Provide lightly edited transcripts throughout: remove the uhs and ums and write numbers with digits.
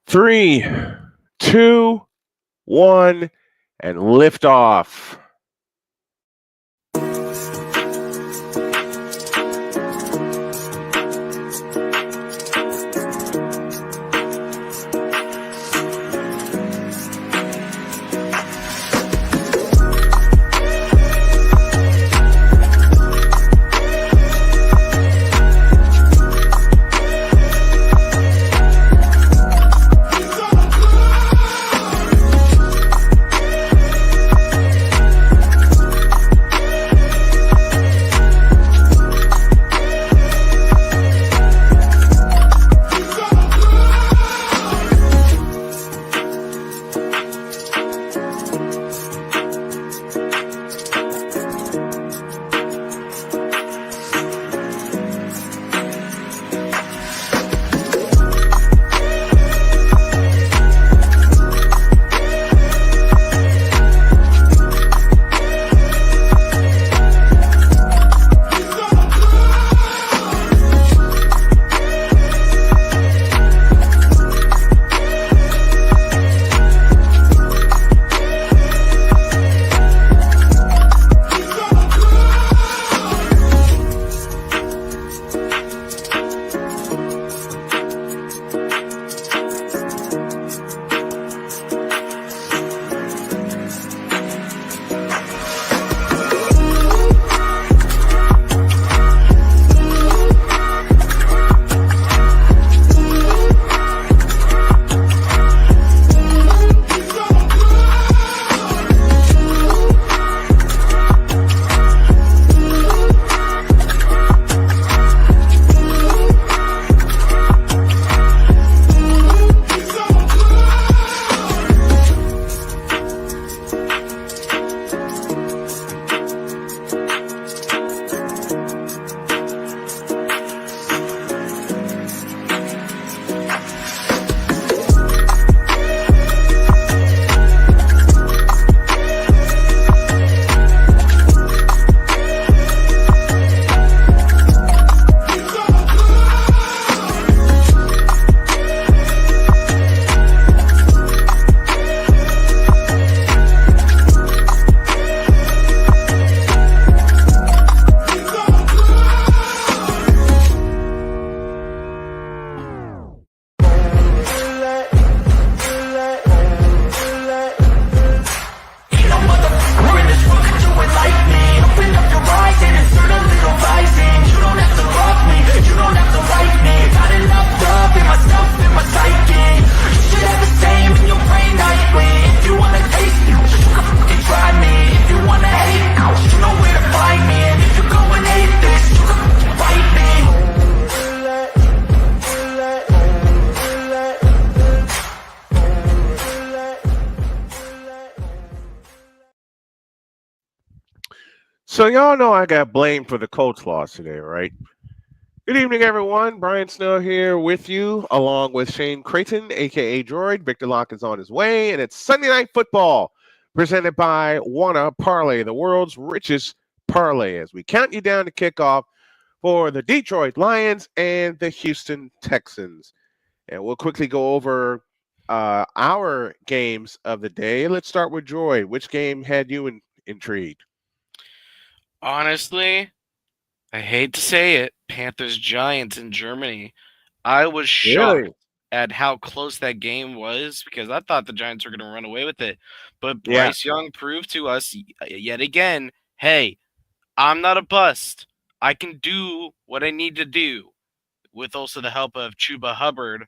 3, 2, 1, and lift off. So y'all know I got blamed for the Colts loss today, right? Good evening, everyone. Brian Snow here with you, along with Shane Creighton, a.k.a. Droid. Victor Locke is on his way, and it's Sunday Night Football, presented by Wanna Parlay, the world's richest parlay, as we count you down to kickoff for the Detroit Lions and the Houston Texans. And we'll quickly go over our games of the day. Let's start with Droid. Which game had you intrigued? Honestly, I hate to say it, Panthers-Giants in Germany. I was shocked at how close that game was because I thought the Giants were going to run away with it. But Bryce Young proved to us yet again, hey, I'm not a bust. I can do what I need to do, with also the help of Chuba Hubbard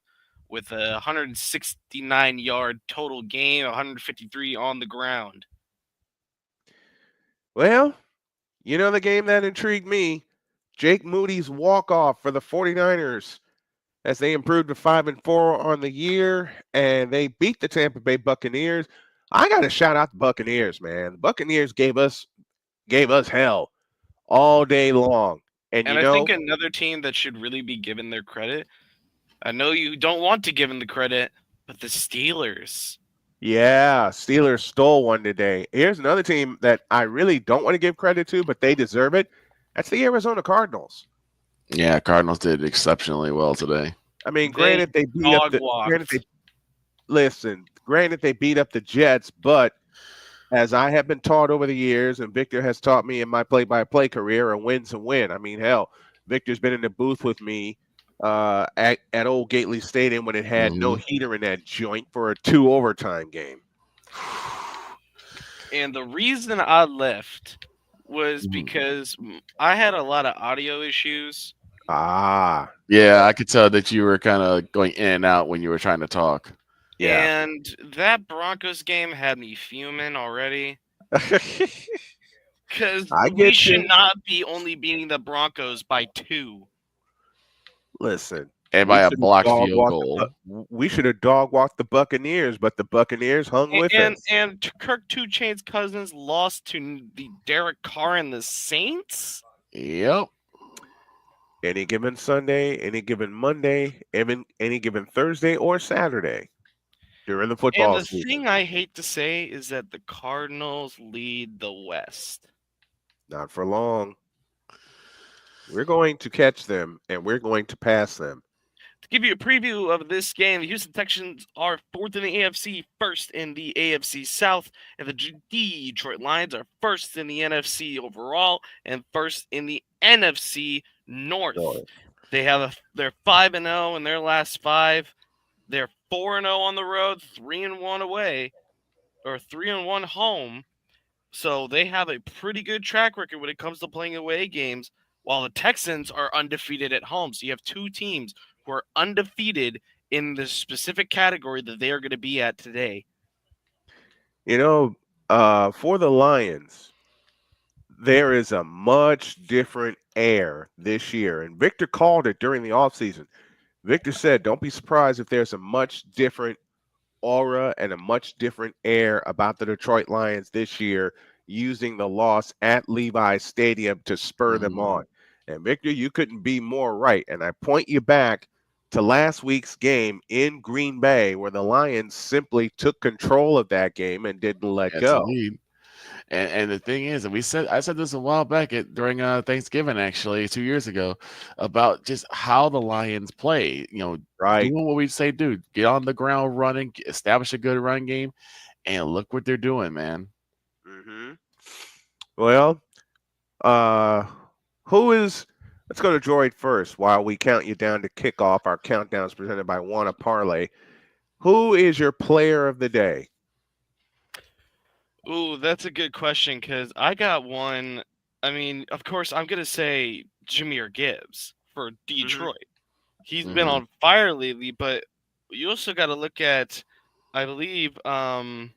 with a 169-yard total game, 153 on the ground. Well, you know the game that intrigued me? Jake Moody's walk-off for the 49ers as they improved to 5-4 on the year, and they beat the Tampa Bay Buccaneers. I got to shout out the Buccaneers, man. The Buccaneers gave us hell all day long. And I think another team that should really be given their credit, I know you don't want to give them the credit, but the Steelers. Yeah, Steelers stole one today. Here's another team that I really don't want to give credit to, but they deserve it. That's the Arizona Cardinals. Yeah, Cardinals did exceptionally well today. I mean, granted they beat up listen, granted they beat up the Jets, but as I have been taught over the years, and Victor has taught me in my play-by-play career, a win's a win. I mean, hell, Victor's been in the booth with me at Old Gately Stadium when it had no heater in that joint for a 2 overtime game. And the reason I left was because I had a lot of audio issues. Ah. Yeah, I could tell that you were kind of going in and out when you were trying to talk. Yeah. And that Broncos game had me fuming already. Because we should not be only beating the Broncos by 2. Listen. And by a blocked field goal. We should have dog walked the Buccaneers, but the Buccaneers hung with us. And Kirk Two Chainz Cousins lost to the Derek Carr and the Saints? Yep. Any given Sunday, any given Monday, any given Thursday or Saturday during the football season. And the thing I hate to say is that the Cardinals lead the West. Not for long. We're going to catch them, and we're going to pass them. To give you a preview of this game, the Houston Texans are 4th in the AFC, 1st in the AFC South, and the Detroit Lions are 1st in the NFC overall and 1st in the NFC North. They're 5-0 in their last 5. They're 4-0 on the road, 3-1 away, or 3-1 home. So they have a pretty good track record when it comes to playing away games, while the Texans are undefeated at home. So you have 2 teams who are undefeated in the specific category that they are going to be at today. You know, for the Lions, there is a much different air this year. And Victor called it during the offseason. Victor said, don't be surprised if there's a much different aura and a much different air about the Detroit Lions this year, using the loss at Levi's Stadium to spur them on. And Victor, you couldn't be more right. And I point you back to last week's game in Green Bay, where the Lions simply took control of that game and didn't let go. Indeed. And the thing is, and I said this a while back during Thanksgiving, actually 2 years ago, about just how the Lions play. Doing what we say, dude, get on the ground running, establish a good run game, and look what they're doing, man. Mm-hmm. Well, let's go to Droid first while we count you down to kickoff. Our countdown is presented by Wanna Parlay. Who is your player of the day? Ooh, that's a good question because I got one. I mean, of course, I'm going to say Jahmyr Gibbs for Detroit. He's been on fire lately, but you also got to look at, I believe, I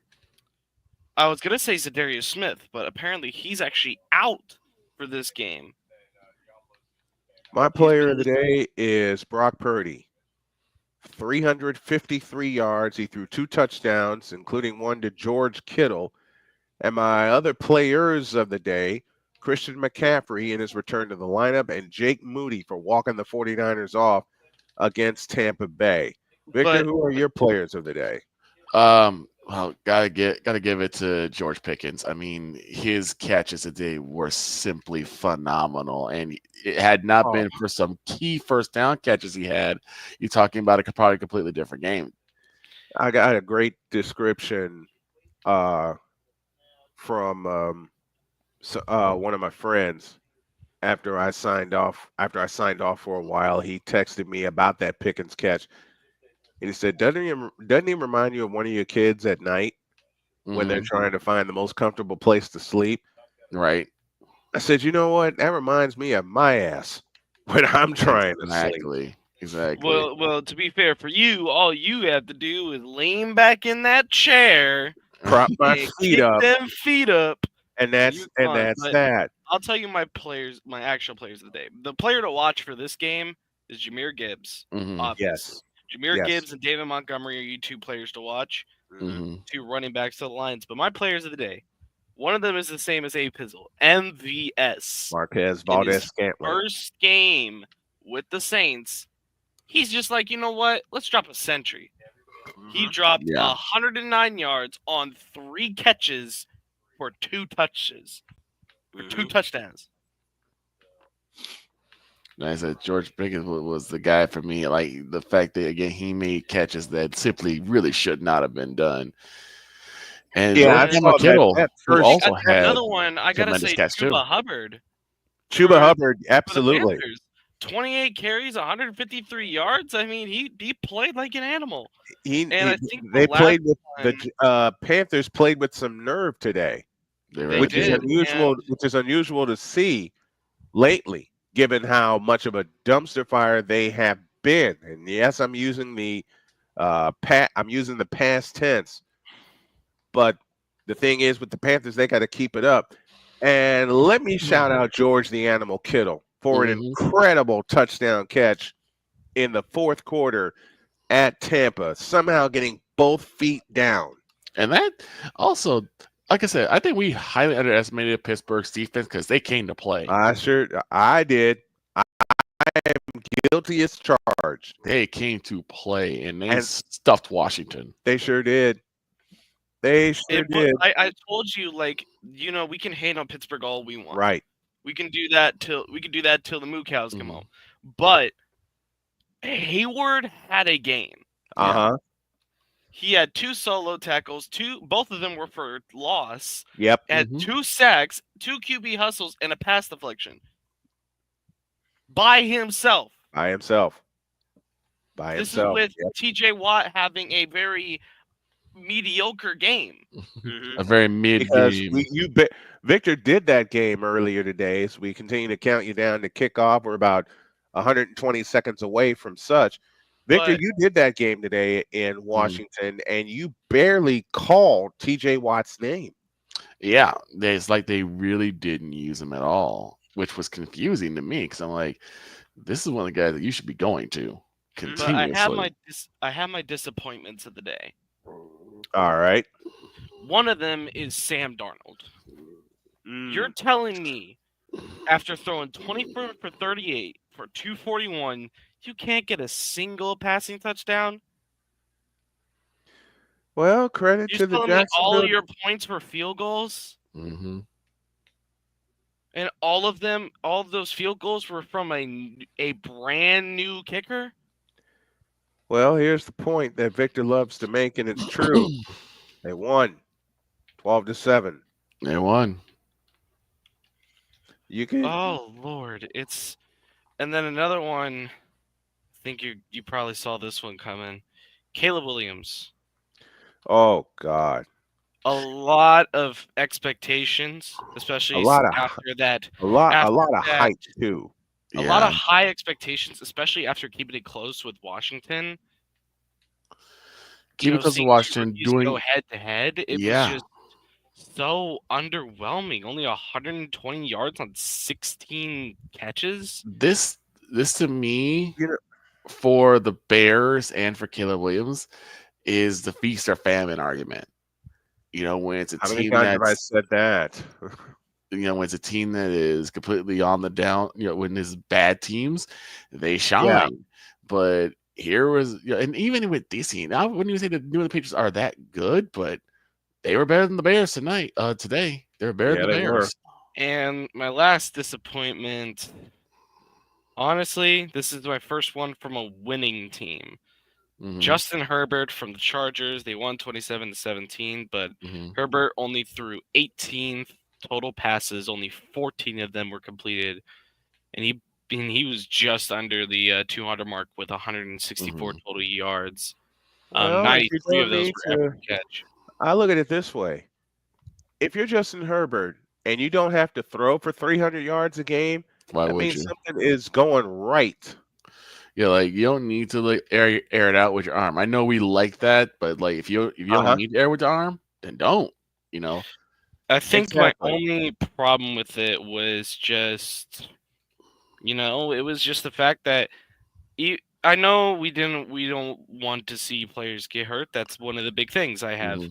was going to say Zadarius Smith, but apparently he's actually out for this game. My player of the day is Brock Purdy. 353 yards. He threw 2 touchdowns, including one to George Kittle. And my other players of the day, Christian McCaffrey in his return to the lineup, and Jake Moody for walking the 49ers off against Tampa Bay. Victor, who are your players of the day? Well, gotta give it to George Pickens. I mean, his catches today were simply phenomenal, and it had not been for some key first down catches he had, you're talking about probably completely different game. I got a great description from one of my friends after I signed off for a while. He texted me about that Pickens catch. And he said, doesn't he remind you of one of your kids at night when they're trying to find the most comfortable place to sleep? Right. I said, you know what? That reminds me of my ass when I'm trying to sleep. Exactly. Well, to be fair for you, all you have to do is lean back in that chair, prop my feet up, them feet up, and that's that. I'll tell you my actual players of the day. The player to watch for this game is Jahmyr Gibbs. Yes. Jahmyr Gibbs and David Montgomery are you 2 players to watch. 2 running backs to the Lions. But my players of the day, one of them is the same as A Pizzle, MVS. Marquez Valdez-Scantling. First game with the Saints, he's just like, you know what? Let's drop a century. He dropped 109 yards on 3 catches for 2 touches. For 2 touchdowns. And I said George Pickens was the guy for me. Like the fact that again he made catches that simply really should not have been done. And Yeah, I Alabama saw Kittle, that who first. also had Another one, I gotta tremendous say, catch too. Chuba Hubbard Chuba Hubbard, for the absolutely. Panthers. 28 carries, 153 yards. I mean, he played like an animal. I think They played with one, the Panthers played with some nerve today, they did. which is unusual to see lately, given how much of a dumpster fire they have been. And yes, I'm using the past tense, but the thing is with the Panthers, they got to keep it up. And let me shout out George the Animal Kittle for an incredible touchdown catch in the fourth quarter at Tampa, somehow getting both feet down. And that also, like I said, I think we highly underestimated Pittsburgh's defense because they came to play. I did. I am guilty as charged. They came to play, and they stuffed Washington. They sure did. They sure did. I told you, like, we can hate on Pittsburgh all we want. Right. We can do that till the moo cows come home. But Hayward had a game. Uh-huh. He had 2 solo tackles, both of them were for loss. Yep. Had 2 sacks, 2 QB hustles, and a pass deflection. By himself. This is with TJ Watt having a very mediocre game. A very mid game. Victor did that game earlier today, so we continue to count you down to kickoff. We're about 120 seconds away from such. Victor, you did that game today in Washington, and you barely called TJ Watt's name. Yeah, it's like they really didn't use him at all, which was confusing to me because I'm like, this is one of the guys that you should be going to continuously. But I have my disappointments of the day. All right. One of them is Sam Darnold. You're telling me after throwing 24 for 38 for 241, you can't get a single passing touchdown? Well, credit to the Jacksonville. All your points were field goals? Mm-hmm. And all of those field goals were from a brand new kicker? Well, here's the point that Victor loves to make, and it's true. They won 12-7. They won. Oh Lord, and then another one. I think you probably saw this one coming. Caleb Williams. Oh God. A lot of expectations, especially after that. A lot of hype too. A lot of high expectations, especially after keeping it close with Washington. Keeping it close with Washington, go head to head. It was just so underwhelming. Only 120 yards on 16 catches. This to me, for the Bears and for Caleb Williams, is the feast or famine argument. When it's a How team many times have I said that? When it's a team that is completely on the down, when there's bad teams, they shine. Yeah. But here was, and even with DC, I wouldn't even say the New England Patriots are that good, but they were better than the Bears today. They were better than the Bears. And my last disappointment, honestly, this is my first one from a winning team. Justin Herbert from the Chargers. They won 27-17, but Herbert only threw 18 total passes. Only 14 of them were completed, and he was just under the 200 mark with 164 total yards. 93 of those were after catch. I look at it this way: if you're Justin Herbert and you don't have to throw for 300 yards a game, that means something is going right. Yeah, you don't need to air it out with your arm. I know we like that, but if you don't need to air with your arm, then don't. I think my only problem with it was just, it was just the fact that I know we don't want to see players get hurt. That's one of the big things I have.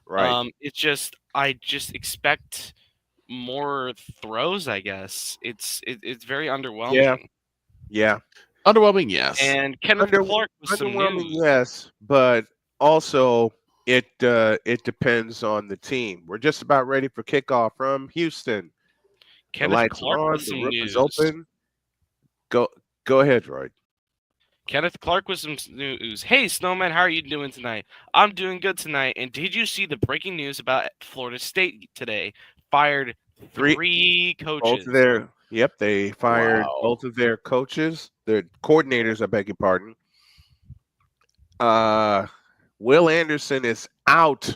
Right. It's just I just expect more throws. I guess it's very underwhelming. Yeah. Underwhelming, yes. And Kenneth Clark was some news. Yes, but also it depends on the team. We're just about ready for kickoff from Houston. Kenneth the lights Clark are on, was the some roof news. is open. Go ahead, Droid. Kenneth Clark with some news. Hey, Snowman, how are you doing tonight? I'm doing good tonight. And did you see the breaking news about Florida State today? Fired three coaches. They fired both of their coaches, their coordinators, I beg your pardon. Will Anderson is out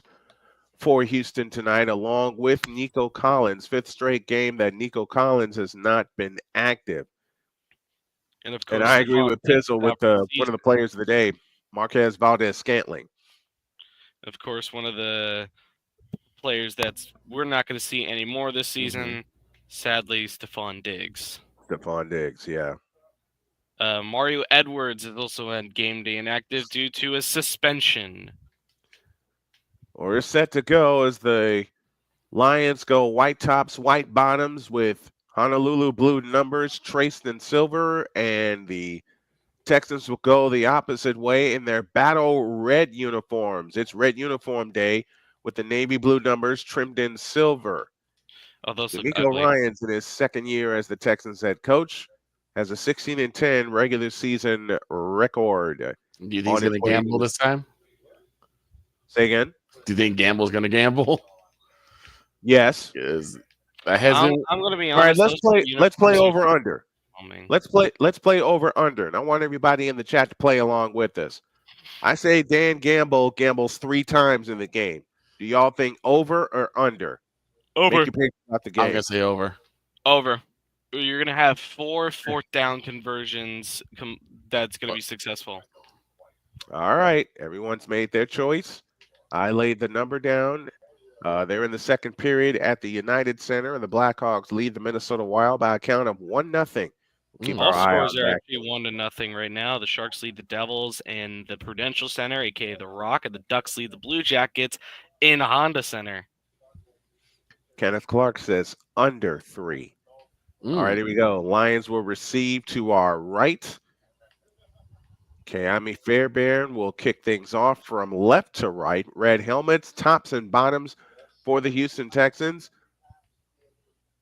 for Houston tonight, along with Nico Collins. 5th straight game that Nico Collins has not been active. And of course, I agree with Pizzle with one of the players of the day, Marquez Valdez-Scantling. Of course, one of the players we're not going to see anymore this season. Sadly, Stephon Diggs. Yeah. Mario Edwards is also on game day inactive due to a suspension. Or is set to go as the Lions go white tops, white bottoms with Honolulu blue numbers traced in silver, and the Texans will go the opposite way in their battle red uniforms. It's red uniform day with the navy blue numbers trimmed in silver. D'Amico Ryans, in his second year as the Texans head coach, has a 16-10 regular season record. Do you think he's going to gamble this time? Say again? Do you think Gamble's going to gamble? Yes. I'm going to be honest. All right, let's play over under. Let's play over under, and I want everybody in the chat to play along with us. I say Dan Gamble gambles 3 times in the game. Do y'all think over or under? Over. Make your pick about the game. I'm gonna say over. Over. You're gonna have 4 fourth down conversions. That's gonna be successful. All right, everyone's made their choice. I laid the number down. They're in the second period at the United Center, and the Blackhawks lead the Minnesota Wild by a count of 1-0. Keep our eye on that. All scores are actually 1-0 right now. The Sharks lead the Devils in the Prudential Center, aka the Rock, and the Ducks lead the Blue Jackets in Honda Center. Kenneth Clark says under 3. All right, here we go. Lions will receive to our right. Keami Fairbairn will kick things off from left to right. Red helmets, tops and bottoms for the Houston Texans.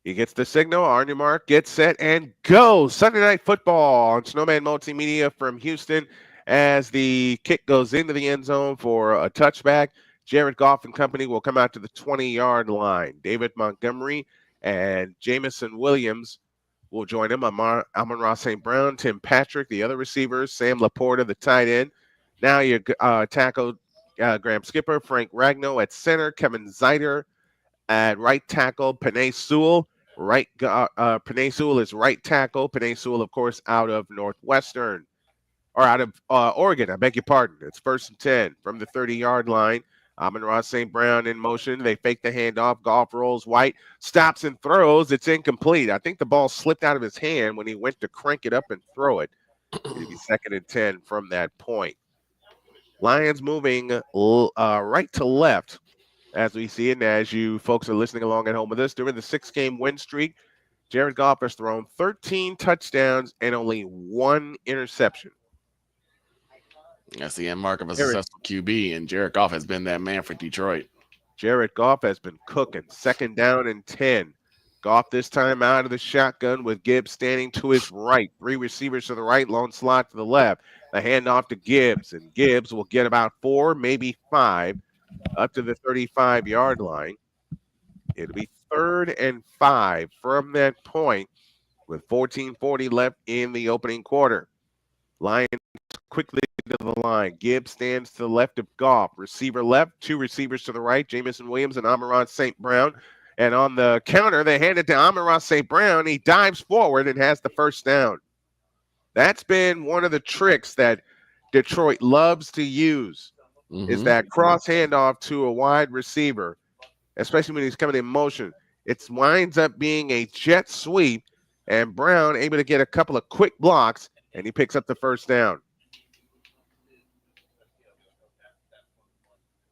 He gets the signal. On your mark, get set, and go. Sunday Night Football on Snowman Multimedia from Houston as the kick goes into the end zone for a touchback. Jared Goff and company will come out to the 20-yard line. David Montgomery and Jamison Williams will join him. Amon-Ra St. Brown, Tim Patrick, the other receivers, Sam Laporta, the tight end. Now you tackle Graham Skipper, Frank Ragnow at center, Kevin Zeiter at right tackle, Penei Sewell. Penei Sewell is right tackle. Penei Sewell, of course, out of Northwestern, or out of Oregon. I beg your pardon. It's 1st and 10 from the 30-yard line. Amon-Ra St. Brown in motion. They fake the handoff. Goff rolls white, stops and throws. It's incomplete. I think the ball slipped out of his hand when he went to crank it up and throw it. It'll be 2nd and 10 from that point. Lions moving right to left as we see it. And as you folks are listening along at home with us, during the 6-game win streak, Jared Goff has thrown 13 touchdowns and only 1 interception. That's the end mark of a successful QB, and Jared Goff has been that man for Detroit. Jared Goff has been cooking. 2nd down and 10. Goff this time out of the shotgun with Gibbs standing to his right. 3 receivers to the right, lone slot to the left. The handoff to Gibbs, and Gibbs will get about 4, maybe 5, up to the 35-yard line. It'll be 3rd and 5 from that point with 14:40 left in the opening quarter. Lions quickly to the line. Gibbs stands to the left of Goff. Receiver left, 2 receivers to the right, Jamison Williams and Amon-Ra St. Brown. And on the counter, they hand it to Amon-Ra St. Brown. He dives forward and has the 1st down. That's been one of the tricks that Detroit loves to use, is that cross handoff to a wide receiver, especially when he's coming in motion. It winds up being a jet sweep, and Brown able to get a couple of quick blocks, and he picks up the 1st down.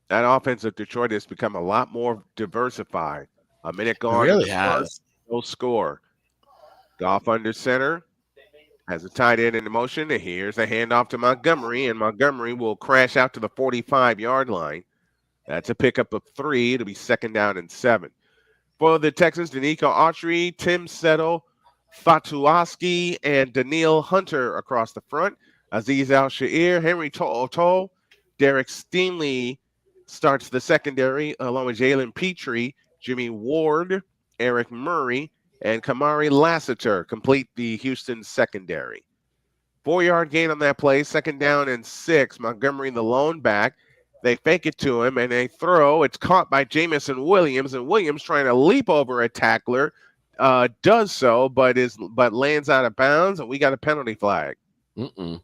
That offense of Detroit has become a lot more diversified. A minute gone. It really has. No score. Goff under center. Has a tight end in motion. And here's a handoff to Montgomery, and Montgomery will crash out to the 45-yard line. That's a pickup of 3. It'll be 2nd down and 7. For the Texans, Danico Autry, Tim Settle, Fatuoski and Daniil Hunter across the front. Aziz Al-Shair, Henry To'o, Derek Steenley starts the secondary along with Jalen Petrie, Jimmy Ward, Eric Murray, and Kamari Lassiter complete the Houston secondary. 4-yard gain on that play, 2nd down and 6. Montgomery, the lone back. They fake it to him, and they throw. It's caught by Jamison Williams, and Williams trying to leap over a tackler, does so, but lands out of bounds, and we got a penalty flag. Mm-mm.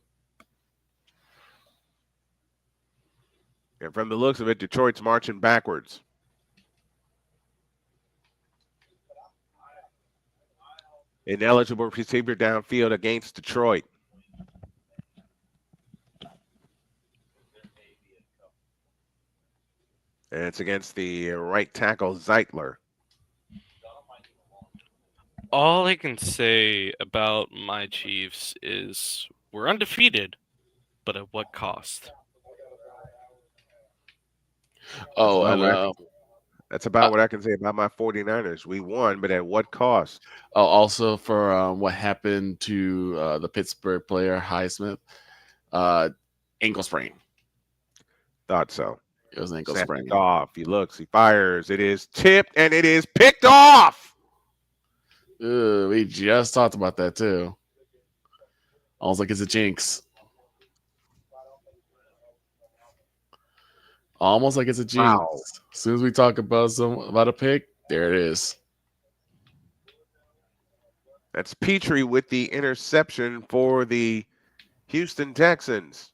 And from the looks of it, Detroit's marching backwards. Ineligible receiver downfield against Detroit. And it's against the right tackle, Zeitler. All I can say about my Chiefs is we're undefeated, but at what cost? Oh, and that's about what I can say about my 49ers. We won, but at what cost? Oh, also for what happened to the Pittsburgh player, Highsmith, ankle sprain. Thought so. It was an ankle sprain. Off. He looks, he fires. It is tipped, and it is picked off. We just talked about that, too. Almost like it's a jinx. Almost like it's a jinx. Wow. As soon as we talk about a pick, there it is. That's Petrie with the interception for the Houston Texans.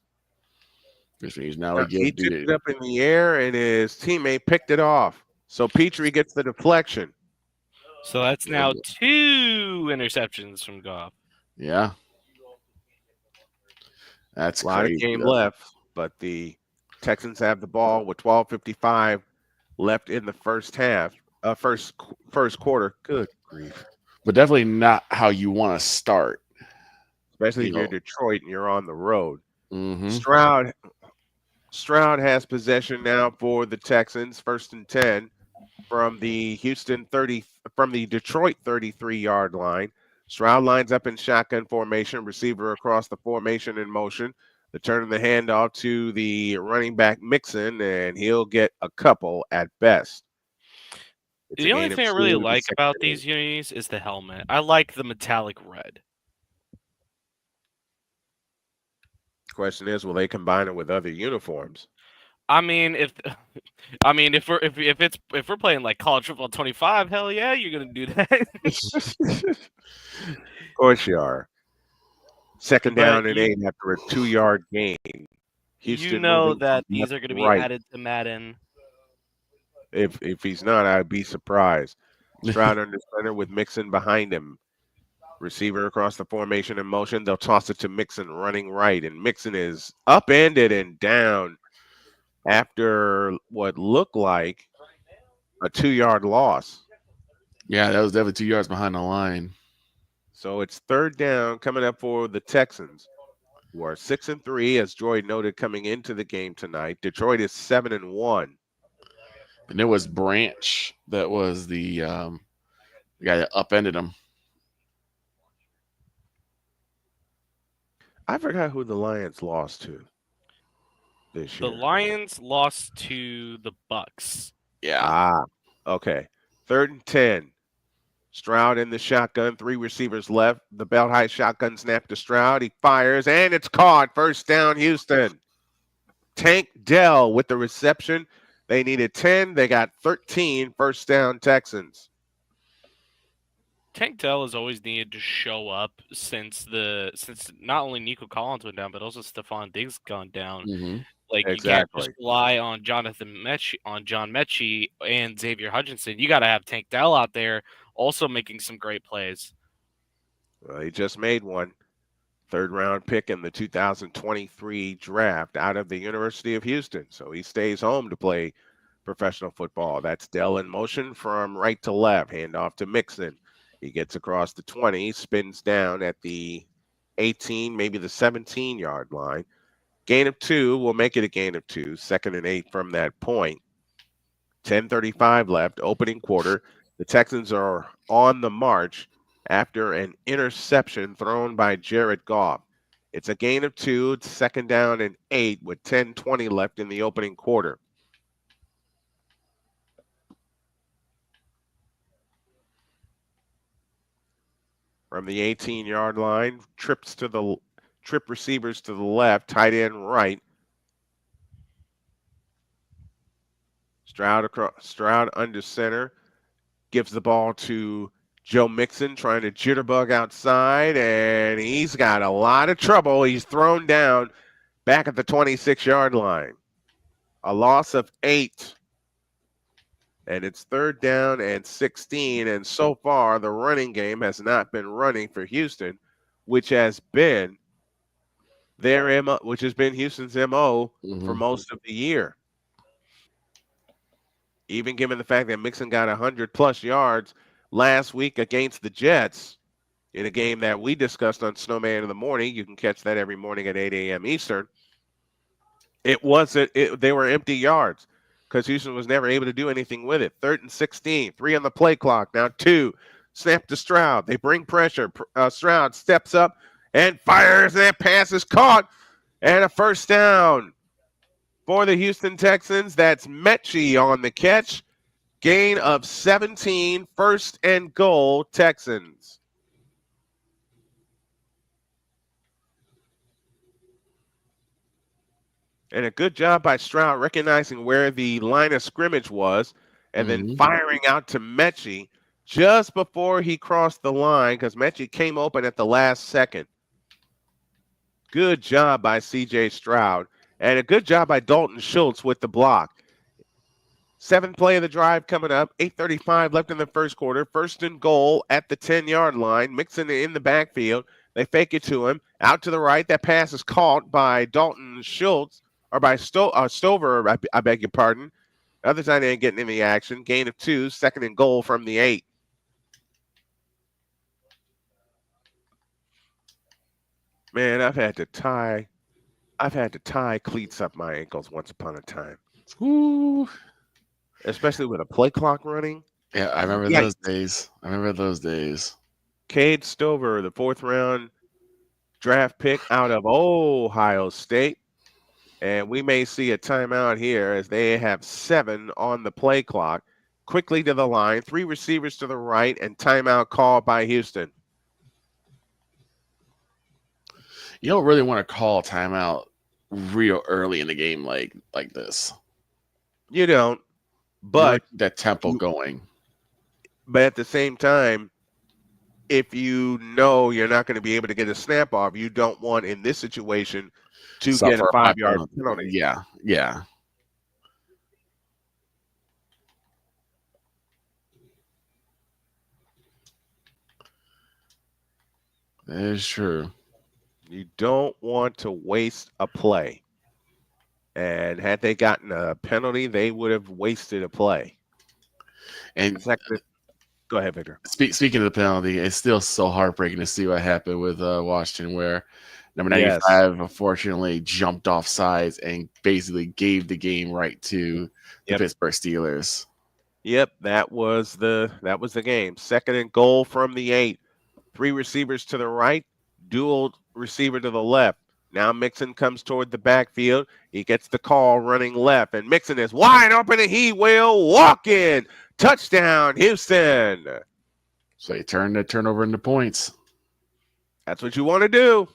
Which means now he tipped it up in the air, and his teammate picked it off. So Petrie gets the deflection. So that's now 2 interceptions from Goff. Yeah. That's a lot crazy, of game left, but the Texans have the ball with 12:55 left in the first half. First quarter. Good grief. But definitely not how you want to start. Especially if you're Detroit and you're on the road. Mm-hmm. Stroud has possession now for the Texans, 1st and 10 from the Detroit 33-yard line. Stroud lines up in shotgun formation, receiver across the formation in motion. The turn of the handoff to the running back Mixon, and he'll get a couple at best. The only thing I really like about these unis is the helmet. I like the metallic red. Question is, will they combine it with other uniforms? I mean, if we're playing like college football 25, hell yeah, you're gonna do that. Of course you are. 2nd down and 8 after a 2-yard gain. Houston, you know that these are going to be added to Madden. If he's not, I'd be surprised. Stroud under center with Mixon behind him. Receiver across the formation in motion. They'll toss it to Mixon running right, and Mixon is upended and down after what looked like a 2-yard loss. Yeah, that was definitely 2 yards behind the line. So it's 3rd down coming up for the Texans, who are 6-3, as Joy noted coming into the game tonight. Detroit is 7-1. And it was Branch that was the guy that upended him. I forgot who the Lions lost to this year. The Lions lost to the Bucks. Yeah. Okay. 3rd and 10. Stroud in the shotgun, 3 receivers left. The belt high shotgun snap to Stroud. He fires, and it's caught. 1st down, Houston. Tank Dell with the reception. They needed 10. They got 13. 1st down, Texans. Tank Dell has always needed to show up since not only Nico Collins went down, but also Stephon Diggs gone down. Mm-hmm. Like you can't just rely on John Mechie and Xavier Hutchinson. You got to have Tank Dell out there also making some great plays. Well, he just made one. 3rd round pick in the 2023 draft out of the University of Houston. So he stays home to play professional football. That's Dell in motion from right to left. Handoff to Mixon. He gets across the 20, spins down at the 18, maybe the 17-yard line. Gain of 2 will make it a gain of 2. 2nd and 8 from that point. 10:35 left, opening quarter. The Texans are on the march after an interception thrown by Jared Goff. It's a gain of 2. It's 2nd down and 8 with 10:20 left in the opening quarter. From the 18-yard line, trip receivers to the left, tight end right. Stroud under center, gives the ball to Joe Mixon, trying to jitterbug outside, and he's got a lot of trouble. He's thrown down back at the 26-yard line. A loss of 8. And it's 3rd down and 16. And so far, the running game has not been running for Houston, which has been Houston's MO for most of the year. Even given the fact that Mixon got 100-plus yards last week against the Jets in a game that we discussed on Snowman in the Morning. You can catch that every morning at 8 a.m. Eastern. They were empty yards because Houston was never able to do anything with it. 3rd and 16, 3 on the play clock. Now 2, snap to Stroud. They bring pressure. Stroud steps up and fires. That pass is caught. And a 1st down for the Houston Texans. That's Mechie on the catch. Gain of 17, 1st and goal, Texans. And a good job by Stroud recognizing where the line of scrimmage was and then firing out to Mechie just before he crossed the line because Mechie came open at the last second. Good job by C.J. Stroud. And a good job by Dalton Schultz with the block. 7th play of the drive coming up. 8:35 left in the first quarter. 1st and goal at the 10-yard line. Mixon in the backfield. They fake it to him. Out to the right. That pass is caught by Dalton Schultz. Or by Stover, I beg your pardon. The other side ain't getting any action. Gain of 2, 2nd and goal from the 8. Man, I've had to tie cleats up my ankles once upon a time. Ooh. Especially with a play clock running. Yeah, I remember those days. Cade Stover, the 4th round draft pick out of Ohio State. And we may see a timeout here as they have 7 on the play clock. Quickly to the line, 3 receivers to the right, and timeout called by Houston. You don't really want to call a timeout real early in the game like this. You don't, but that tempo going. But at the same time, if you know you're not going to be able to get a snap off, you don't want in this situation to get a 5-yard penalty. Yeah. That is true. You don't want to waste a play. And had they gotten a penalty, they would have wasted a play. And go ahead, Victor. Speaking of the penalty, it's still so heartbreaking to see what happened with Washington, where number 95 unfortunately jumped off sides and basically gave the game right to the Pittsburgh Steelers. Yep, that was the game. 2nd and goal from the 8. 3 receivers to the right, dual receiver to the left. Now Mixon comes toward the backfield. He gets the call running left, and Mixon is wide open, and he will walk in. Touchdown, Houston. So you turn the turnover into points. That's what you want to do.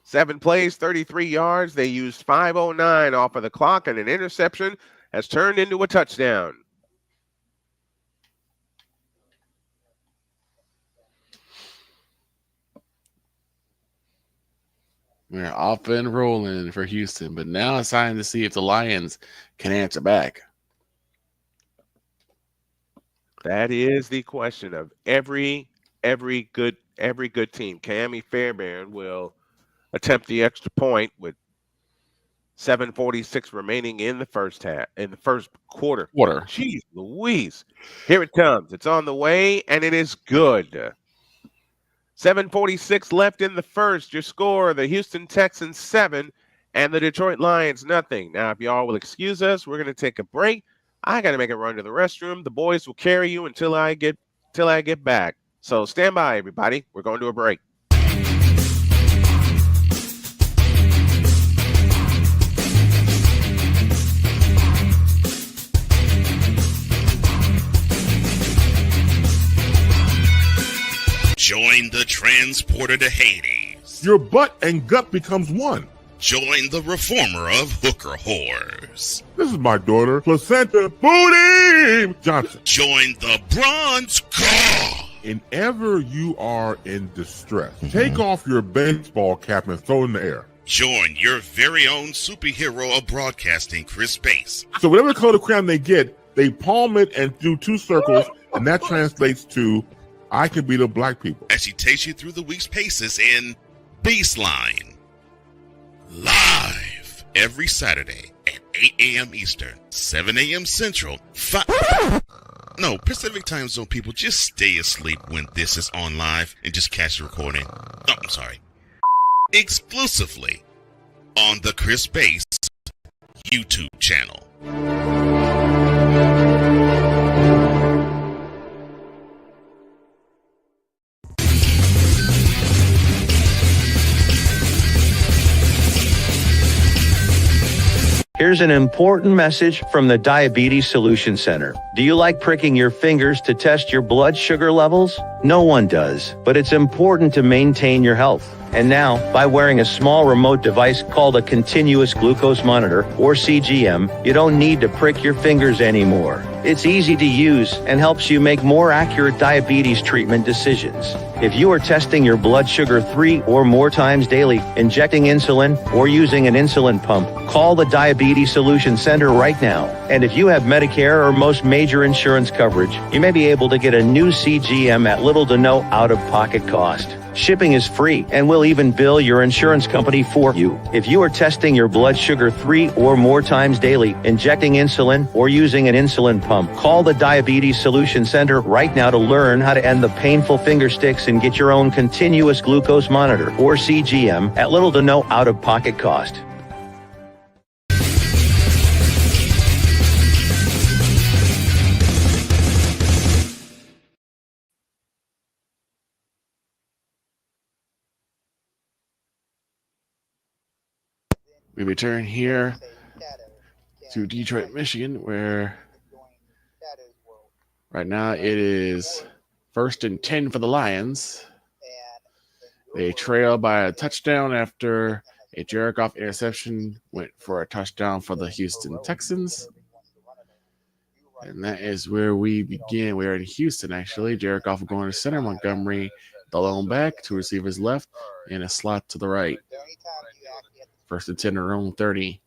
7 plays, 33 yards. They used 5:09 off of the clock, and an interception has turned into a touchdown. We're off and rolling for Houston, but now it's time to see if the Lions can answer back. That is the question of every good team. Cammy Fairbairn will attempt the extra point with 7:46 remaining in the first quarter. Jeez Louise. Here it comes. It's on the way, and it is good. 7:46 left in the first. Your score, the Houston Texans 7 and the Detroit Lions nothing. Now, if y'all will excuse us, we're going to take a break. I got to make a run to the restroom. The boys will carry you until I get back. So stand by, everybody. We're going to a break. Join the transporter to Hades. Your butt and gut becomes one. Join the reformer of hooker whores. This is my daughter, Placenta Booty Johnson. Join the bronze car. Whenever you are in distress, take off your baseball cap and throw it in the air. Join your very own superhero of broadcasting, Chris Bass. So whatever color crayon they get, they palm it and do 2 circles, and that translates to I can be the black people. As she takes you through the week's paces in Baseline. Live every Saturday at 8 a.m. Eastern, 7 a.m. Central, Pacific Time Zone people, just stay asleep when this is on live and just catch the recording. Oh, I'm sorry. Exclusively on the Chris Bass YouTube channel. Here's an important message from the Diabetes Solution Center. Do you like pricking your fingers to test your blood sugar levels? No one does, but it's important to maintain your health. And now, by wearing a small remote device called a continuous glucose monitor, or CGM, you don't need to prick your fingers anymore. It's easy to use and helps you make more accurate diabetes treatment decisions. If you are testing your blood sugar 3 or more times daily, injecting insulin, or using an insulin pump, call the Diabetes Solution Center right now. And if you have Medicare or most major insurance coverage, you may be able to get a new CGM at little to no out-of-pocket cost. Shipping is free, and we'll even bill your insurance company for you. If you are testing your blood sugar 3 or more times daily, injecting insulin, or using an insulin pump, call the Diabetes Solution Center right now to learn how to end the painful finger sticks and get your own continuous glucose monitor, or CGM, at little to no out-of-pocket cost. We return here to Detroit, Michigan, where right now it is 1st and 10 for the Lions. They trail by a touchdown after a Jared Goff interception went for a touchdown for the Houston Texans. And that is where we begin. We're in Houston, actually. Jared Goff going to center. Montgomery, the lone back, 2 receivers left, and a slot to the right. 1st and 10 to their own 30.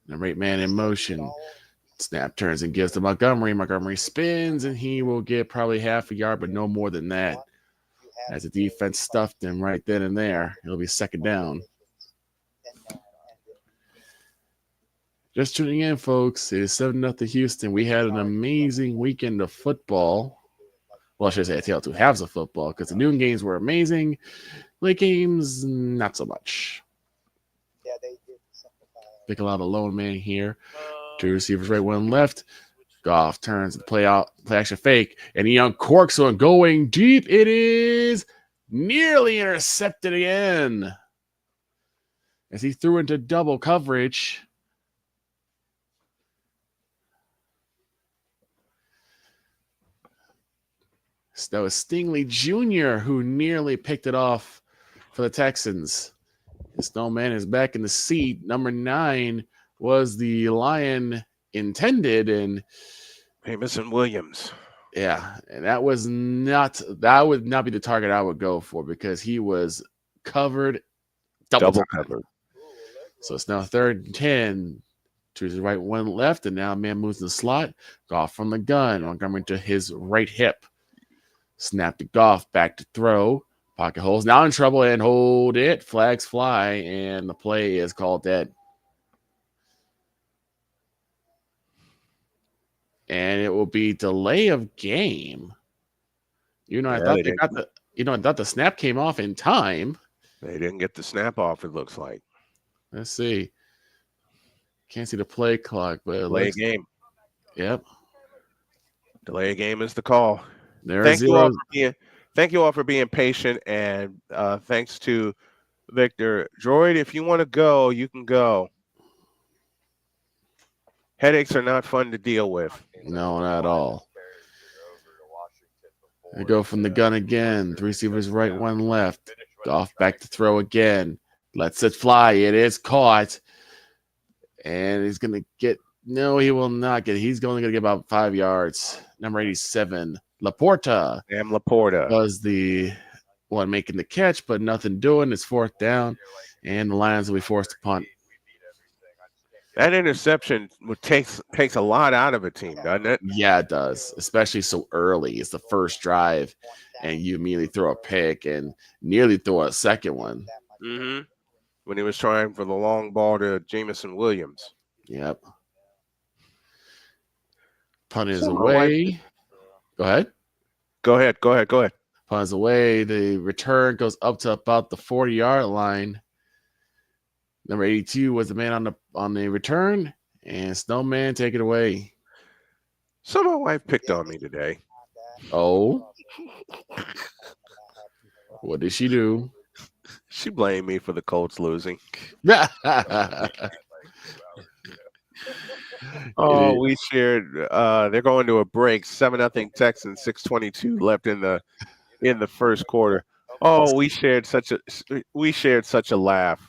Number 8 man in motion. Snap turns and gives to Montgomery. Montgomery spins, and he will get probably half a yard, but no more than that. As the defense stuffed him right then and there. It'll be 2nd down. Just tuning in, folks. It is 7-0 Houston. We had an amazing weekend of football. Well, I should say a tale of 2 halves of football, because the noon games were amazing. Late games, not so much. Yeah, they did simplify. Pick a lot of lone man here. 2 receivers right, 1 left. Goff turns the play action fake, and he uncorks one going deep. It is nearly intercepted again as he threw into double coverage. That was Stingley Jr. who nearly picked it off for the Texans. The Snowman is back in the seat. Number 9 was the Lion intended, and Jamison Williams. Yeah, and that would not be the target I would go for, because he was covered, double covered. So it's now 3rd and 10. To his right, 1 left, and now man moves in the slot. Goff from the gun. Montgomery to his right hip. Snap to Goff, back to throw. Pocket holes now in trouble, and hold it. Flags fly, and the play is called dead. And it will be delay of game. I thought the snap came off in time. They didn't get the snap off, it looks like. Let's see. Can't see the play clock, but play game. Yep. Delay game is the call. There are Thank you all zeros. for being patient, and thanks to Victor. Droid, if you want to go, you can go. Headaches are not fun to deal with. No, not at all. They go from the gun again. 3 receivers right, 1 left. Goff back to throw again. Lets it fly. It is caught. And he's going to get – no, he will not get – he's only going to get about 5 yards. Number 87, Laporta. Damn Laporta. Was the one making the catch, but nothing doing. It's 4th down, and the Lions will be forced to punt. That interception takes a lot out of a team, doesn't it? Yeah, it does, especially so early. It's the first drive, and you immediately throw a pick and nearly throw a second one. Mm-hmm. When he was trying for the long ball to Jamison Williams. Yep. Punt is away. Go ahead. Go ahead. Punt is away. The return goes up to about the 40-yard line. Number 82 was the man on the return, and Snowman take it away. So my wife picked on me today. Oh. What did she do? She blamed me for the Colts losing. Oh, we shared. They're going to a break. 7-0 Texans. 6:22 left in the first quarter. Oh, we shared such a laugh.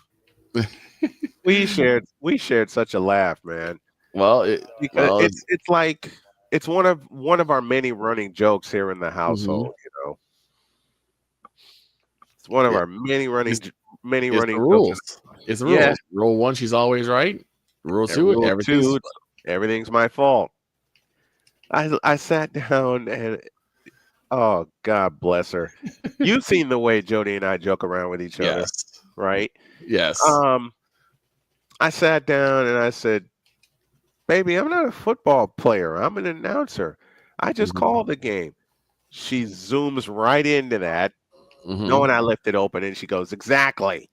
we shared such a laugh, man. Well, it's like it's one of our many running jokes here in the household. Mm-hmm. You know, it's one of our many running rules. jokes. It's the rules. Yeah. Rule 1, she's always right. Rule 2, everything's my fault. I sat down and oh, God bless her. You've seen the way Jody and I joke around with each other, right? Yes. I sat down and I said, "Baby, I'm not a football player. I'm an announcer. I just call the game." She zooms right into that, knowing I left it open, and she goes, "Exactly."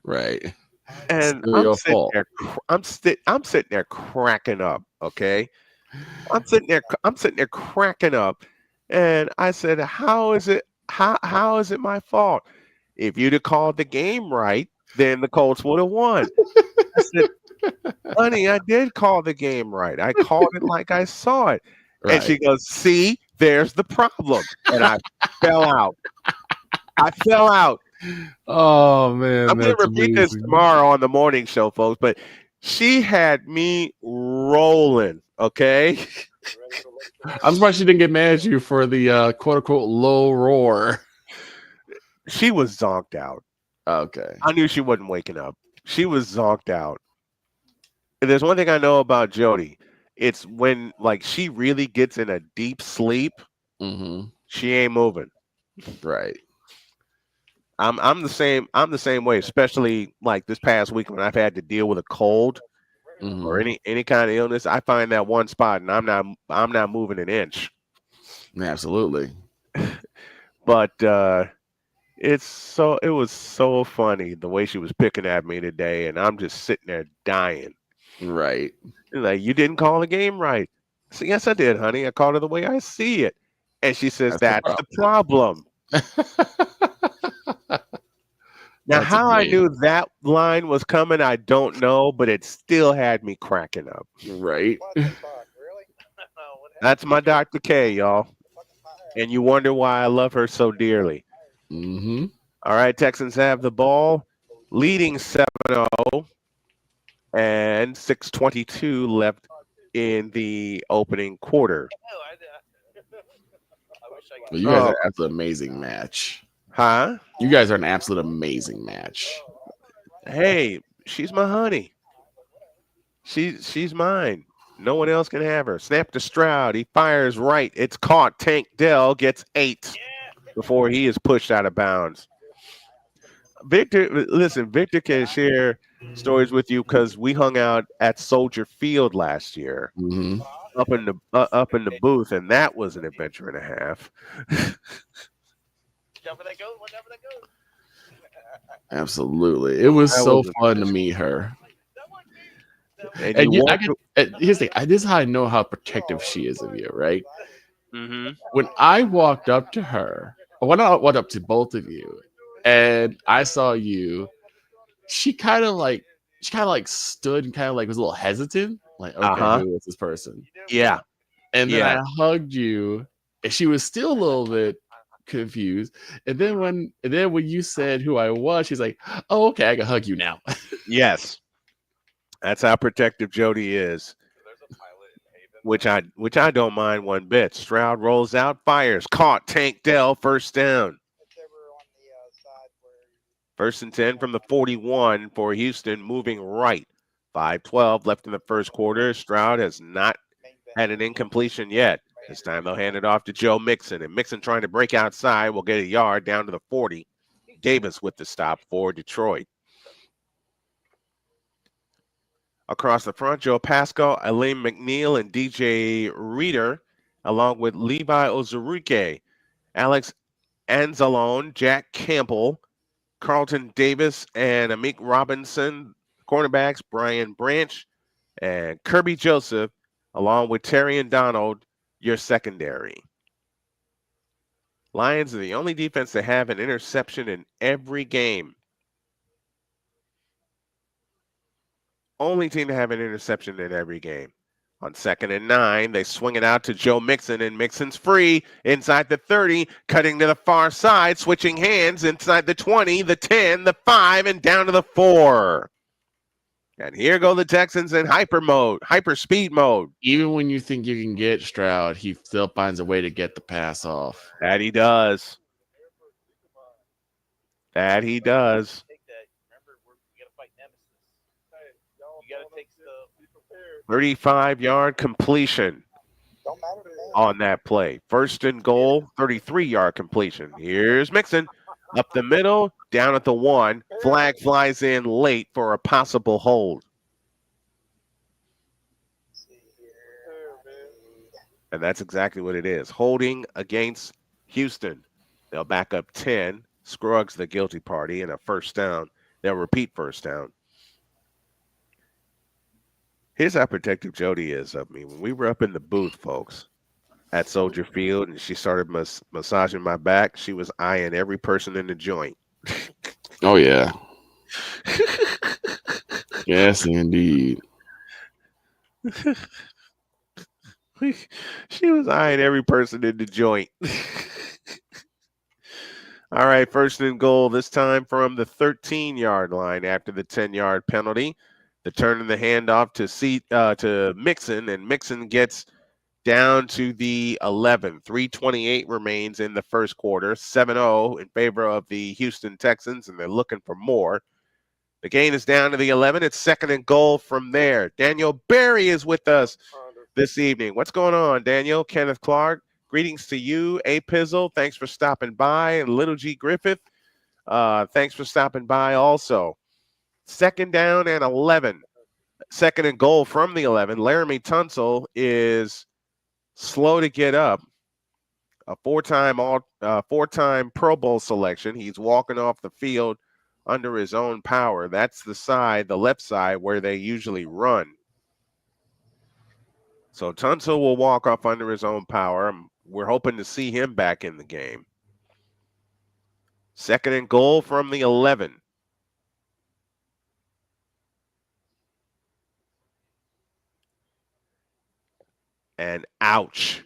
Right. And I'm sitting there cracking up. Okay, I'm sitting there cracking up, and I said, "How is it? How is it my fault? If you'd have called the game right, then the Colts would have won." I said, "Honey, I did call the game right. I called it like I saw it." Right. And she goes, "See, there's the problem." And I fell out. Oh, man. I'm going to repeat this tomorrow on the morning show, folks, but she had me rolling, okay? I'm surprised she didn't get mad at you for the quote-unquote low roar. She was zonked out. Okay. I knew she wasn't waking up. She was zonked out. And there's one thing I know about Jody. It's when, like, she really gets in a deep sleep, she ain't moving. Right. I'm the same way, especially like this past week when I've had to deal with a cold or any kind of illness. I find that one spot and I'm not moving an inch. Absolutely. But it was so funny the way she was picking at me today, and I'm just sitting there dying. Right. Like, "You didn't call the game right." I said, "Yes, I did, honey. I called it the way I see it." And she says, "That's the problem." Now, how I knew that line was coming, I don't know, but it still had me cracking up. Right. That's my Dr. K, y'all. And you wonder why I love her so dearly. Mm-hmm. All right, Texans have the ball, leading 7-0, and 6:22 left in the opening quarter. Well, you guys are an absolute amazing match. Huh? You guys are an absolute amazing match. Hey, she's my honey. She's mine. No one else can have her. Snap to Stroud. He fires right. It's caught. Tank Dell gets 8 before he is pushed out of bounds. Victor can share stories with you because we hung out at Soldier Field last year, up in the booth, and that was an adventure and a half. Absolutely, it was so fun to meet her. And here's the thing: this is how I know how protective she is of you, right? When I walked up to her, or when I walked up to both of you, and I saw you, she kind of like stood and kind of like was a little hesitant, like, okay, who is this person? Yeah. And then I hugged you, and she was still a little bit confused. And then when you said who I was, she's like, "Oh, okay, I can hug you now." Yes, that's how protective Jody is. Which I don't mind one bit. Stroud rolls out, fires, caught, Tank Dell, first down. First and 10 from the 41 for Houston, moving right. 5:12 left in the first quarter. Stroud has not had an incompletion yet. This time they'll hand it off to Joe Mixon, and Mixon trying to break outside will get a yard down to the 40. Davis with the stop for Detroit. Across the front, Joe Pascal, Elaine McNeil, and DJ Reader, along with Levi Ozuruke, Alex Anzalone, Jack Campbell, Carlton Davis, and Amik Robinson, cornerbacks, Brian Branch, and Kirby Joseph, along with Terry and Donald, your secondary. Lions are the only defense to have an interception in every game. Only team to have an interception in every game. On 2nd and 9, they swing it out to Joe Mixon, and Mixon's free inside the 30, cutting to the far side, switching hands inside the 20, the 10, the 5, and down to the 4. And here go the Texans in hyper speed mode. Even when you think you can get Stroud, he still finds a way to get the pass off. That he does. 35-yard completion on that play. First and goal, 33-yard completion. Here's Mixon up the middle, down at the 1. Flag flies in late for a possible hold. And that's exactly what it is. Holding against Houston. They'll back up 10. Scruggs the guilty party, and a first down. They'll repeat first down. Here's how protective Jody is of me. When we were up in the booth, folks, at Soldier Field, and she started massaging my back, she was eyeing every person in the joint. Oh, yeah. Yes, indeed. She was eyeing every person in the joint. All right, first and goal, this time from the 13-yard line after the 10-yard penalty. The turn and the handoff to Mixon, and Mixon gets down to the 11. 3:28 remains in the first quarter. 7-0 in favor of the Houston Texans, and they're looking for more. The gain is down to the 11. It's second and goal from there. Daniel Berry is with us this evening. What's going on, Daniel? Kenneth Clark, greetings to you. A Pizzle, thanks for stopping by. And Little G Griffith, thanks for stopping by also. Second down and 11. Second and goal from the 11. Laramie Tunsil is slow to get up. A four-time Pro Bowl selection. He's walking off the field under his own power. That's the left side, where they usually run. So Tunsil will walk off under his own power. We're hoping to see him back in the game. Second and goal from the 11. And ouch.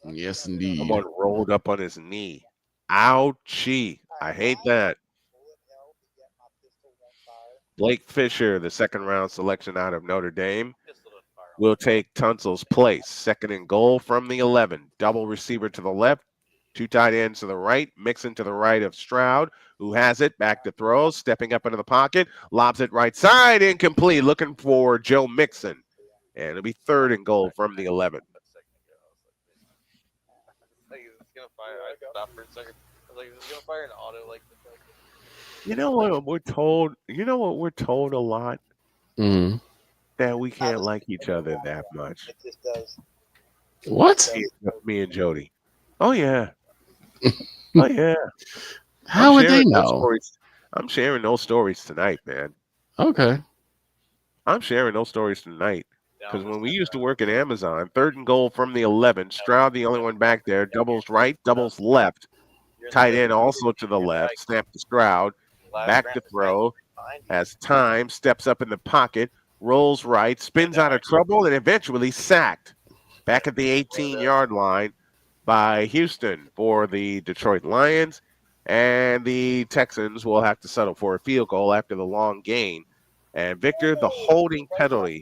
Yes, indeed. Someone rolled up on his knee. Ouchie. I hate that. Blake Fisher, the second-round selection out of Notre Dame, will take Tunsil's place. Second and goal from the 11. Double receiver to the left. Two tight ends to the right. Mixon to the right of Stroud, who has it. Back to throw. Stepping up into the pocket. Lobs it right side. Incomplete. Looking for Joe Mixon. And it'll be third and goal from the 11. You know what we're told? You know what we're told a lot? Mm-hmm. That we can't like each other that much. It just does. What? Me and Jody. Oh, yeah. Oh, yeah. How would they know? I'm sharing those stories tonight, man. Okay. I'm sharing those stories tonight. because when we used to work at Amazon, 3rd and goal from the 11, Stroud the only one back there, doubles right, doubles left, tight end also to the left, snap to Stroud, back to throw, has time, steps up in the pocket, rolls right, spins out of trouble, and eventually sacked back at the 18-yard line by Houston for the Detroit Lions. And the Texans will have to settle for a field goal after the long gain. And Victor, the holding penalty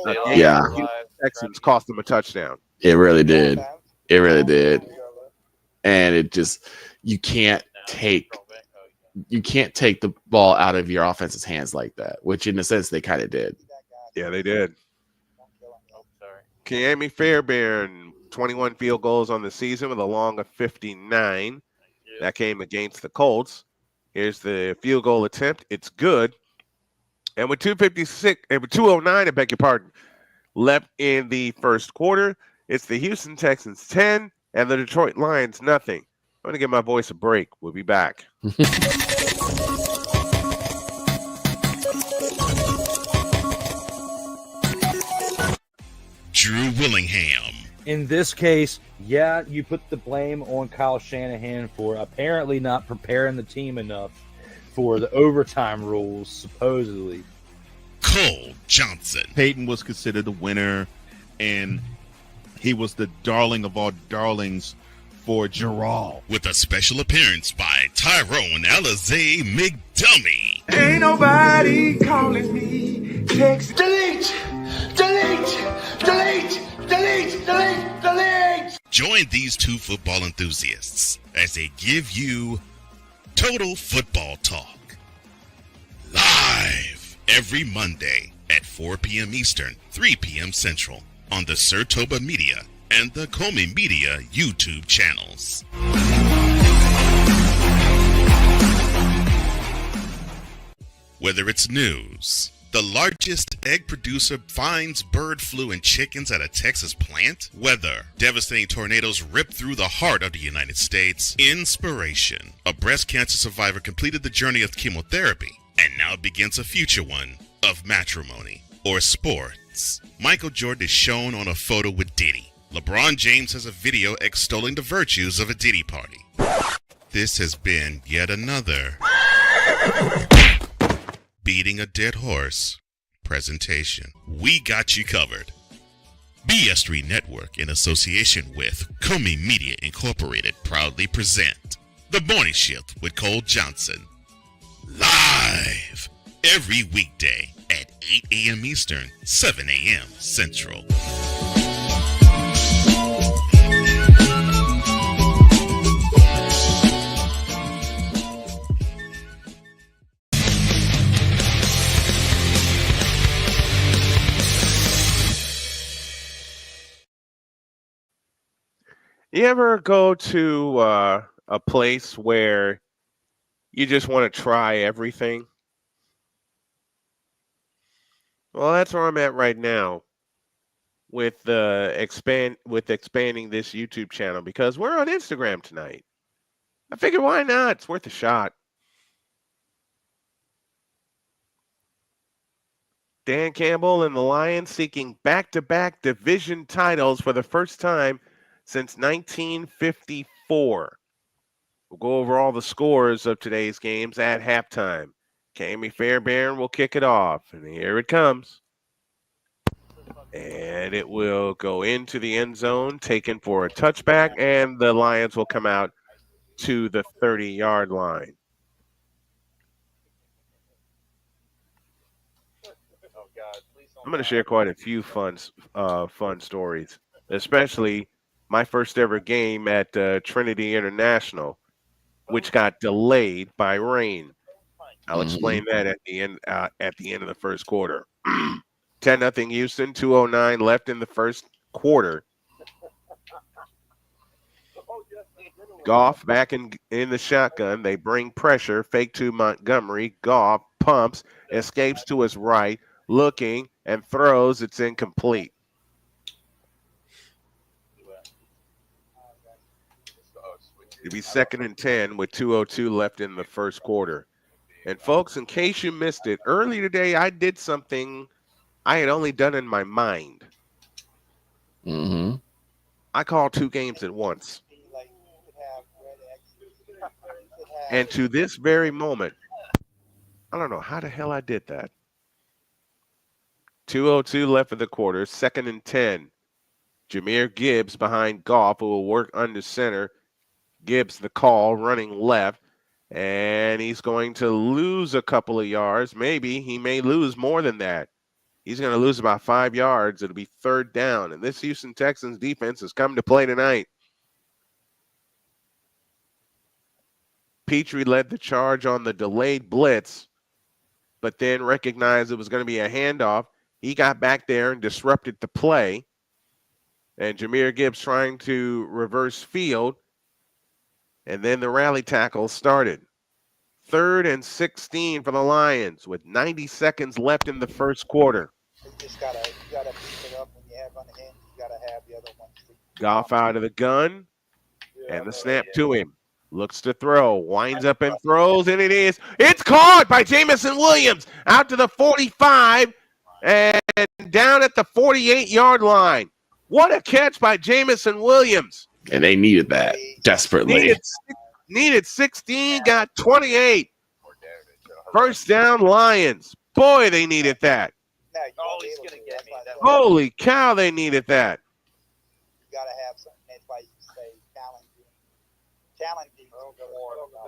against the Houston Texans cost them a touchdown. It really did. It really did. And it just, you can't take the ball out of your offense's hands like that, which in a sense they kind of did. Yeah, they did. Ka'imi Fairbairn, 21 field goals on the season with a long of 59. That came against the Colts. Here's the field goal attempt. It's good. And with 2:09, I beg your pardon, left in the first quarter, it's the Houston Texans 10 and the Detroit Lions nothing. I'm going to give my voice a break. We'll be back. Drew Willingham. In this case, yeah, you put the blame on Kyle Shanahan for apparently not preparing the team enough for the overtime rules, supposedly. Cole Johnson. Peyton was considered the winner, and he was the darling of all darlings for Gerald. With a special appearance by Tyrone Alizé McDummy. Ain't nobody calling me. Text. Delete! Join these two football enthusiasts as they give you Total Football Talk. Live every Monday at 4 p.m. Eastern, 3 p.m. Central on the Sertoba Media and the Comey Media YouTube channels. Whether it's news, the largest egg producer finds bird flu in chickens at a Texas plant, weather, devastating tornadoes rip through the heart of the United States, inspiration, a breast cancer survivor completed the journey of chemotherapy, and now begins a future one of matrimony or sports. Michael Jordan is shown on a photo with Diddy. LeBron James has a video extolling the virtues of a Diddy party. This has been yet another Beating a Dead Horse presentation. We got you covered. BS3 Network, in association with Comey Media Incorporated, proudly present The Morning Shift with Cole Johnson. Live every weekday at 8 a.m. Eastern, 7 a.m. Central. You ever go to a place where you just want to try everything? Well, that's where I'm at right now with expanding this YouTube channel, because we're on Instagram tonight. I figured, why not? It's worth a shot. Dan Campbell and the Lions seeking back-to-back division titles for the first time since 1954. We'll go over all the scores of today's games at halftime. Ka'imi Fairbairn will kick it off, and here it comes. And it will go into the end zone, taken for a touchback, and the Lions will come out to the 30-yard line. I'm going to share quite a few fun stories, especially my first ever game at Trinity International, which got delayed by rain. I'll explain that at the end of the first quarter. 10-0 Houston, 2:09 left in the first quarter. Goff back in the shotgun. They bring pressure, fake to Montgomery. Goff pumps, escapes to his right, looking, and throws. It's incomplete. It'll be 2nd and 10 with 2:02 left in the first quarter. And folks, in case you missed it, earlier today I did something I had only done in my mind. Mm-hmm. I call 2 games at once. And to this very moment, I don't know how the hell I did that. 2:02 left of the quarter, 2nd and 10. Jahmyr Gibbs behind Goff, who will work under center. Gibbs the call, running left. And he's going to lose a couple of yards. Maybe he may lose more than that. He's going to lose about 5 yards. It'll be 3rd down. And this Houston Texans defense has come to play tonight. Petrie led the charge on the delayed blitz, but then recognized it was going to be a handoff. He got back there and disrupted the play. And Jahmyr Gibbs trying to reverse field. And then the rally tackle started. 3rd and 16 for the Lions with 90 seconds left in the first quarter. You just gotta beat it up when you have on the end. You gotta have the other one. Goff out of the gun, and the snap to him. Looks to throw, winds up and throws, and it's caught by Jamison Williams out to the 45 and down at the 48-yard line. What a catch by Jamison Williams. And they needed that desperately. Needed 16, got 28. First down, Lions. Boy, they needed that. He's gonna get me. Holy cow, they needed that. You gotta have something. That's why you say challenging.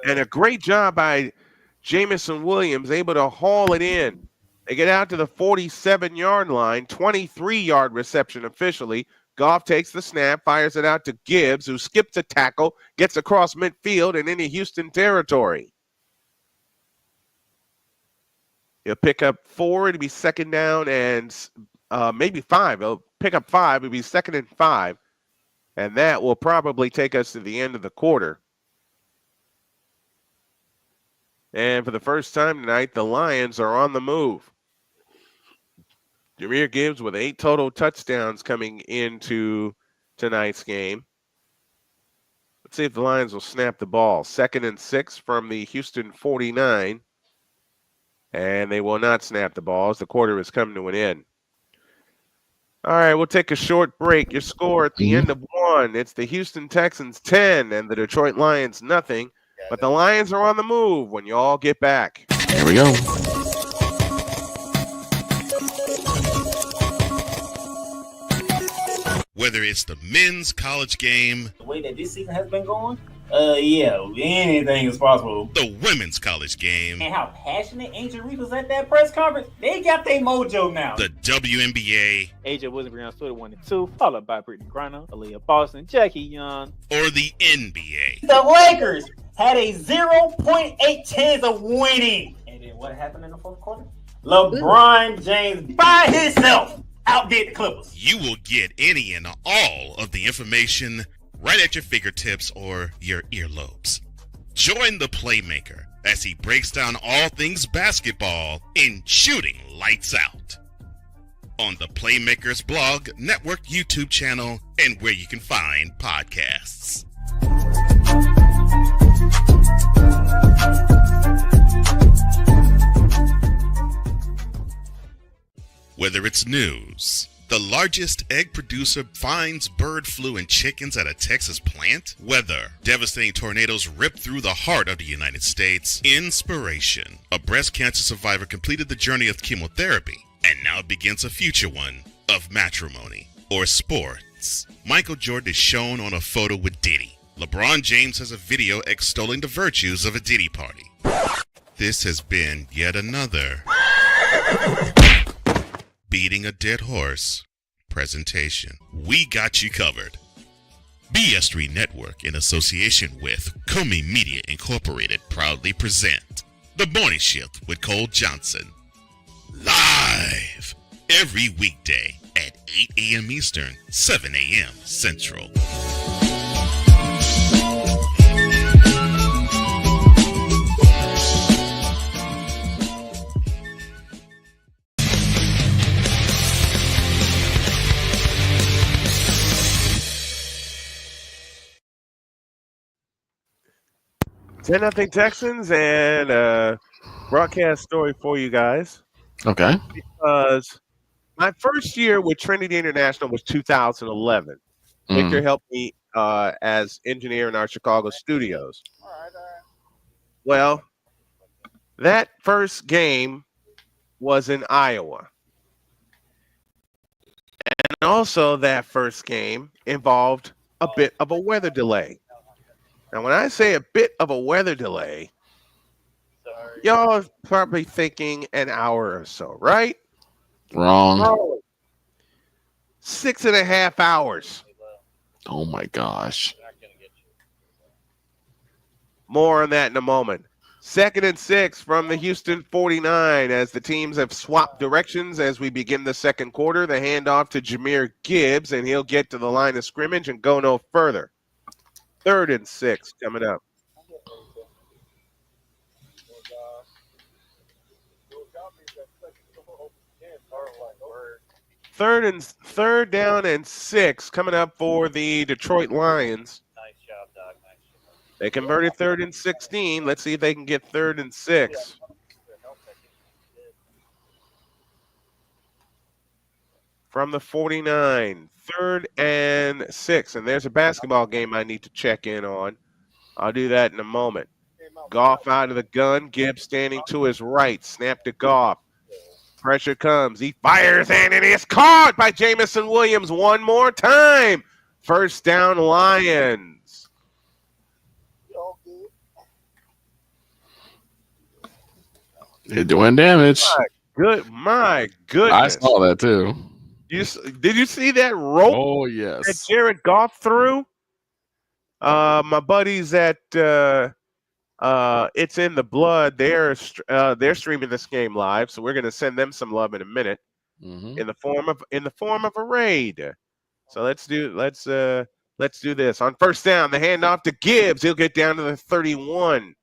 And a great job by Jamison Williams, able to haul it in. They get out to the 47-yard line, 23-yard reception officially. Goff takes the snap, fires it out to Gibbs, who skips a tackle, gets across midfield and into Houston territory. He'll pick up 4. It'll be 2nd down and maybe 5. He'll pick up 5. It'll be 2nd and 5. And that will probably take us to the end of the quarter. And for the first time tonight, the Lions are on the move. Jahmyr Gibbs with 8 total touchdowns coming into tonight's game. Let's see if the Lions will snap the ball. 2nd and 6 from the Houston 49. And they will not snap the ball as the quarter has come to an end. All right, we'll take a short break. Your score at the end of 1. It's the Houston Texans 10 and the Detroit Lions nothing. But the Lions are on the move when you all get back. Here we go. Whether it's the men's college game, the way that this season has been going, yeah, anything is possible. The women's college game, and how passionate Angel Reese was at that press conference, they got their mojo now. The WNBA, AJ Wilson on Twitter 1 and 2, followed by Brittany Griner, Aaliyah Boston, Jackie Young, or the NBA. The Lakers had a 0.8 chance of winning. And then what happened in the fourth quarter? LeBron James by himself outdid the Clippers. You will get any and all of the information right at your fingertips or your earlobes. Join the Playmaker as he breaks down all things basketball in Shooting Lights Out on the Playmakers blog, network, YouTube channel, and where you can find podcasts. Whether it's news, the largest egg producer finds bird flu in chickens at a Texas plant, weather, devastating tornadoes rip through the heart of the United States, inspiration, a breast cancer survivor completed the journey of chemotherapy, and now begins a future one of matrimony, or sports. Michael Jordan is shown on a photo with Diddy. LeBron James has a video extolling the virtues of a Diddy party. This has been yet another Beating a Dead Horse presentation. We got you covered. BS3 Network, in association with Comey Media Incorporated, proudly present The Morning Shift with Cole Johnson. Live every weekday at 8 a.m. Eastern, 7 a.m. Central. Nothing Texans, and broadcast story for you guys. Okay. Because My first year with Trinity International was 2011. Victor helped me as engineer in our Chicago studios. Well, that first game was in Iowa. And also that first game involved a bit of a weather delay. Now, when I say a bit of a weather delay, y'all are probably thinking an hour or so, right? Wrong. 6.5 hours. Oh my gosh. More on that in a moment. 2nd and 6 from the Houston 49 as the teams have swapped directions as we begin the second quarter. The handoff to Jahmyr Gibbs, and he'll get to the line of scrimmage and go no further. 3rd and 6 coming up. Third down and 6 coming up for the Detroit Lions. Nice job, Doc. Nice job. They converted 3rd and 16. Let's see if they can get 3rd and 6. From the 49, 3rd and 6. And there's a basketball game I need to check in on. I'll do that in a moment. Goff out of the gun. Gibbs standing to his right. Snap to Goff. Pressure comes. He fires, and it is caught by Jamison Williams one more time. First down, Lions. They're doing damage. My goodness. I saw that too. Did you see that rope? Oh, yes. That Jared Goff threw? My buddies at It's in the Blood, they're streaming this game live, so we're going to send them some love in a minute in the form of a raid. So let's do this. On first down, the handoff to Gibbs. He'll get down to the 31.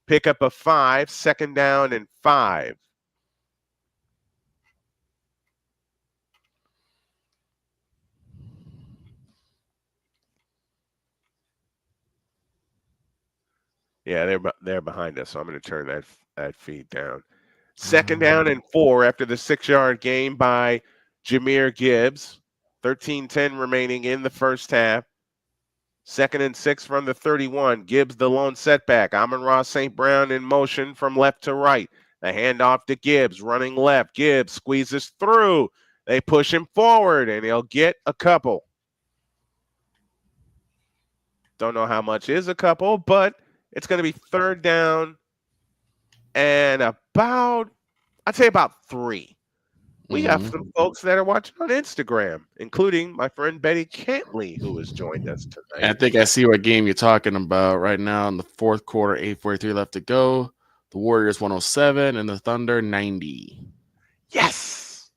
Pick up a 5, 2nd down and 5. Yeah, they're behind us, so I'm going to turn that feed down. 2nd down and 4 after the 6-yard gain by Jahmyr Gibbs. 13-10 remaining in the first half. 2nd and 6 from the 31. Gibbs the lone setback. Amon-Ra St. Brown in motion from left to right. The handoff to Gibbs, running left. Gibbs squeezes through. They push him forward, and he'll get a couple. Don't know how much is a couple, but it's going to be 3rd down and I'd say about 3. We got some folks that are watching on Instagram, including my friend Betty Cantley, who has joined us tonight. I think I see what game you're talking about right now in the fourth quarter, 8:43 left to go. The Warriors 107 and the Thunder 90. Yes.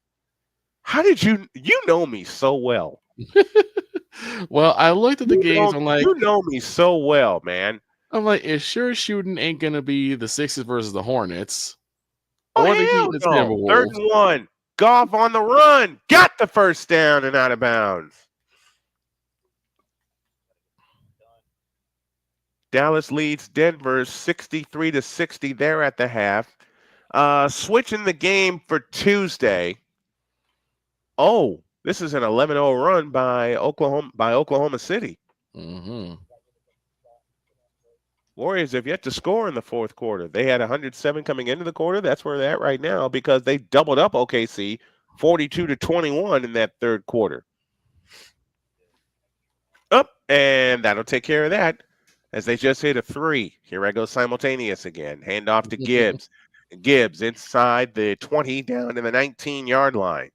How did you know me so well? Well, I looked at the games. I'm like, you know me so well, man. I'm like, it sure shooting ain't gonna be the Sixers versus the Hornets. Oh, or the hell Heat no. 3rd and 1. Goff on the run. Got the first down and out of bounds. Dallas leads Denver 63-60 there at the half. Switching the game for Tuesday. Oh, this is an 11-0 run by Oklahoma City. Warriors have yet to score in the fourth quarter. They had 107 coming into the quarter. That's where they're at right now because they doubled up OKC 42-21 in that 3rd quarter. And that'll take care of that as they just hit a 3. Here I go simultaneous again. Handoff to Gibbs. Gibbs inside the 20 down to the 19-yard line.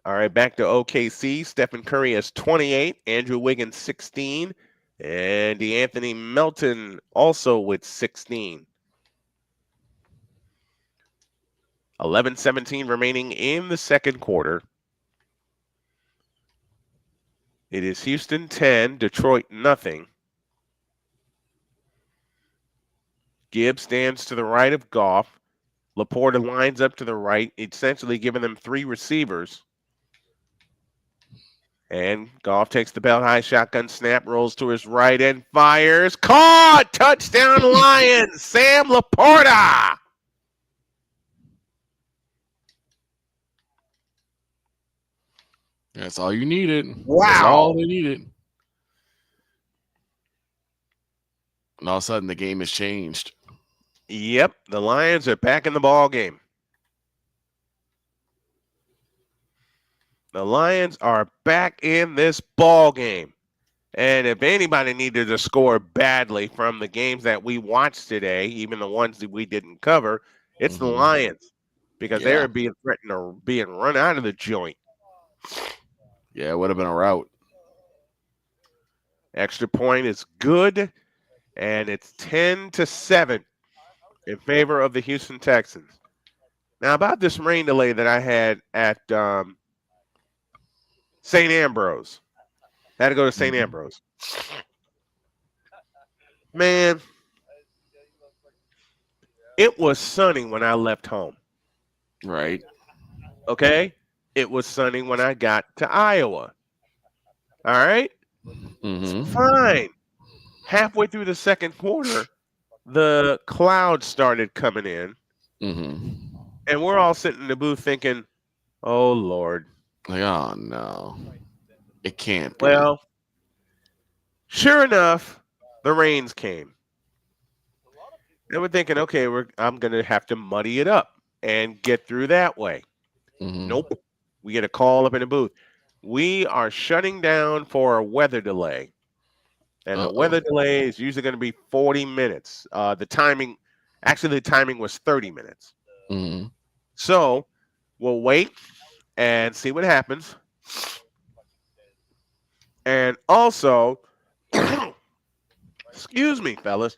All right, back to OKC. Stephen Curry has 28, Andrew Wiggins 16, and DeAnthony Melton also with 16. 11-17 remaining in the second quarter. It is Houston 10, Detroit nothing. Gibbs stands to the right of Goff. Laporta lines up to the right, essentially giving them 3 receivers. And Goff takes the belt high shotgun snap, rolls to his right and fires. Caught! Touchdown Lions! Sam Laporta! That's all you needed. Wow. That's all they needed. And all of a sudden, the game has changed. Yep, the Lions are back in the ball game. The Lions are back in this ball game. And if anybody needed to score badly from the games that we watched today, even the ones that we didn't cover, it's the Lions because they were being threatened or being run out of the joint. Yeah, it would have been a rout. Extra point is good, and it's 10-7 in favor of the Houston Texans. Now, about this rain delay that I had at St. Ambrose. Had to go to St. Ambrose. Man, it was sunny when I left home. Right. Okay? It was sunny when I got to Iowa. All right? Fine. Halfway through the second quarter, the clouds started coming in. And we're all sitting in the booth thinking, oh, Lord. Like, oh, no. It can't be. Well, sure enough, the rains came. And we're thinking, okay, I'm going to have to muddy it up and get through that way. Nope. We get a call up in the booth. We are shutting down for a weather delay. And the weather delay is usually going to be 40 minutes. The timing was 30 minutes. So we'll wait and see what happens. And also, excuse me, fellas.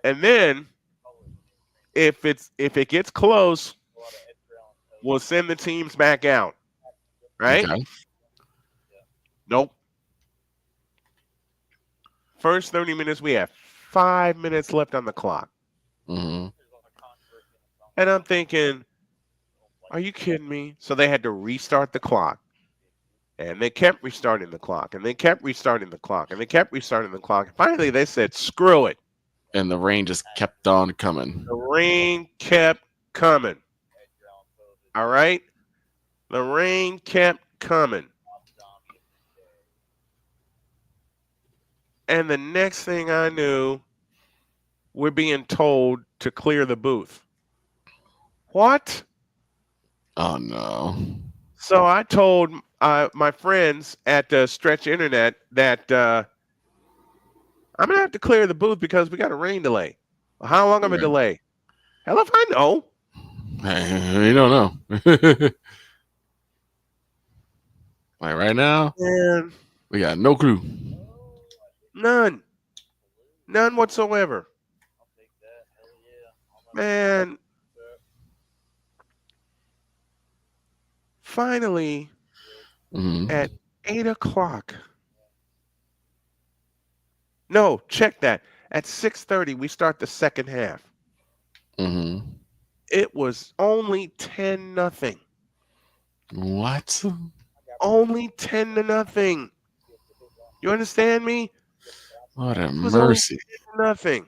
And then if it gets close, we'll send the teams back out. Right? Okay. Nope. First 30 minutes, we have 5 minutes left on the clock. And I'm thinking, are you kidding me? So they had to restart the clock. And they kept restarting the clock. And they kept restarting the clock. And they kept restarting the clock. And finally, they said, screw it. And the rain just kept on coming. The rain kept coming. All right? The rain kept coming. And the next thing I knew, we're being told to clear the booth. What? Oh, no. So I told my friends at Stretch Internet that I'm going to have to clear the booth because we got a rain delay. Well, how long of a delay? Hell if I know. You don't know. Like right now, man, we got no clue. None whatsoever. Man, finally, at 8 o'clock. No, check that. At 6:30, we start the second half. It was only 10-0. What? Only 10-0. You understand me? What a mercy. Nothing.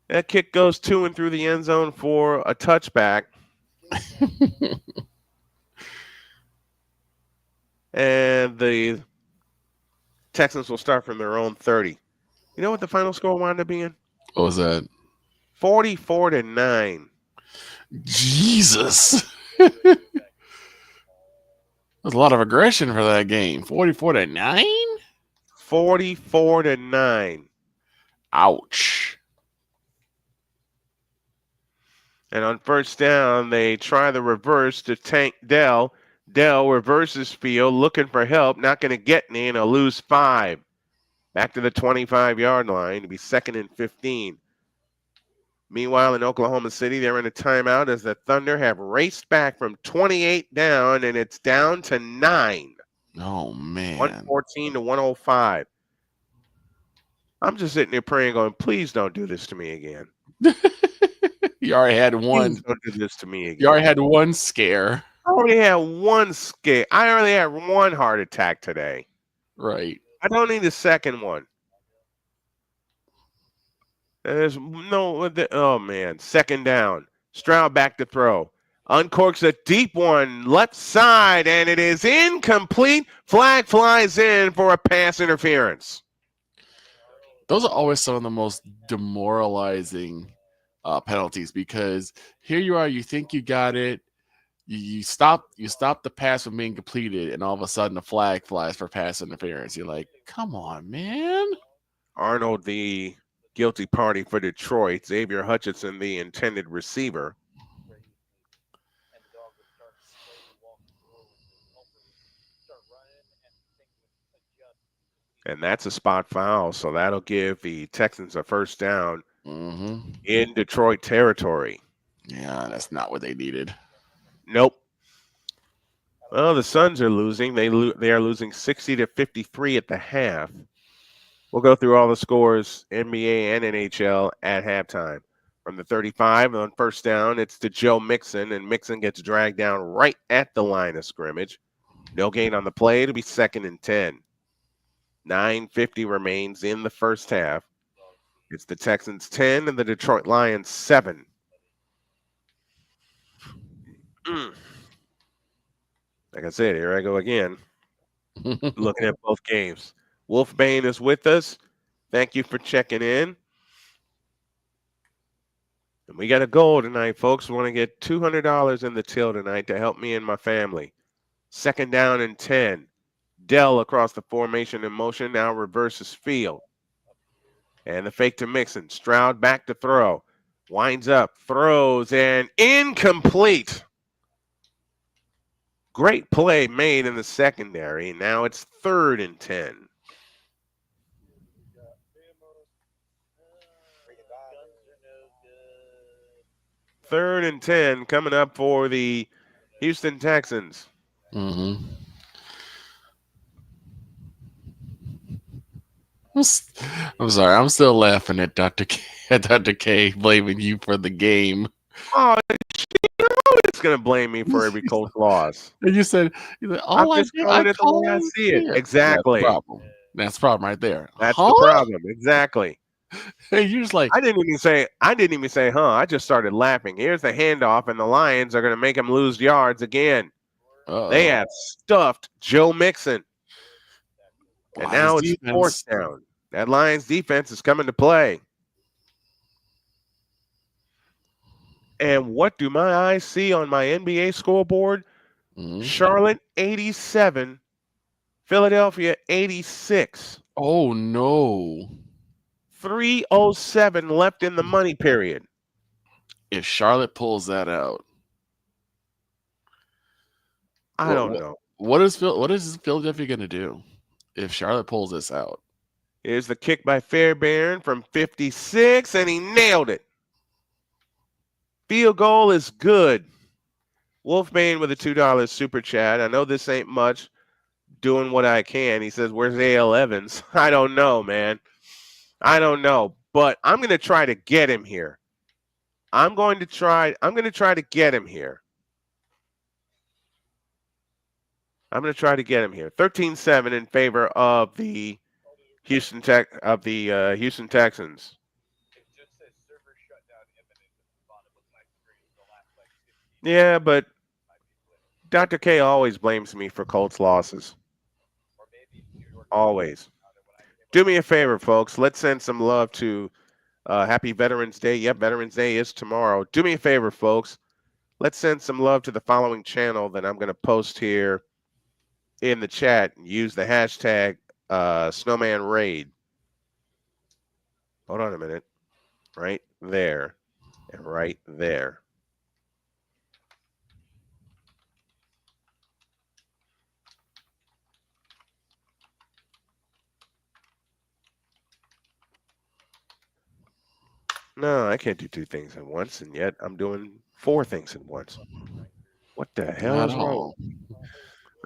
That kick goes to and through the end zone for a touchback. And the Texans will start from their own 30. You know what the final score wound up being? What was that? 44-9. Jesus. There's a lot of aggression for that game. 44-9? 44-9. Ouch. And on first down, they try the reverse to tank Dell. Dell reverses field, looking for help, not going to get any, and a lose 5. Back to the 25-yard line to be 2nd and 15. Meanwhile, in Oklahoma City, they're in a timeout as the Thunder have raced back from 28 down, and it's down to 9. Oh, man. 114 to 105. I'm just sitting there praying, going, please don't do this to me again. You already had one. Please don't do this to me again. You already had one scare. I already had one scare. I already had one heart attack today. Right. I don't need a second one. There's no, oh man, second down. Stroud back to throw. Uncorks a deep one, left side, and it is incomplete. Flag flies in for a pass interference. Those are always some of the most demoralizing penalties because here you are, you think you got it, you stop the pass from being completed, and all of a sudden a flag flies for pass interference. You're like, come on, man. Arnold, the guilty party for Detroit. Xavier Hutchinson, the intended receiver. And that's a spot foul, so that'll give the Texans a first down in Detroit territory. Yeah, that's not what they needed. Nope. Well, the Suns are losing. They are losing 60-53 at the half. We'll go through all the scores, NBA and NHL, at halftime. From the 35 on first down, it's to Joe Mixon, and Mixon gets dragged down right at the line of scrimmage. No gain on the play. It'll be 2nd and 10. 9:50 remains in the first half. It's the Texans 10 and the Detroit Lions 7. Like I said, here I go again. Looking at both games. Wolfbane is with us. Thank you for checking in. And we got a goal tonight, folks. We want to get $200 in the till tonight to help me and my family. 2nd down and 10. Dell across the formation in motion, now reverses field. And the fake to Mixon. Stroud back to throw. Winds up, throws, and incomplete. Great play made in the secondary. Now it's 3rd and 10. Third and 10 coming up for the Houston Texans. I'm sorry. I'm still laughing at Dr. K blaming you for the game. Oh, you know it's going to blame me for every Colts loss. And you said, I'm just calling it the way I see it. Exactly. That's the problem right there. That's the problem. Exactly. Hey, you're just like, I didn't even say, huh. I just started laughing. Here's the handoff, and the Lions are going to make him lose yards again. They have stuffed Joe Mixon. And now it's 4th down. That Lions defense is coming to play. And what do my eyes see on my NBA scoreboard? Charlotte 87, Philadelphia 86. Oh, no. 3:07 left in the money period. If Charlotte pulls that out, I don't know. What is Philadelphia going to do if Charlotte pulls this out? Here's the kick by Fairbairn from 56, and he nailed it. Field goal is good. Wolfbane with a $2 super chat. I know this ain't much. Doing what I can. He says, where's A.L. Evans? I don't know, man. I don't know. But I'm going to try to get him here. I'm going to try to get him here. 13-7 in favor of the Houston Texans. Yeah, but Dr. K always blames me for Colts losses. Always. Do me a favor, folks. Let's send some love to Happy Veterans Day. Yep, Veterans Day is tomorrow. Do me a favor, folks. Let's send some love to the following channel that I'm going to post here in the chat. Use the hashtag Snowman Raid. Hold on a minute. Right there. And right there. No, I can't do 2 things at once, and yet I'm doing 4 things at once. What the hell is wrong?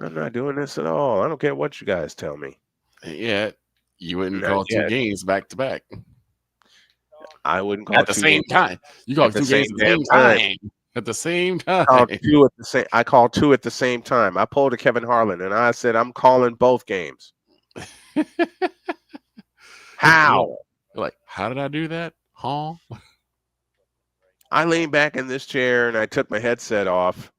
I'm not doing this at all. I don't care what you guys tell me. Yeah, you wouldn't call 2 games back to back. I wouldn't call at the same time. You call 2 games at the same time. At the same time. I called 2 at the same time. I pulled a Kevin Harlan, and I said I'm calling both games. How? Like, how did I do that? Huh? I leaned back in this chair and I took my headset off.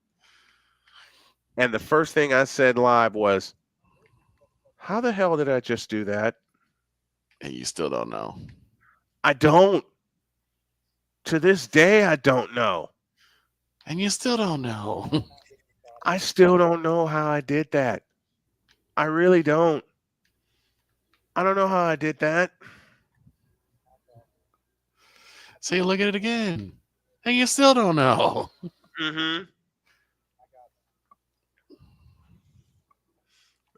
And the first thing I said live was, how the hell did I just do that? And you still don't know. I don't. To this day, I don't know. And you still don't know. I still don't know how I did that. I really don't. I don't know how I did that. So you look at it again. And you still don't know. Mm-hmm.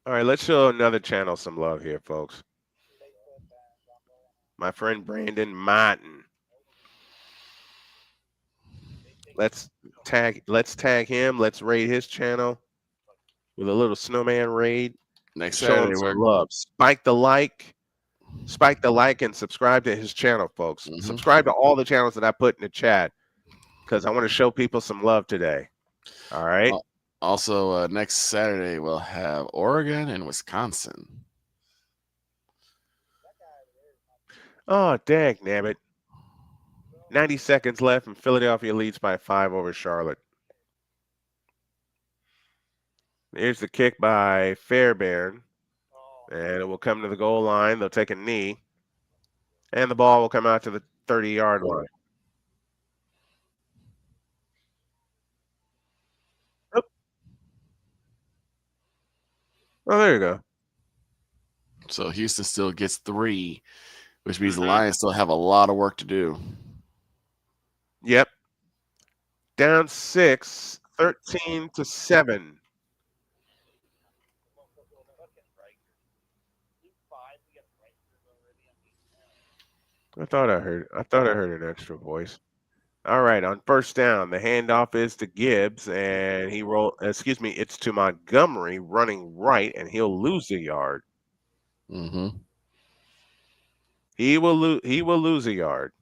All right, let's show another channel some love here, folks. My friend Brandon Martin. Let's tag him. Let's raid his channel with a little snowman raid. Next Show Saturday, him some love. Spike the like, and subscribe to his channel, folks. Subscribe to all the channels that I put in the chat because I want to show people some love today. All right. Also, next Saturday we'll have Oregon and Wisconsin. Oh, dang, nabbit. 90 seconds left, and Philadelphia leads by 5 over Charlotte. Here's the kick by Fairbairn, and it will come to the goal line. They'll take a knee, and the ball will come out to the 30-yard line. Oh, there you go. So Houston still gets 3, which means the Lions still have a lot of work to do. Yep. Down 6, 13-7. I thought I heard an extra voice. All right, on first down, the handoff is to Gibbs, and it's to Montgomery running right, and he'll lose a yard. Mm-hmm. He will lose a yard.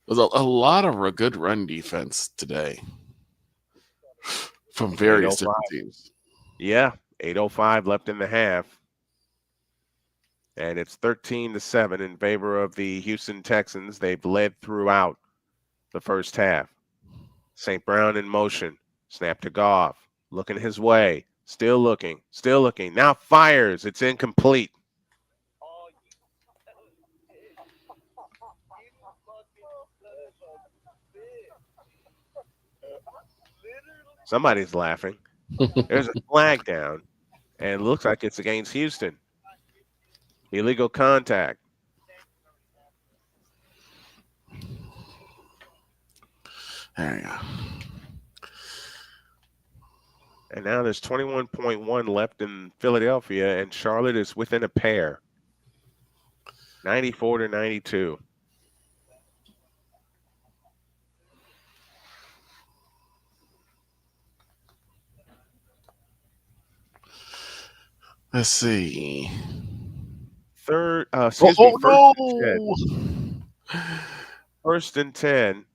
There's a lot of good run defense today from various different teams. Yeah, 8:05 left in the half. And it's 13-7 in favor of the Houston Texans. They've led throughout the first half. St. Brown in motion. Snap to Goff. Looking his way. Still looking. Now fires. It's incomplete. Somebody's laughing. There's a flag down, and it looks like it's against Houston. Illegal contact. There you go. And now there's 21.1 left in Philadelphia, and Charlotte is within a pair. 94-92. Let's see. First and 10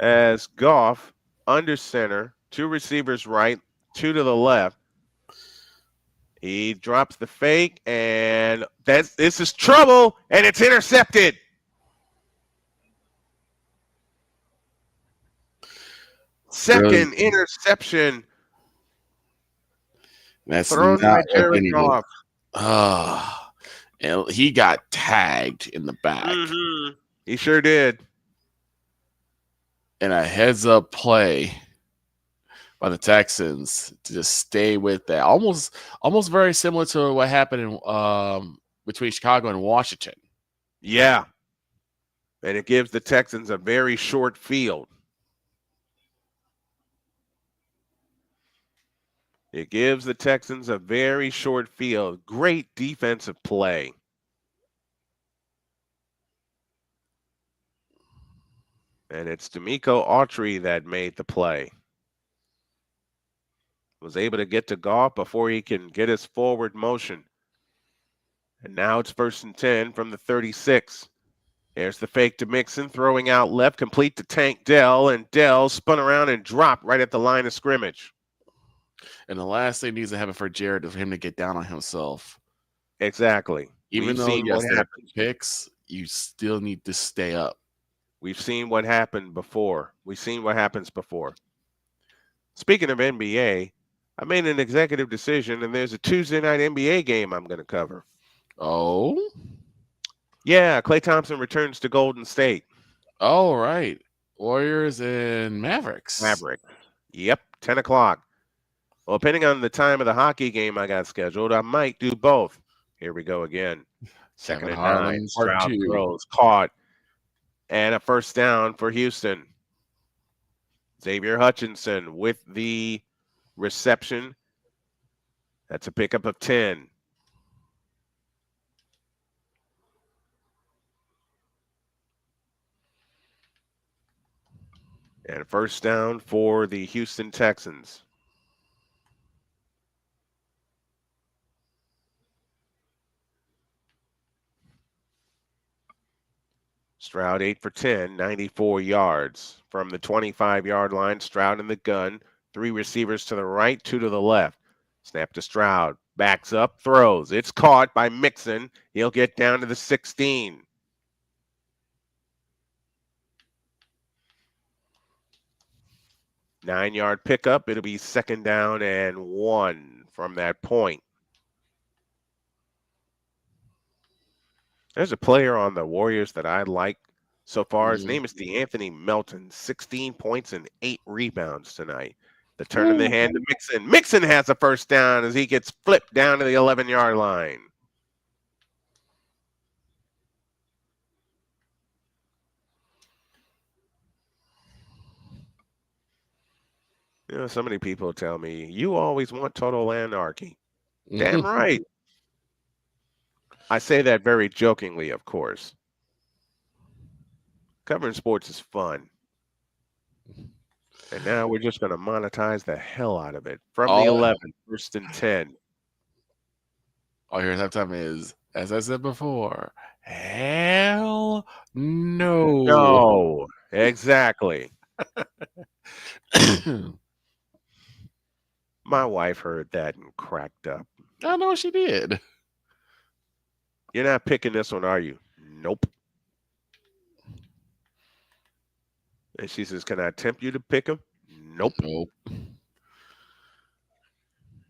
as Goff under center, 2 receivers right, 2 to the left. He drops the fake, and this is trouble, and it's intercepted. Second interception. That's thrown by Jared Goff. And he got tagged in the back. Mm-hmm. He sure did. And a heads-up play by the Texans to just stay with that. Almost very similar to what happened in between Chicago and Washington. Yeah. And it gives the Texans a very short field. It gives the Texans a very short field. Great defensive play. And it's D'Amico Autry that made the play. Was able to get to Goff before he can get his forward motion. And now it's 1st and 10 from the 36. There's the fake to Mixon, throwing out left, complete to Tank Dell, and Dell spun around and dropped right at the line of scrimmage. And the last thing needs to happen for Jared is for him to get down on himself. Exactly. Even though yes, they have picks, you still need to stay up. We've seen what happened before. We've seen what happens before. Speaking of NBA, I made an executive decision, and there's a Tuesday night NBA game I'm going to cover. Oh? Yeah, Klay Thompson returns to Golden State. Oh, right. Warriors and Mavericks. Yep, 10 o'clock. Well, depending on the time of the hockey game I got scheduled, I might do both. Here we go again. Second and 9. Stroud throws, caught, and a first down for Houston. Xavier Hutchinson with the reception. That's a pickup of 10. And first down for the Houston Texans. Stroud 8 for 10, 94 yards. From the 25-yard line, Stroud in the gun. 3 receivers to the right, 2 to the left. Snap to Stroud. Backs up, throws. It's caught by Mixon. He'll get down to the 16. Nine-yard pickup. It'll be second down and 1 from that point. There's a player on the Warriors that I like so far. His name is DeAnthony Melton. 16 points and 8 rebounds tonight. The turn in the hand to Mixon. Mixon has a first down as he gets flipped down to the 11-yard line. You know, so many people tell me, you always want total anarchy. Damn right. I say that very jokingly, of course. Covering sports is fun. And now we're just going to monetize the hell out of it. From the 11, first and 10. All here's halftime is, as I said before, hell no. No, exactly. My wife heard that and cracked up. I know she did. You're not picking this one, are you? Nope. And she says, can I tempt you to pick him? Nope.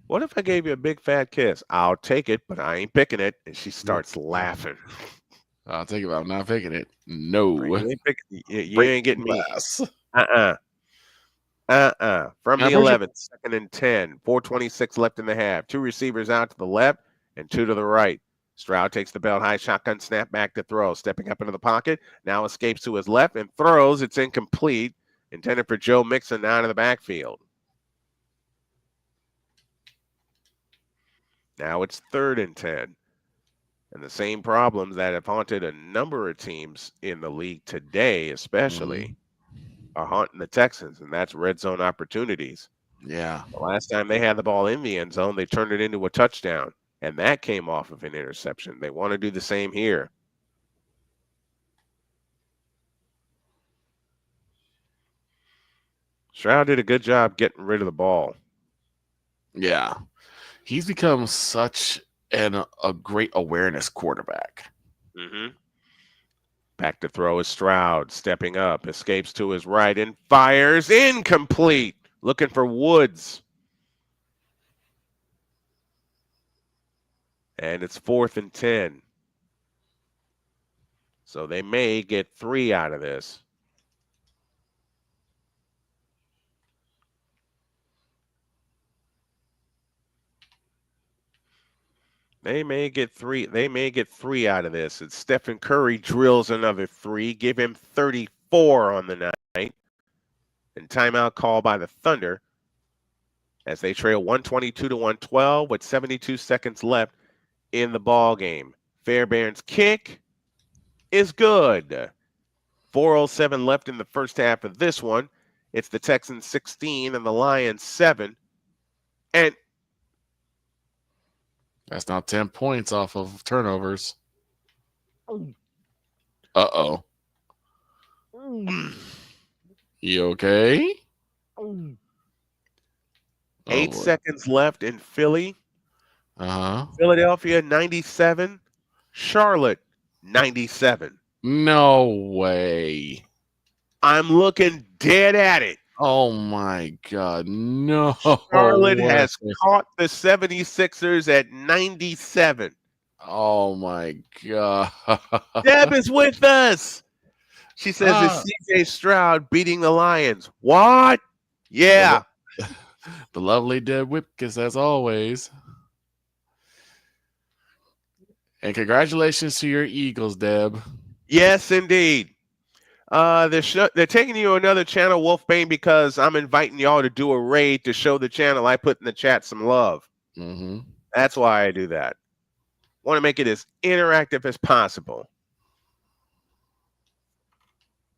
What if I gave you a big fat kiss? I'll take it, but I ain't picking it. And she starts laughing. I'll take it, but I'm not picking it. No. You ain't getting me. From the 11th, second and 10. 4:26 left in the half. 2 receivers out to the left and 2 to the right. Stroud takes the belt high shotgun snap back to throw. Stepping up into the pocket. Now escapes to his left and throws. It's incomplete. Intended for Joe Mixon out of the backfield. Now it's 3rd and 10. And the same problems that have haunted a number of teams in the league today, especially, are haunting the Texans, and that's red zone opportunities. Yeah. The last time they had the ball in the end zone, they turned it into a touchdown, and that came off of an interception. They want to do the same here. Stroud did a good job getting rid of the ball. Yeah. He's become such a great awareness quarterback. Back to throw is Stroud, stepping up, escapes to his right and fires incomplete. Looking for Woods. And it's 4th and 10. So they may get 3 out of this. They may get 3. They may get 3 out of this. And Stephen Curry drills another 3. Give him 34 on the night. And timeout call by the Thunder as they trail 122-112 with 72 seconds left in the ball game. Fairbairn's kick is good. 4:07 left in the first half of this one. It's the Texans 16 and the Lions 7. And that's now 10 points off of turnovers. Uh-oh. You okay? 8 seconds left in Philly. Uh-huh. Philadelphia 97. Charlotte 97. No way. I'm looking dead at it. Oh my God. No. Charlotte has caught the 76ers at 97. Oh my God. Deb is with us. She says it's CJ Stroud beating the Lions. What? Yeah. The lovely Deb Whipkins, as always. And congratulations to your Eagles, Deb. Yes, indeed. They're taking you to another channel, Wolfbane, because I'm inviting y'all to do a raid to show the channel I put in the chat some love. Mm-hmm. That's why I do that. Want to make it as interactive as possible.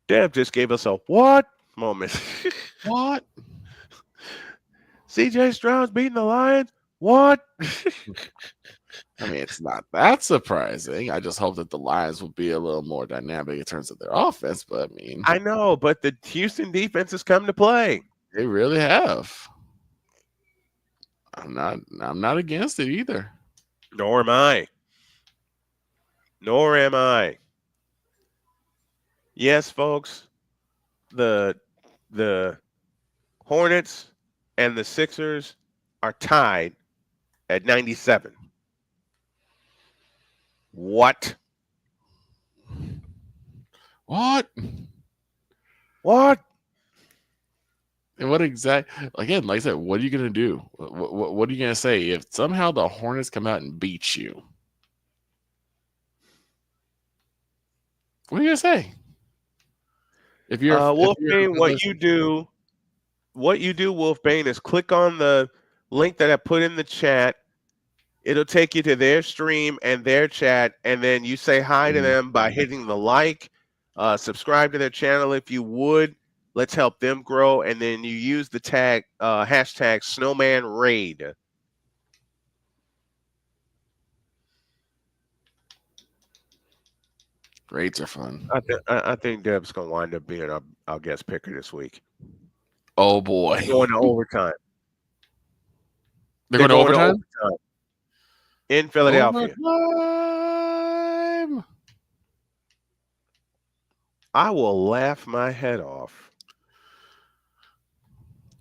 Deb just gave us a what moment. What? CJ Stroud's beating the Lions? What? I mean, it's not that surprising. I just hope that the Lions will be a little more dynamic in terms of their offense. But I mean, I know, but the Houston defense has come to play. They really have. I'm not against it either. Nor am I. Nor am I. Yes, folks. The Hornets and the Sixers are tied at 97. What? What? What? And what again, like I said, what are you going to do? What are you going to say if somehow the Hornets come out and beat you? What are you going to say? If you're Wolfbane, what you do, Wolfbane, is click on the link that I put in the chat. It'll take you to their stream and their chat, and then you say hi to them by hitting the like, subscribe to their channel if you would. Let's help them grow, and then you use the tag hashtag Snowman Raid. Raids are fun. I think Deb's gonna wind up being our guest picker this week. Oh boy, going to overtime. They're going to overtime? In Philadelphia. Overtime. I will laugh my head off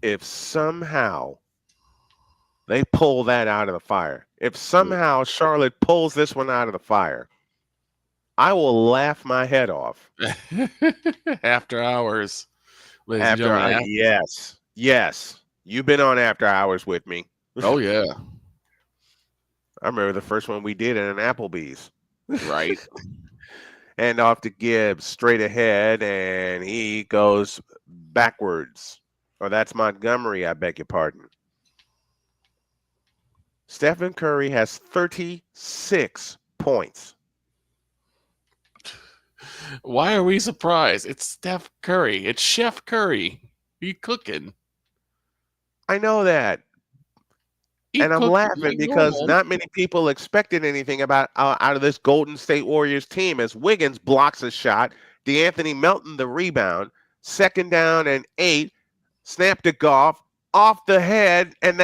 if somehow they pull that out of the fire. If somehow Charlotte pulls this one out of the fire, I will laugh my head off. After hours. Yes. You've been on After Hours with me. Oh, yeah. I remember the first one we did at an Applebee's. Right. And off to Gibbs, straight ahead, and he goes backwards. Or that's Montgomery, I beg your pardon. Stephen Curry has 36 points. Why are we surprised? It's Steph Curry. It's Chef Curry. He cooking. I know that. And I'm laughing because not many people expected anything about out of this Golden State Warriors team as Wiggins blocks a shot. DeAnthony Melton the rebound. 2nd down and 8. Snap to Goff off the head, and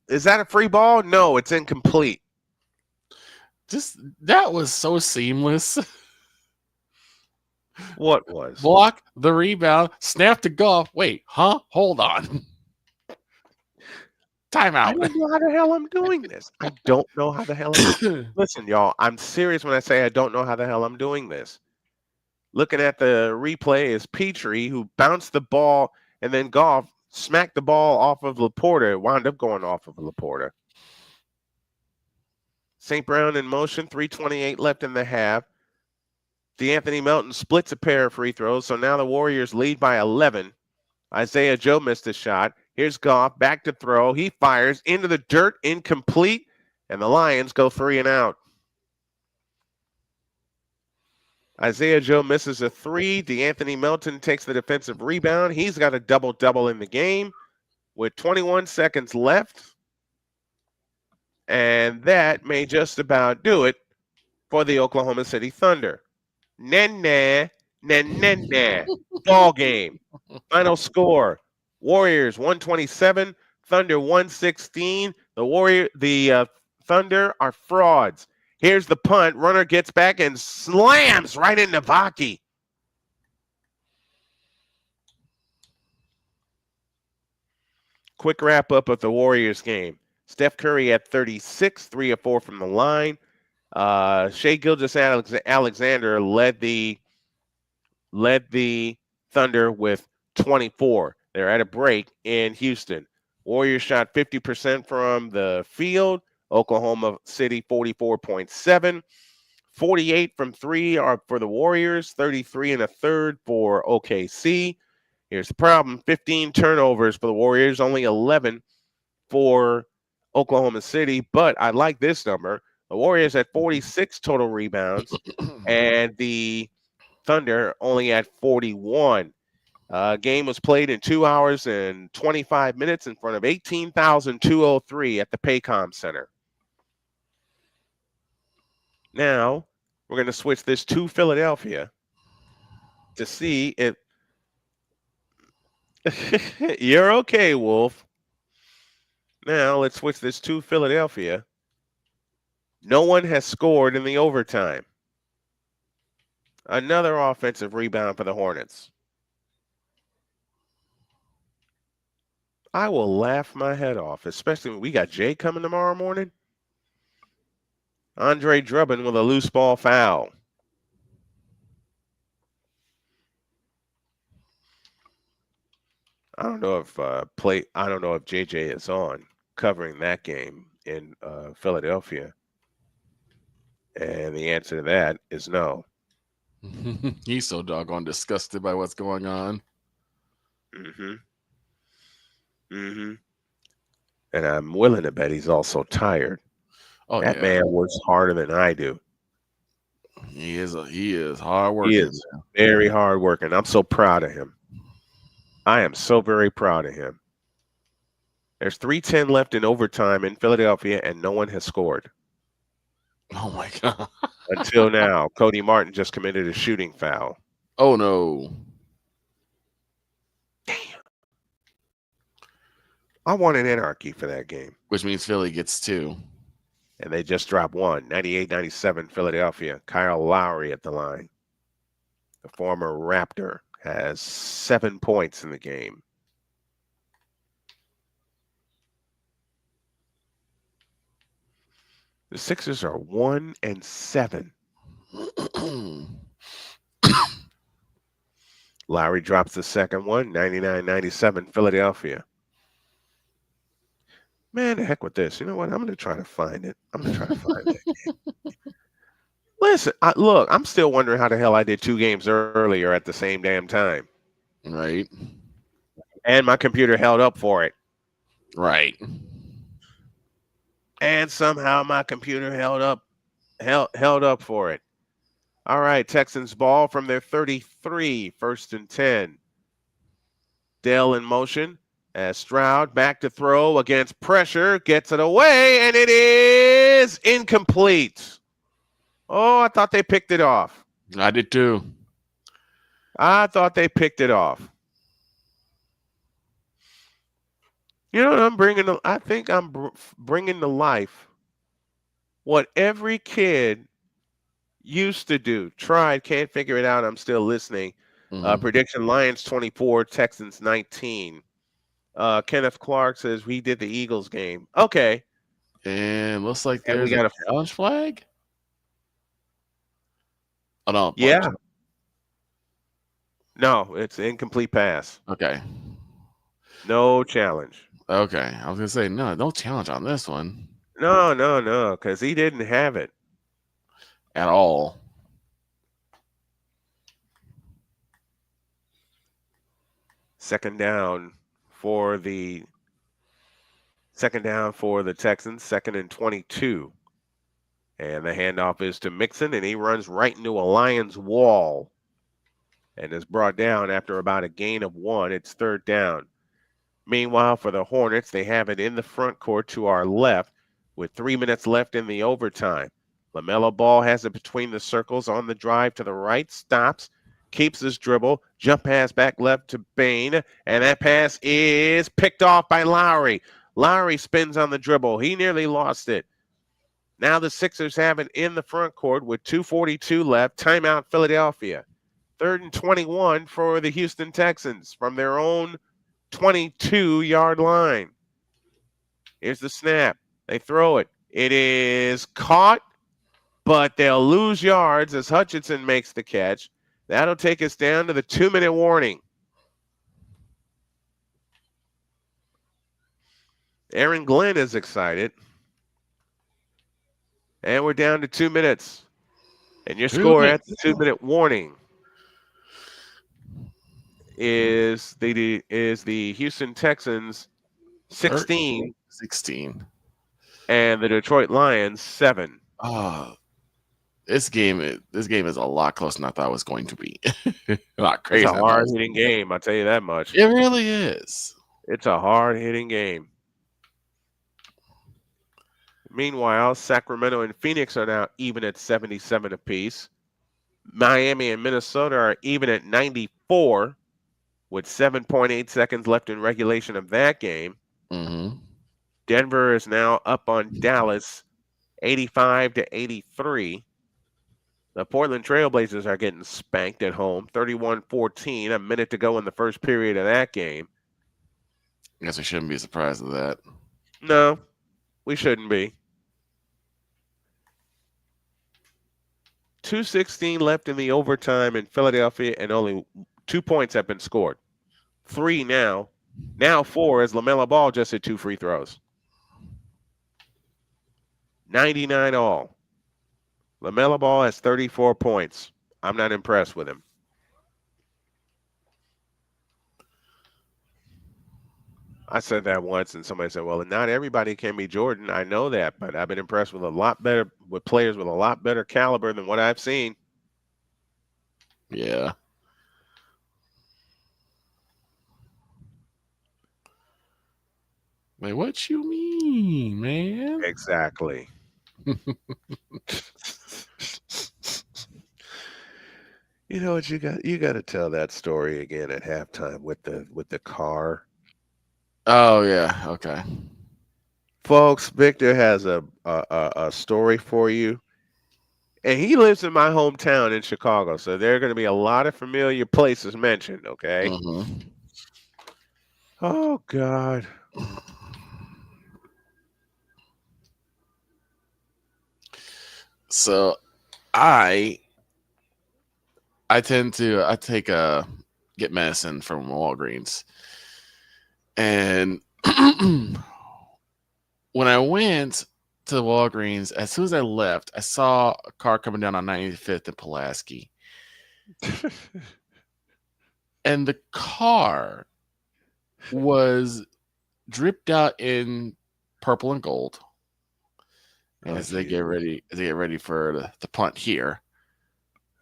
is that a free ball? No, it's incomplete. That was so seamless. What was? Block the rebound, snap to Goff. Wait, huh? Hold on. Timeout. I don't know how the hell I'm doing this. I don't know how the hell Listen, y'all, I'm serious when I say I don't know how the hell I'm doing this. Looking at the replay is Petrie, who bounced the ball, and then Goff smacked the ball off of Laporta. It wound up going off of Laporta. St. Brown in motion, 3:28 left in the half. DeAnthony Melton splits a pair of free throws, so now the Warriors lead by 11. Isaiah Joe missed a shot. Here's Goff, back to throw. He fires into the dirt, incomplete, and the Lions go 3 and out. Isaiah Joe misses a 3. DeAnthony Melton takes the defensive rebound. He's got a double-double in the game with 21 seconds left. And that may just about do it for the Oklahoma City Thunder. Nah. Ball game. Final score. Warriors 127, Thunder 116. The Thunder are frauds. Here's the punt. Runner gets back and slams right into Vaki. Quick wrap up of the Warriors game. Steph Curry at 36, 3 of 4 from the line. Shai Gilgeous-Alexander led the Thunder with 24. They're at a break in Houston. Warriors shot 50% from the field. Oklahoma City 44.7. 48 from three are for the Warriors. 33 and a third for OKC. Here's the problem. 15 turnovers for the Warriors. Only 11 for Oklahoma City. But I like this number. The Warriors at 46 total rebounds. And the Thunder only at 41. Game was played in 2 hours and 25 minutes in front of 18,203 at the Paycom Center. Now, we're going to switch this to Philadelphia to see if you're okay, Wolf. Now, let's switch this to Philadelphia. No one has scored in the overtime. Another offensive rebound for the Hornets. I will laugh my head off, especially when we got Jay coming tomorrow morning. Andre Drummond with a loose ball foul. I don't know if JJ is on covering that game in Philadelphia. And the answer to that is no. He's so doggone disgusted by what's going on. And I'm willing to bet he's also tired. Oh, that man works harder than I do. He is hard working. He is very hard working. I'm so proud of him. I am so very proud of him. There's 3:10 left in overtime in Philadelphia, and no one has scored. Oh my God. Until now. Cody Martin just committed a shooting foul. Oh no. Damn. I wanted anarchy for that game. Which means Philly gets 2. And they just dropped one. 98-97 Philadelphia. Kyle Lowry at the line. The former Raptor has 7 points in the game. The Sixers are 1-7. Lowry drops the second one. 99-97 Philadelphia. Man, the heck with this. You know what? I'm going to try to find it. I'm going to try to find it. Listen, look, I'm still wondering how the hell I did 2 games earlier at the same damn time. Right. And my computer held up for it. Right. And somehow my computer held up for it. All right, Texans ball from their 33, 1st and 10. Dell in motion. As Stroud back to throw against pressure, gets it away, and it is incomplete. Oh, I thought they picked it off. I did too. I thought they picked it off. You know what I'm bringing? I think I'm bringing to life what every kid used to do. Tried, can't figure it out. I'm still listening. Prediction: Lions 24, Texans 19. Kenneth Clark says we did the Eagles game. Okay. And looks like there's a challenge flag. Oh, no. Yeah. No, it's an incomplete pass. Okay. No challenge. Okay. I was going to say, no challenge on this one. No, because he didn't have it. At all. Second down for the Texans, 2nd and 22. And the handoff is to Mixon, and he runs right into a Lions wall and is brought down after about a gain of 1. It's 3rd down. Meanwhile, for the Hornets, they have it in the front court to our left with 3 minutes left in the overtime. LaMelo Ball has it between the circles on the drive to the right, stops, keeps his dribble, jump pass back left to Bain, and that pass is picked off by Lowry. Lowry spins on the dribble. He nearly lost it. Now the Sixers have it in the front court with 2:42 left. Timeout, Philadelphia. 3rd and 21 for the Houston Texans from their own 22-yard line. Here's the snap. They throw it. It is caught, but they'll lose yards as Hutchinson makes the catch. That'll take us down to the 2-minute warning. Aaron Glenn is excited. And we're down to 2 minutes. And your score at the 2-minute warning is the Houston Texans 16. 16. And the Detroit Lions 7. Oh, this game is a lot closer than I thought it was going to be. A lot crazy. It's a hard-hitting game, I'll tell you that much. It really is. It's a hard-hitting game. Meanwhile, Sacramento and Phoenix are now even at 77 apiece. Miami and Minnesota are even at 94 with 7.8 seconds left in regulation of that game. Mm-hmm. Denver is now up on Dallas 85-83. The Portland Trailblazers are getting spanked at home 31-14, a minute to go in the first period of that game. I guess we shouldn't be surprised at that. No, we shouldn't be. 2:16 left in the overtime in Philadelphia, and only 2 points have been scored. 3 now. Now 4 as LaMelo Ball just hit 2 free throws. 99 all. LaMelo Ball has 34 points. I'm not impressed with him. I said that once, and somebody said, well, not everybody can be Jordan. I know that, but I've been impressed with players with a lot better caliber than what I've seen. Yeah. Like, what you mean, man? Exactly. You know what, you got to tell that story again at halftime with the car. Oh yeah, okay. Folks, Victor has a story for you. And he lives in my hometown in Chicago, so there are going to be a lot of familiar places mentioned, okay? Mm-hmm. Oh God. So I tend to get medicine from Walgreens. And when I went to the Walgreens, as soon as I left, I saw a car coming down on 95th and Pulaski. And the car was dripped out in purple and gold. As they get ready for the punt here.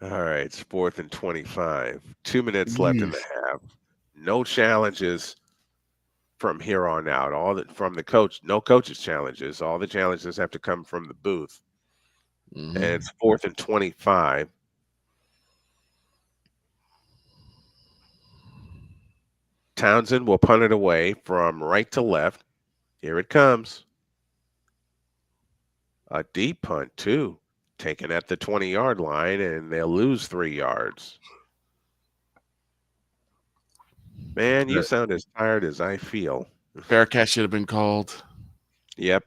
All right, it's 4th and 25. 2 minutes left in the half. No challenges from here on out. From the coach, no coaches challenges. All the challenges have to come from the booth. Mm-hmm. And it's 4th and 25. Townsend will punt it away from right to left. Here it comes. A deep punt, too. Taken at the 20-yard line, and they'll lose 3 yards. Man, you sound as tired as I feel. Fair catch should have been called. Yep.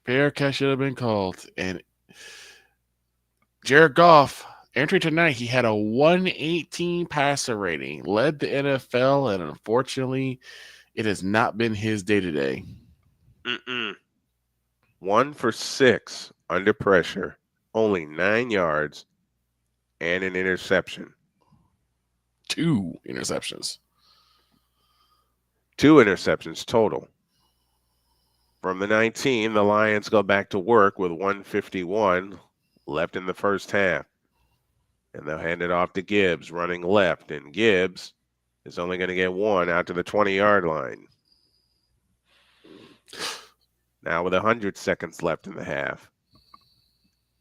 Fair catch should have been called. And Jared Goff, entry tonight, he had a 118 passer rating, led the NFL, and unfortunately, it has not been his day today. 1 for 6 under pressure, only 9 yards, and an interception. 2 interceptions. 2 interceptions total. From the 19, the Lions go back to work with 1:51 left in the first half. And they'll hand it off to Gibbs, running left. And Gibbs is only going to get 1 out to the 20-yard line. Now with 100 seconds left in the half.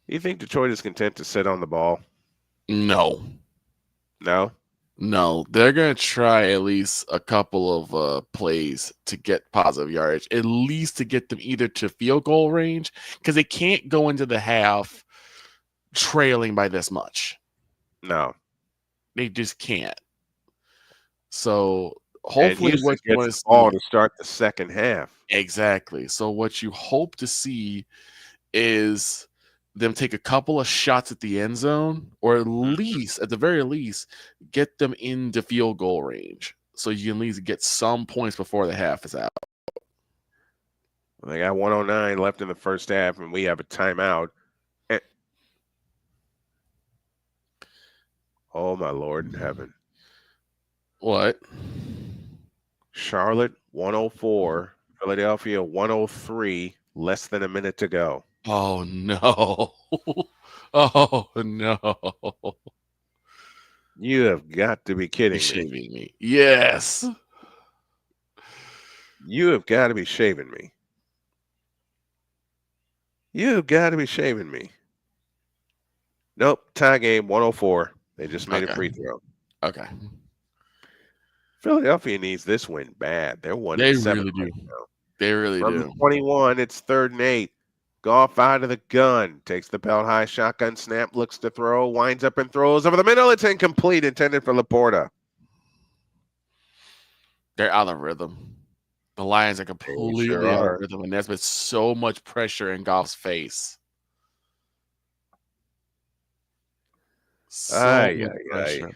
Do you think Detroit is content to sit on the ball? No. No? No, they're going to try at least a couple of plays to get positive yardage, at least to get them either to field goal range, because they can't go into the half trailing by this much. No. They just can't. So hopefully what you want to see to start the second half. Exactly. So what you hope to see is them take a couple of shots at the end zone, or at least, at the very least, get them into field goal range, so you can at least get some points before the half is out. Well, they got 109 left in the first half, and we have a timeout. Oh, my Lord in heaven. What? Charlotte 104, Philadelphia 103, less than a minute to go. Oh, no. Oh, no. You have got to be kidding me. Yes. You have got to be shaving me. You have got to be shaving me. Nope. Tie game 104. They just made a free throw. Okay. Philadelphia needs this win bad. They're 1-7 really do. right now. They really From do. the 21, it's 3rd and 8. Goff out of the gun. Takes the belt high shotgun snap. Looks to throw. Winds up and throws over the middle. It's incomplete. Intended for Laporta. They're out of rhythm. The Lions are completely out of rhythm, and there's been so much pressure in Goff's face. So much pressure.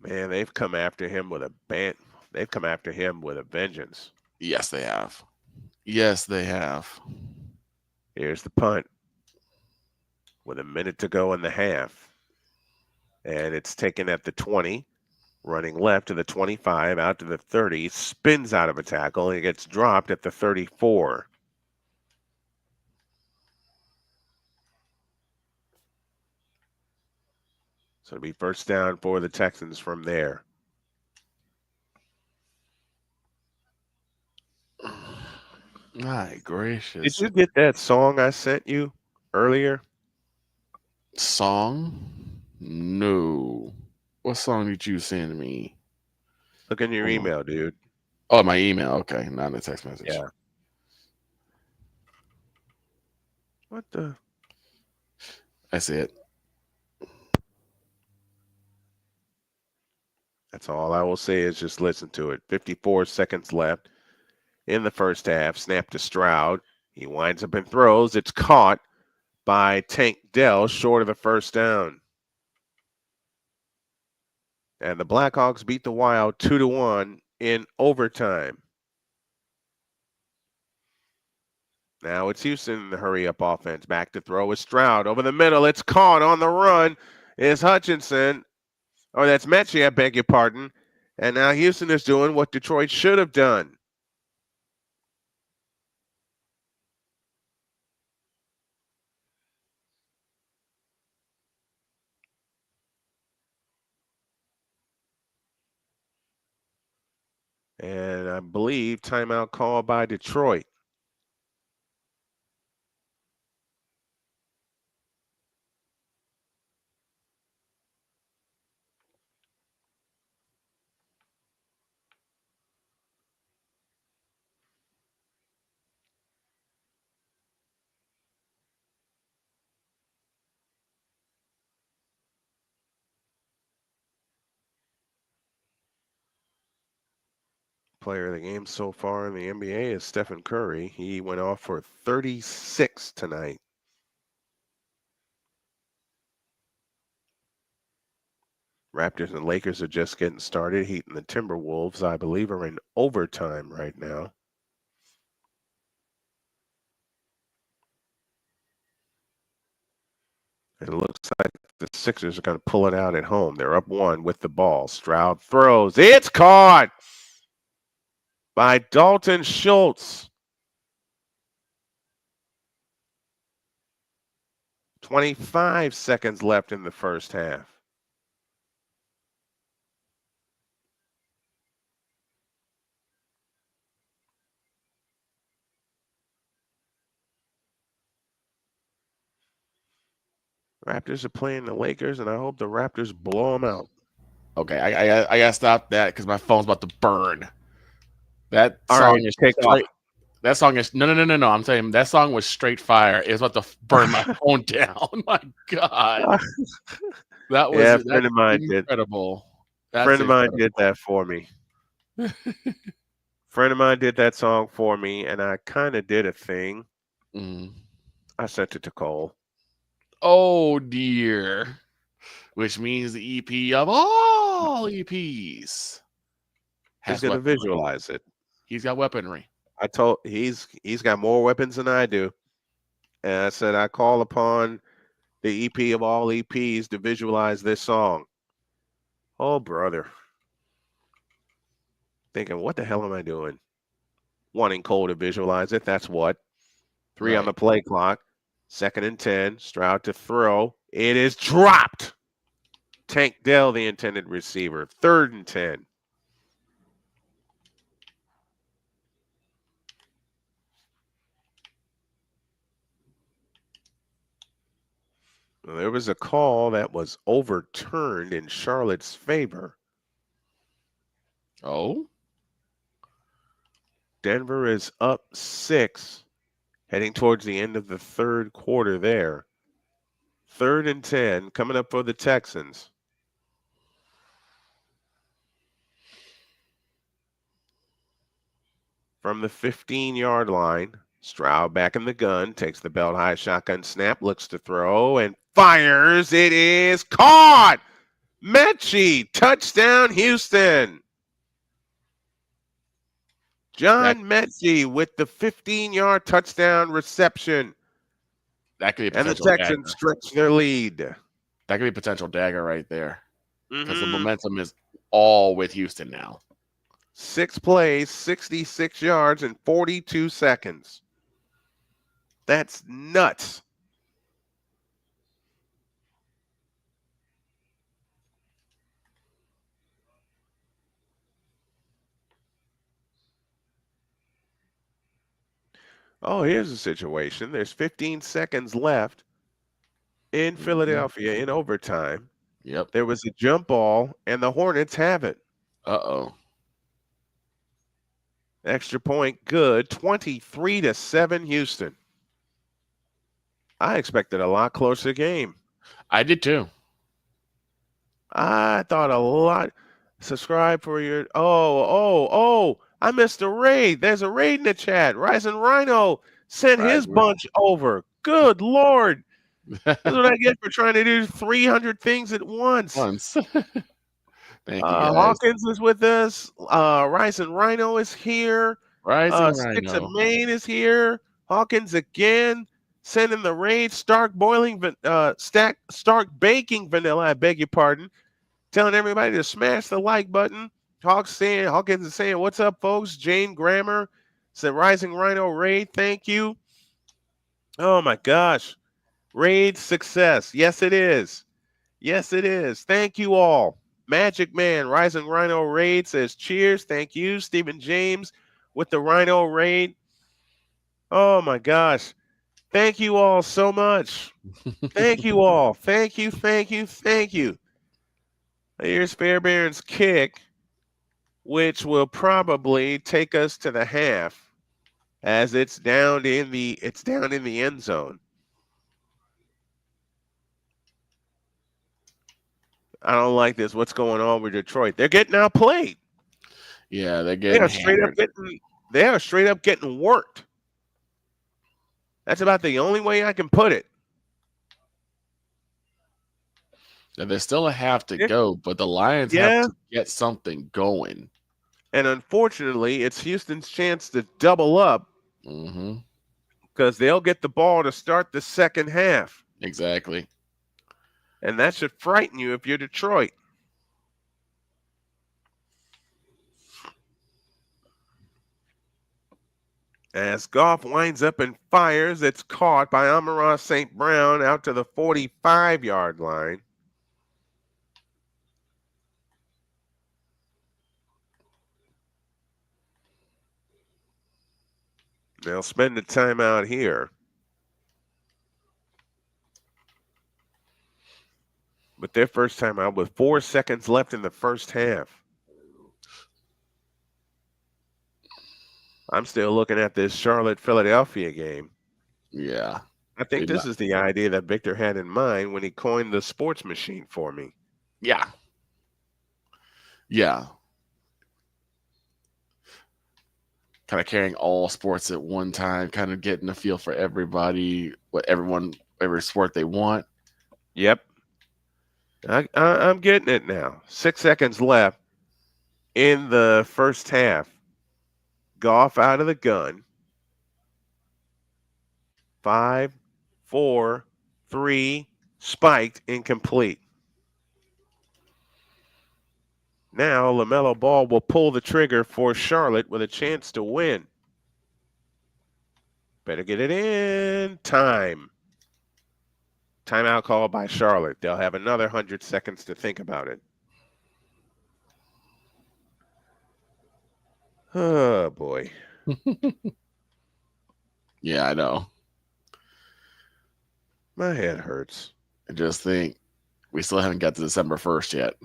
Man, they've come after him with a They've come after him with a vengeance. Yes, they have. Yes, they have. Here's the punt with a minute to go in the half. And it's taken at the 20, running left to the 25, out to the 30, spins out of a tackle, and it gets dropped at the 34. So it'll be first down for the Texans from there. My gracious. Did you get that song I sent you earlier? Song? No. What song did you send me? Look in your email, dude. Oh, my email. Okay, not in the text message. Yeah. What the? That's it. That's all I will say is just listen to it. 54 seconds left in the first half. Snap to Stroud. He winds up and throws. It's caught by Tank Dell, short of the first down. And the Blackhawks beat the Wild 2-1 in overtime. Now it's Houston in the hurry-up offense. Back to throw is Stroud. Over the middle, it's caught on the run is Hutchinson. Oh, that's Mechie, I beg your pardon. And now Houston is doing what Detroit should have done. And I believe timeout call by Detroit. Player of the game so far in the NBA is Stephen Curry. He went off for 36 tonight. Raptors and Lakers are just getting started. Heat and the Timberwolves, I believe, are in overtime right now. It looks like the Sixers are going to pull it out at home. They're up 1 with the ball. Stroud throws. It's caught by Dalton Schultz. 25 seconds left in the first half. Raptors are playing the Lakers, and I hope the Raptors blow them out. Okay, I gotta stop that because my phone's about to burn. That All song right, is take straight. off. That song is no. I'm saying that song was straight fire. It's about to burn my phone down. My God, that was Yeah, a that's friend of mine did. incredible. That's Friend of mine incredible. did that for me. Friend of mine did that song for me, and I kind of did a thing. I sent it to Cole. Oh dear. Which means the EP of all EPs He's gonna visualize it. He's got weaponry. I told he's got more weapons than I do. And I said I call upon the EP of all EPs to visualize this song. Oh brother. Thinking, what the hell am I doing? Wanting Cole to visualize it. That's what. 3 on the play clock. 2nd and 10. Stroud to throw. It is dropped. Tank Dell, the intended receiver. 3rd and 10. Well, there was a call that was overturned in Charlotte's favor. Oh? Denver is up 6, heading towards the end of the 3rd quarter there. 3rd and 10, coming up for the Texans. From the 15-yard line, Stroud back in the gun, takes the belt high shotgun snap, looks to throw, and fires. It is caught! Mechie, touchdown Houston. John Mechie with the 15-yard touchdown reception. That could be a and the potential Texans dagger. stretch their lead. That could be a potential dagger right there. Because the Mhm. momentum is all with Houston now. 6 plays, 66 yards, and 42 seconds. That's nuts. Oh, here's a situation. There's 15 seconds left in Philadelphia in overtime. Yep. There was a jump ball, and the Hornets have it. Uh-oh. Extra point good. 23-7 Houston. I expected a lot closer game. I did too. I thought a lot. Subscribe for your. I missed a raid. There's a raid in the chat. Rising Rhino sent his bunch over. Good Lord. That's what I get for trying to do 300 things at once. Thank you, guys. Hawkins is with us. Rising Rhino is here. Rising Sticks Rhino. of Maine is here. Hawkins again. Sending the raid. Stark baking vanilla. I beg your pardon. Telling everybody to smash the like button. Hawkins is saying, what's up, folks? Jane Grammer said, Rising Rhino raid. Thank you. Oh my gosh. Raid success. Yes, it is. Yes, it is. Thank you all. Magic Man, Rising Rhino raid says, cheers. Thank you. Stephen James with the Rhino raid. Oh my gosh. Thank you all so much. Thank you all. Thank you, thank you, thank you. Here's Fair Baron's kick, which will probably take us to the half as it's down in the end zone. I don't like this. What's going on with Detroit? They're getting outplayed. Yeah, they're getting they are straight up getting worked. That's about the only way I can put it. Now, there's still a half to go, but the Lions have to get something going. And unfortunately, it's Houston's chance to double up because they'll get the ball to start the second half. Exactly. And that should frighten you if you're Detroit. As Goff winds up and fires, it's caught by Amon-Ra St. Brown out to the 45-yard line. They'll spend the timeout here. But their first time out with 4 seconds left in the first half. I'm still looking at this Charlotte-Philadelphia game. Yeah. I think this is the idea that Victor had in mind when he coined the sports machine for me. Yeah. Yeah. Kind of carrying all sports at one time, kind of getting a feel for everybody, every sport they want. Yep. I'm getting it now. 6 seconds left in the first half. Goff out of the gun. 5, 4, 3, spiked, incomplete. Now LaMelo Ball will pull the trigger for Charlotte with a chance to win. Better get it in. Time. Timeout call by Charlotte. They'll have another 100 seconds to think about it. Oh, boy. Yeah, I know. My head hurts. I just think we still haven't got to December 1st yet.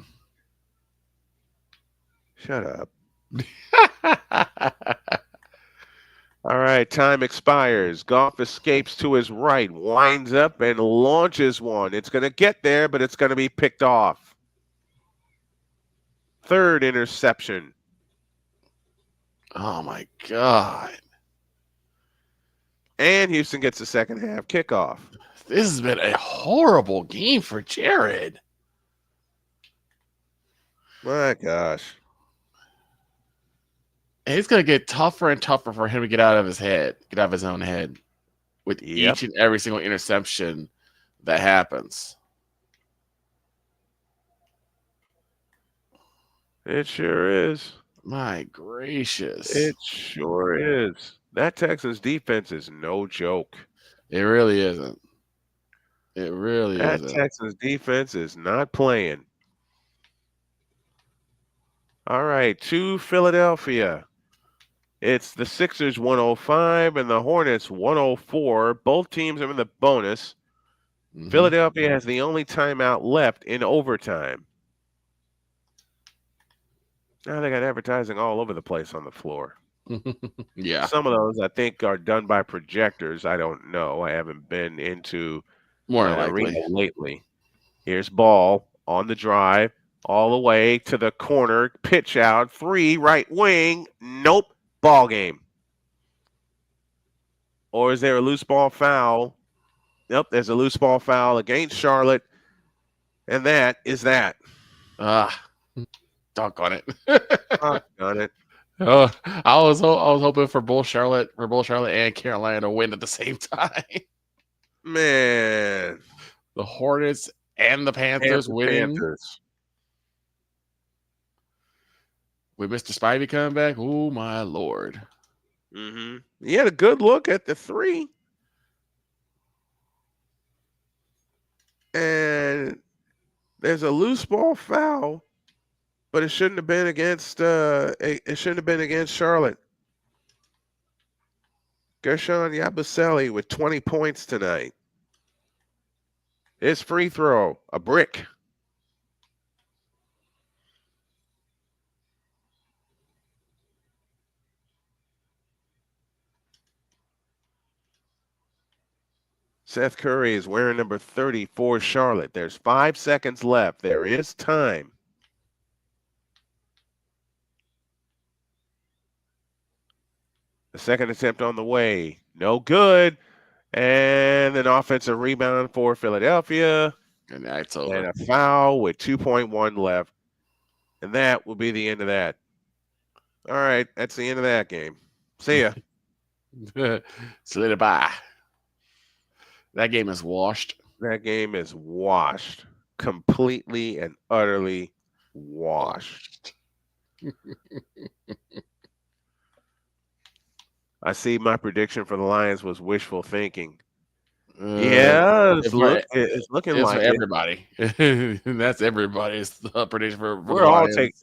Shut up. All right, time expires. Goff escapes to his right, winds up and launches one. It's going to get there, but it's going to be picked off. Third interception. Oh, my God. And Houston gets the second half kickoff. This has been a horrible game for Jared. My gosh. And it's going to get tougher and tougher for him to get out of his own head with each and every single interception that happens. It sure is. My gracious. It sure is. That Texans defense is no joke. It really isn't. It really isn't. That Texans defense is not playing. All right, to Philadelphia. It's the Sixers 105 and the Hornets 104. Both teams are in the bonus. Mm-hmm. Philadelphia has the only timeout left in overtime. Now they got advertising all over the place on the floor. Yeah. Some of those I think are done by projectors. I don't know. I haven't been into arena lately. Here's Ball on the drive all the way to the corner. Pitch out. 3 right wing. Nope. Ball game. Or is there a loose ball foul? Nope, there's a loose ball foul against Charlotte. And that is that. Doggone it. Doggone it. Oh, I was hoping for both Charlotte and Carolina to win at the same time. Man. The Hornets and the Panthers winning. With Mr. Spivey coming back, oh my Lord. Mm-hmm. He had a good look at the 3. And there's a loose ball foul, but it shouldn't have been against Charlotte. Gershon Yabusele with 20 points tonight. His free throw, a brick. Seth Curry is wearing number 30 for Charlotte. There's 5 seconds left. There is time. The second attempt on the way. No good. And an offensive rebound for Philadelphia. And that's over. And a foul with 2.1 left. And that will be the end of that. All right. That's the end of that game. See ya. See you bye. That game is washed. That game is washed. Completely and utterly washed. I see my prediction for the Lions was wishful thinking. Yeah, it's looking like everybody. That's everybody's prediction for we're all Lions.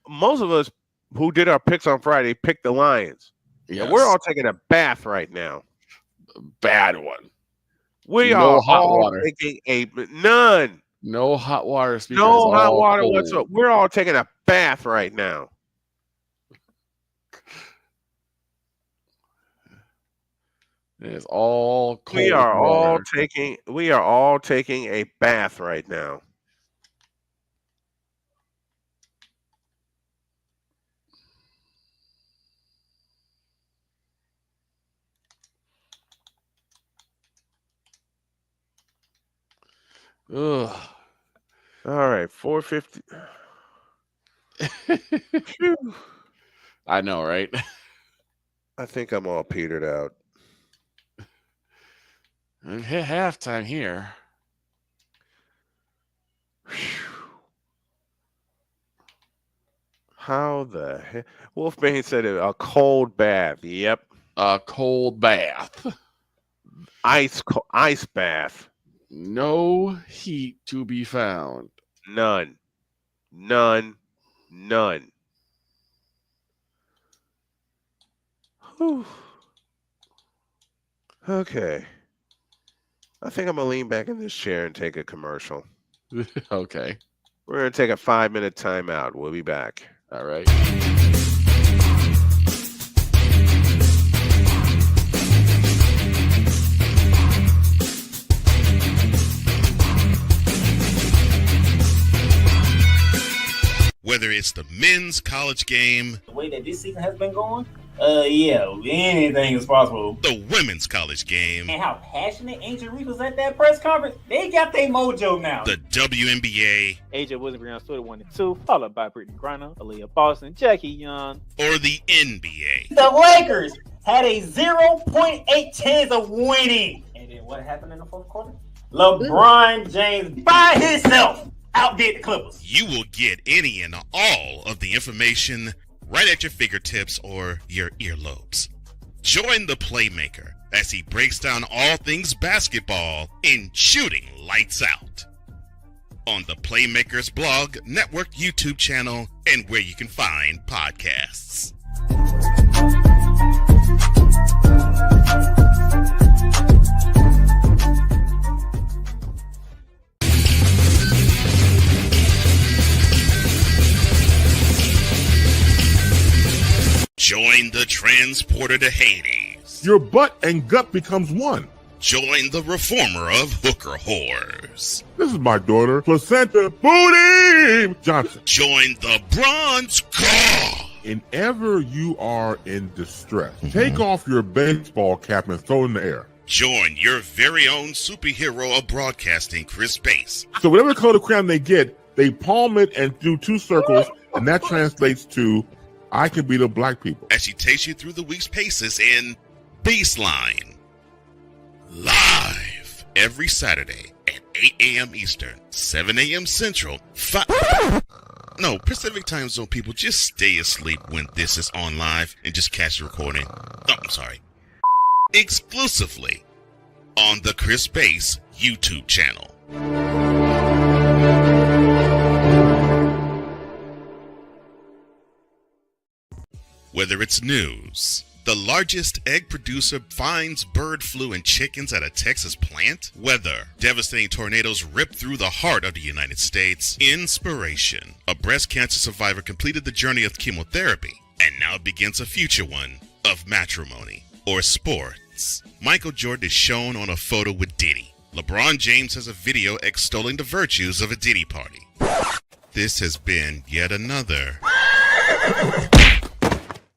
Most of us who did our picks on Friday picked the Lions. Yes. And we're all taking a bath right now. Bad one. We are all taking none. No hot water. Speaker. No hot water cold. whatsoever. We're all taking a bath right now. It's all cold. We are water. all taking a bath right now. Ugh. All right, 450. I know, right? I think I'm all petered out. We've hit halftime here. How the heck? Wolfbane said a cold bath. Yep. A cold bath. Ice bath. No heat to be found. None. Whew. Okay. I think I'm going to lean back in this chair and take a commercial. Okay. We're going to take a 5-minute timeout. We'll be back. All right. Whether it's the men's college game, the way that this season has been going, yeah, anything is possible. The women's college game, And how passionate Angel Reese was at that press conference, they got their mojo now. The WNBA, AJ Wilson on Twitter 1 and 2, followed by Brittany Griner, Aaliyah Boston, Jackie Young, or the NBA. The Lakers had a 0.8 chance of winning. And then what happened in the fourth quarter? LeBron James by himself outdid the Clippers. You will get any and all of the information right at your fingertips or your earlobes. Join the Playmaker as he breaks down all things basketball in Shooting Lights Out on the Playmakers blog, network, YouTube channel, and where you can find podcasts. Join the transporter to Hades. Your butt and gut becomes one. Join the reformer of hooker whores. This is my daughter, Placenta Booty Johnson. Join the bronze car. Whenever you are in distress, take off your baseball cap and throw it in the air. Join your very own superhero of broadcasting, Chris Bass. So whatever color crayon they get, they palm it and do 2 circles, and that translates to I can beat up black people. As she takes you through the week's paces in Baseline. Live every Saturday at 8 a.m. Eastern, 7 a.m. Central, Pacific Time Zone people, just stay asleep when this is on live and just catch the recording. Exclusively on the Chris Bass YouTube channel. Whether it's news, the largest egg producer finds bird flu in chickens at a Texas plant, weather, devastating tornadoes rip through the heart of the United States, inspiration, a breast cancer survivor completed the journey of chemotherapy, and now begins a future one of matrimony or sports. Michael Jordan is shown on a photo with Diddy. LeBron James has a video extolling the virtues of a Diddy party. This has been yet another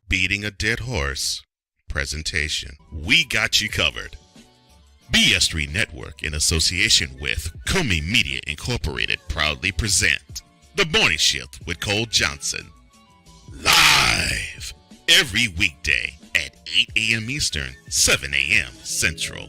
Beating a Dead Horse presentation. We got you covered. BS3 Network, in association with Comey Media Incorporated, proudly present The Morning Shift with Cole Johnson. Live every weekday at 8 a.m. Eastern, 7 a.m. Central.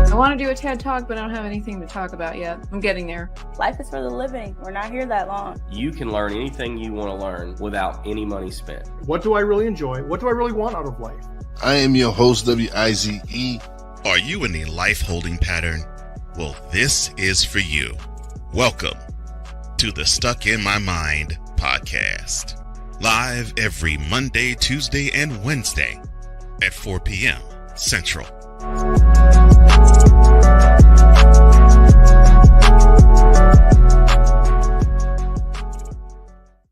I want to do a TED Talk, but I don't have anything to talk about yet. I'm getting there. Life is for the living. We're not here that long. You can learn anything you want to learn without any money spent. What do I really enjoy? What do I really want out of life? I am your host, WIZE. Are you in a life holding pattern? Well, this is for you. Welcome to the Stuck in My Mind podcast. Live every Monday, Tuesday, and Wednesday at 4 p.m. Central.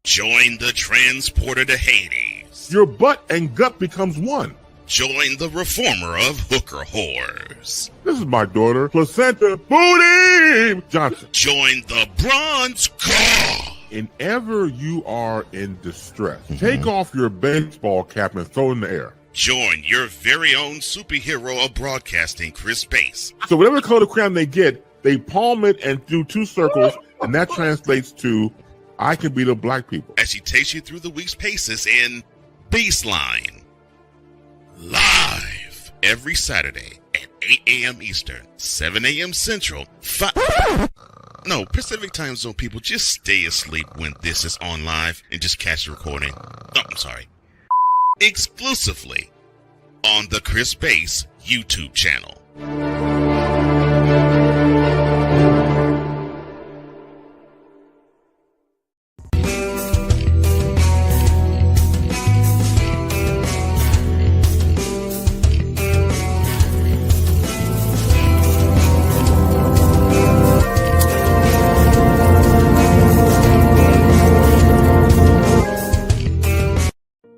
Join the transporter to Hades. Your butt and gut becomes one. Join the reformer of hooker whores. This is my daughter, Placenta Booty Johnson. Join the bronze car. Whenever you are in distress, take off your baseball cap and throw it in the air. Join your very own superhero of broadcasting, Chris Bass. So whatever color crayon they get, they palm it and do two circles, and that translates to I can beat up black people. As she takes you through the week's paces in Baseline. Live every Saturday at 8 a.m. Eastern, 7 a.m. Central, Pacific Time Zone people, just stay asleep when this is on live and just catch the recording. Exclusively on the Chris Bass YouTube channel.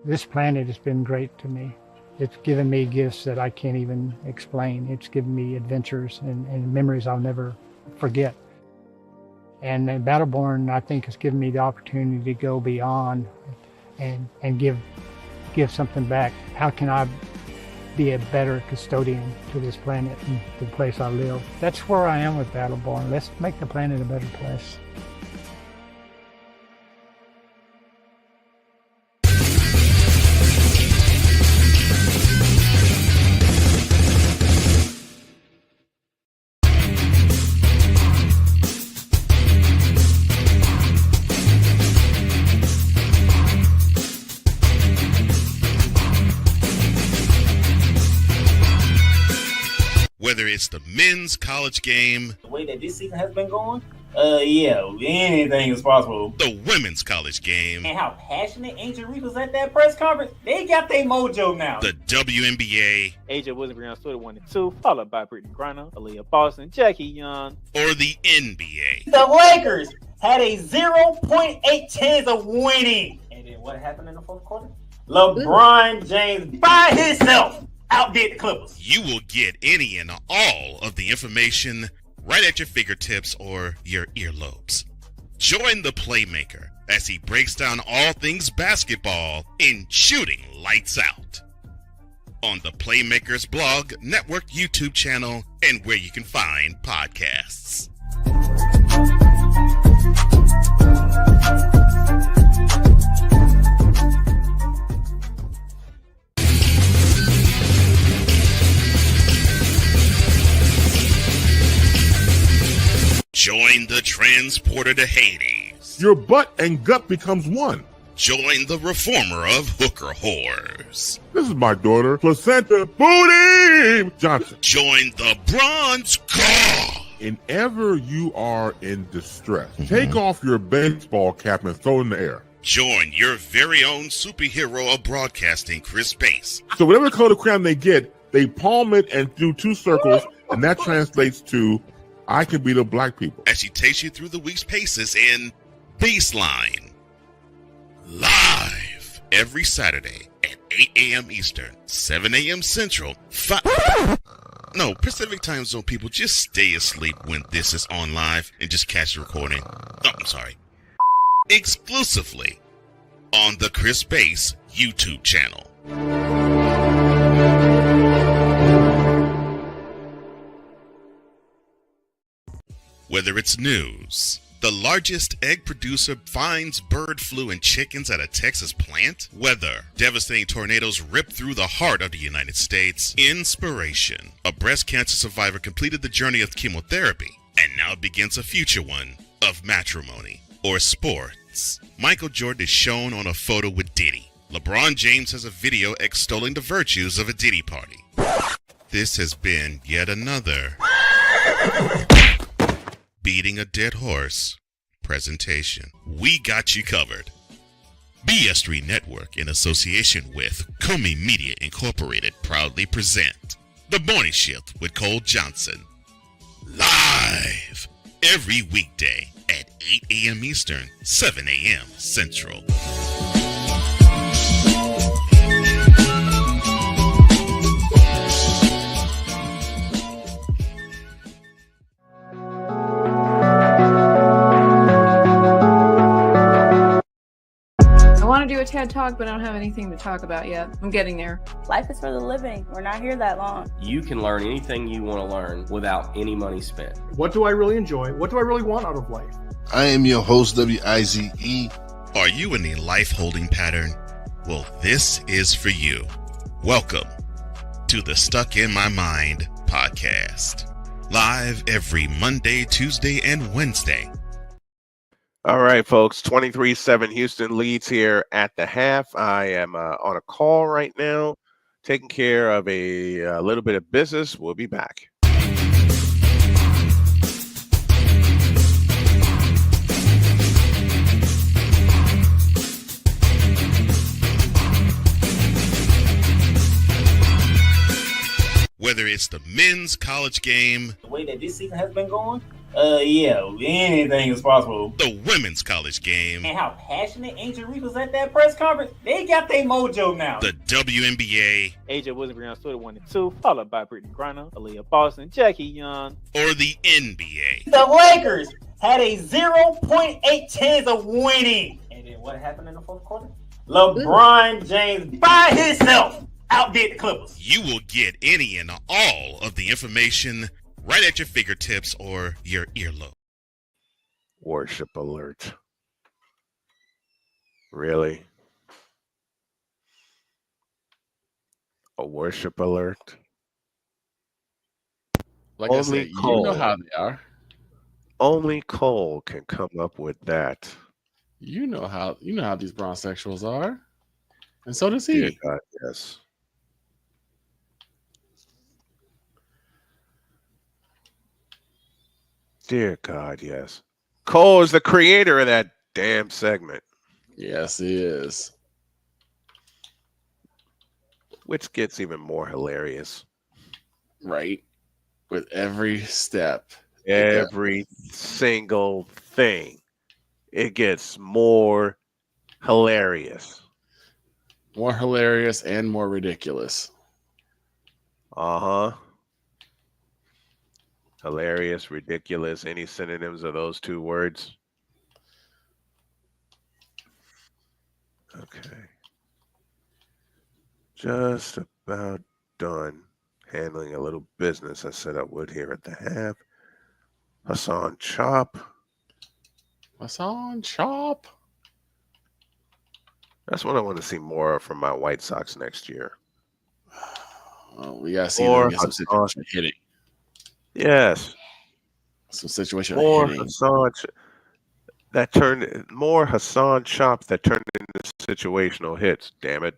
This planet has been great to me. It's given me gifts that I can't even explain. It's given me adventures and memories I'll never forget. And Battleborn, I think, has given me the opportunity to go beyond and give something back. How can I be a better custodian to this planet and the place I live? That's where I am with Battleborn. Let's make the planet a better place. Whether it's the men's college game, the way that this season has been going, anything is possible. The women's college game, and how passionate Angel Reese was at that press conference, they got their mojo now. The WNBA, AJ Wilson on Twitter 1 and 2, followed by Brittany Griner, Aaliyah Boston, Jackie Young, or the NBA. The Lakers had a 0.8 chance of winning. And then what happened in the fourth quarter? LeBron James by himself outdid the Clippers. You will get any and all of the information right at your fingertips or your earlobes. Join the Playmaker as he breaks down all things basketball in Shooting Lights Out on the Playmakers blog, network, YouTube channel, and where you can find podcasts. Join the transporter to Hades. Your butt and gut becomes one. Join the reformer of hooker whores. This is my daughter, Placenta Booty Johnson. Join the bronze car. Whenever you are in distress, take off your baseball cap and throw it in the air. Join your very own superhero of broadcasting, Chris Bass. So whatever color crayon they get, they palm it and do two circles, and that translates to I can beat up black people. As she takes you through the week's paces in Baseline. Live every Saturday at 8 a.m. Eastern, 7 a.m. Central, Pacific Time Zone people, just stay asleep when this is on live and just catch the recording. Exclusively on the Chris Bass YouTube channel. Whether it's news, the largest egg producer finds bird flu in chickens at a Texas plant, weather, devastating tornadoes rip through the heart of the United States, inspiration, a breast cancer survivor completed the journey of chemotherapy, and now begins a future one of matrimony or sports. Michael Jordan is shown on a photo with Diddy. LeBron James has a video extolling the virtues of a Diddy party. This has been yet another beating a dead horse presentation. We got you covered. BS3 Network, in association with Comey Media Incorporated, proudly present The Morning Shift with Cole Johnson. Live every weekday at 8 a.m. Eastern, 7 a.m. Central. I want to do a TED Talk, but I don't have anything to talk about yet. I'm getting there. Life is for the living. We're not here that long. You can learn anything you want to learn without any money spent. What do I really enjoy? What do I really want out of life? I am your host, WIZE. Are you in a life-holding pattern? Well, this is for you. Welcome to the Stuck in My Mind podcast. Live every Monday, Tuesday, and Wednesday. All right, folks. 23-7 Houston leads here at the half. I am on a call right now, taking care of a little bit of business. We'll be back. Whether it's the men's college game, the way that this season has been going, yeah, anything is possible. The women's college game, And how passionate Angel Reese was at that press conference, they got their mojo now. The WNBA, AJ Wilson on Twitter 1 and 2, followed by Brittany Griner, Aaliyah Boston, Jackie Young, or the NBA. The Lakers had a 0.8 chance of winning. And then what happened in the fourth quarter? LeBron James by himself outdid the Clippers. You will get any and all of the information right at your fingertips or your earlobe. Worship alert. Really? A worship alert? Like I said, you know how they are. Only Cole can come up with that. You know how these bronsexuals are. And so does he. Dear God, yes. Dear God, yes. Cole is the creator of that damn segment. Yes, he is. Which gets even more hilarious. Right. With every step. Every single thing. It gets more hilarious. More hilarious and more ridiculous. Uh-huh. Hilarious, ridiculous. Any synonyms of those two words? Okay. Just about done handling a little business I said I would here at the half. Hassan Chop. Hassan Chop. That's what I want to see more of from my White Sox next year. We got to see them get some situation hitting. Yes. Some situation more hitting. More Hassan chops that turned into situational hits, damn it.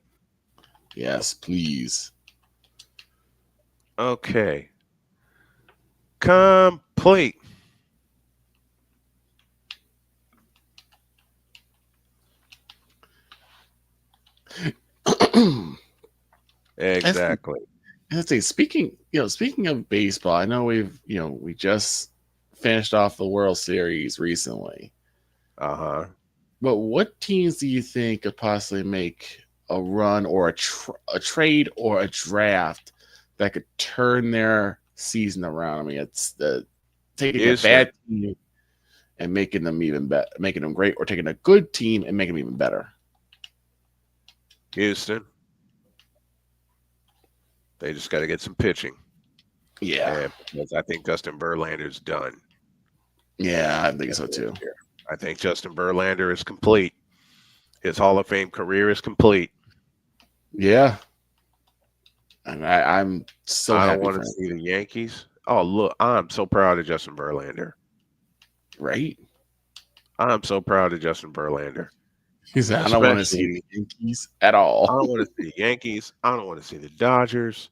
Yes, please. Okay. Complete. Exactly. Let's say speaking of baseball, I know we just finished off the World Series recently. Uh-huh. But what teams do you think could possibly make a run or a trade or a draft that could turn their season around? I mean, it's taking a bad team and making them even better, making them great, or taking a good team and making them even better. Houston. They just got to get some pitching. Yeah. Because I think Justin Verlander's done. Yeah, I think so too. I think Justin Verlander is complete. His Hall of Fame career is complete. Yeah. And I'm so happy. I don't want to see the Yankees. Oh, look, I'm so proud of Justin Verlander. Right? I'm so proud of Justin Verlander. He said, I don't want to see the Yankees at all. I don't want to see the Yankees. I don't want to see the Dodgers.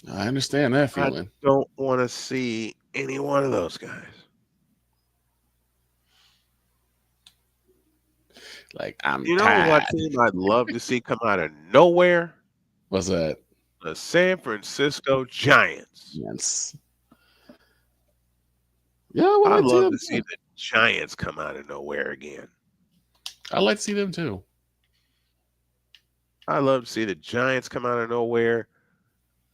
I understand that feeling. I don't want to see any one of those guys. Like, I'm You know tired. what team I'd love to see come out of nowhere? What's that? The San Francisco Giants. Yes. Yeah, I'd love to see the Giants come out of nowhere again. I'd like to see them too. I'd love to see the Giants come out of nowhere.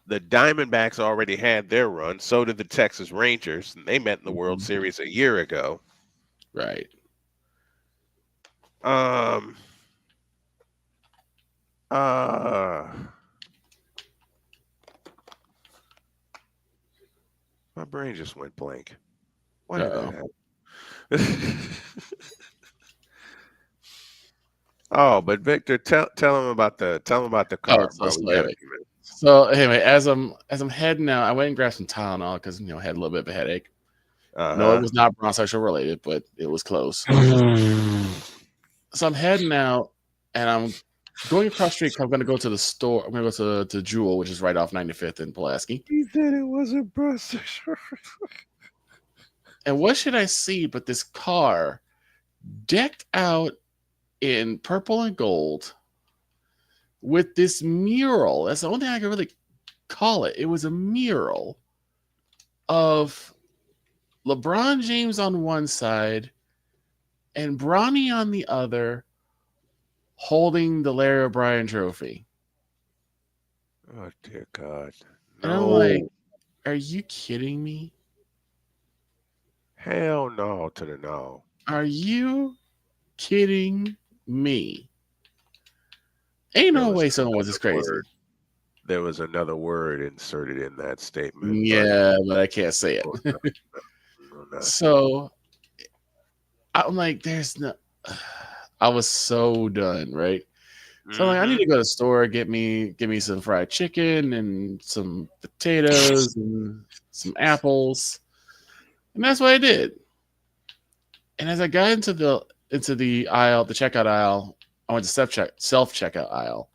The Diamondbacks already had their run. So did the Texas Rangers. And they met in the World Series a year ago. Right. My brain just went blank. Why did that happen? Oh, but Victor, tell him about the car. So anyway, as I'm heading out, I went and grabbed some Tylenol because I had a little bit of a headache. No, it was not bronchosexual related, but it was close. So I'm heading out, and I'm going across the street. I'm going to go to the store. I'm going to go to Jewel, which is right off 95th in Pulaski. He said it wasn't bronchosexual. And what should I see but this car decked out in purple and gold with this mural. That's the only thing I can really call it. It was a mural of LeBron James on one side and Bronny on the other holding the Larry O'Brien trophy. Oh, dear God. No. And I'm like, are you kidding me? Hell no to the no. Are you kidding me? Ain't no way someone was this crazy. There was another word inserted in that statement. Yeah, but I can't say it. No. So I'm like, there's no. I was so done, right? So I'm like, I need to go to the store, get me some fried chicken and some potatoes and some apples, and that's what I did. And as I got into the aisle, the checkout aisle, I went to self checkout aisle,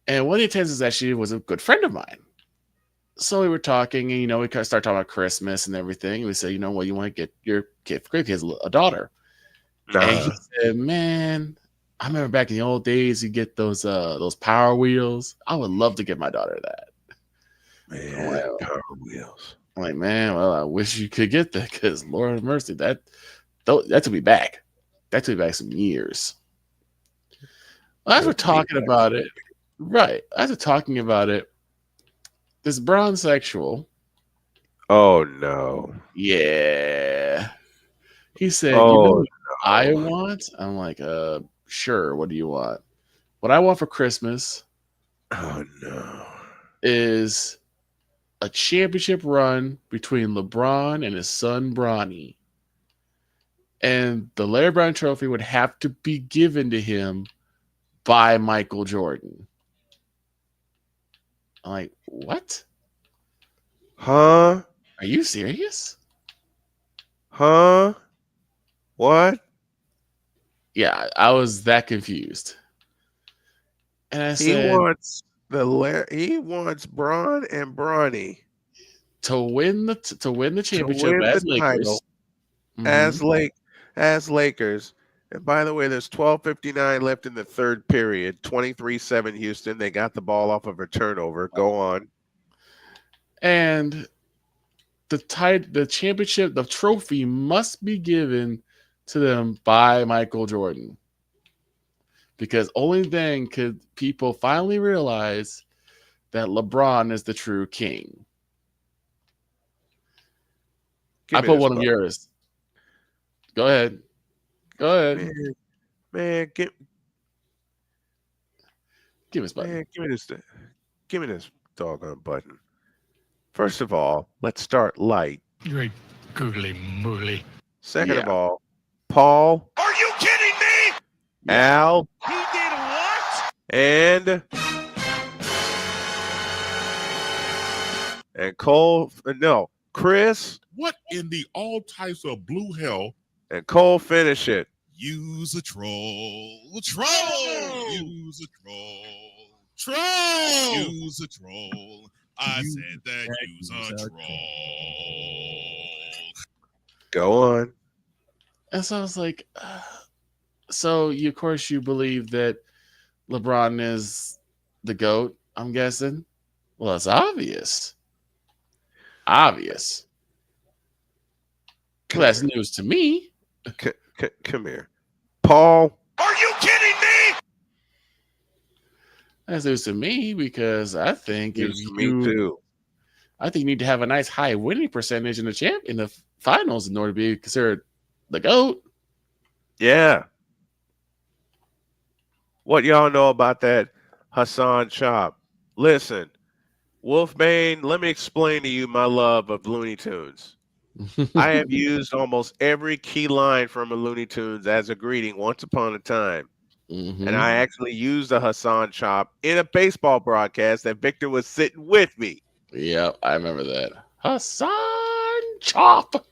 and one of the attendants actually was a good friend of mine. So we were talking, and we kind of started talking about Christmas and everything. We said, what you want to get your kid for Christmas? He has a daughter. And he said, man, I remember back in the old days, you get those Power Wheels. I would love to get my daughter that. Man, Power Wheels. I'm like, man, well, I wish you could get that because Lord have mercy, that took me back. That took me back some years. Well, as we're talking about it, right? As we're talking about it, this bronzexual. Oh no! Yeah, he said, "You know what I want?" I'm like, sure. What do you want? What I want for Christmas? Oh no! Is a championship run between LeBron and his son Bronny. And the Larry Brown trophy would have to be given to him by Michael Jordan. I'm like, what? Huh? Are you serious? Huh? What? Yeah, I was that confused. And I said, he wants Bron and Bronny to win the championship as Lakers. As Lakers. And by the way, there's 12:59 left in the third period. 23-7 Houston. They got the ball off of a turnover. Go on. And the championship, the trophy must be given to them by Michael Jordan. Because only then could people finally realize that LeBron is the true king. I put one of yours. Go ahead. Man, give me this button. Man, give me this doggone button. First of all, let's start light. Great googly moogly. Second of all, Paul. Are you kidding me? Al. He did what? And Cole. No, Chris. What in the all types of blue hell? And Cole, finish it. Use a troll. Troll. Use a troll. Troll. Use a troll. I said that you's a troll. Go on. And so I was like, so you, of course, you believe that LeBron is the GOAT, I'm guessing? Well, it's obvious. Obvious. Well, that's news to me. Come here. Paul. Are you kidding me? That's news to me because I think News to me too. I think you need to have a nice high winning percentage in the finals in order to be considered the GOAT. Yeah. What y'all know about that Hassan Chop? Listen, Wolfbane, let me explain to you my love of Looney Tunes. I have used almost every key line from a Looney Tunes as a greeting once upon a time. Mm-hmm. And I actually used a Hassan Chop in a baseball broadcast that Victor was sitting with me. Yeah, I remember that. Hassan Chop.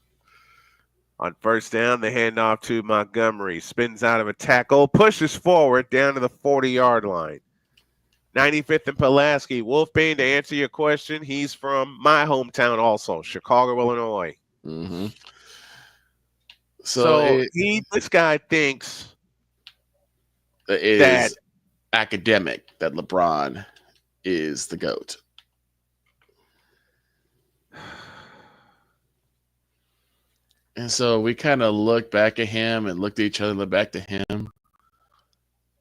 On first down, the handoff to Montgomery. Spins out of a tackle, pushes forward down to the 40-yard line. 95th and Pulaski. Wolfbane, to answer your question, he's from my hometown also, Chicago, Illinois. Mm-hmm. So this guy thinks it is academic that LeBron is the GOAT. And so we kind of looked back at him and looked at each other, looked back to him,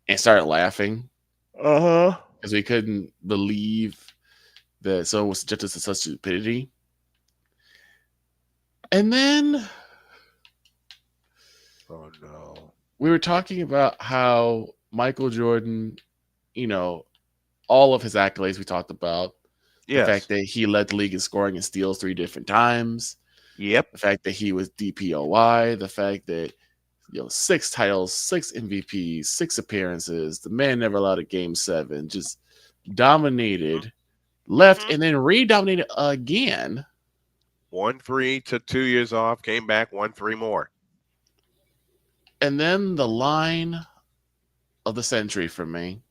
and started laughing. Because we couldn't believe that someone was subjected to such stupidity. And then oh no, we were talking about how Michael Jordan, you know, all of his accolades we talked about. Yes. The fact that he led the league in scoring and steals 3 different times. Yep. The fact that he was DPOY. The fact that, 6 titles, 6 MVPs, 6 appearances. The man never allowed a game 7. Just dominated, left, and then re-dominated again. 1-3, took 2 years off, came back, won 3 more. And then the line of the century for me.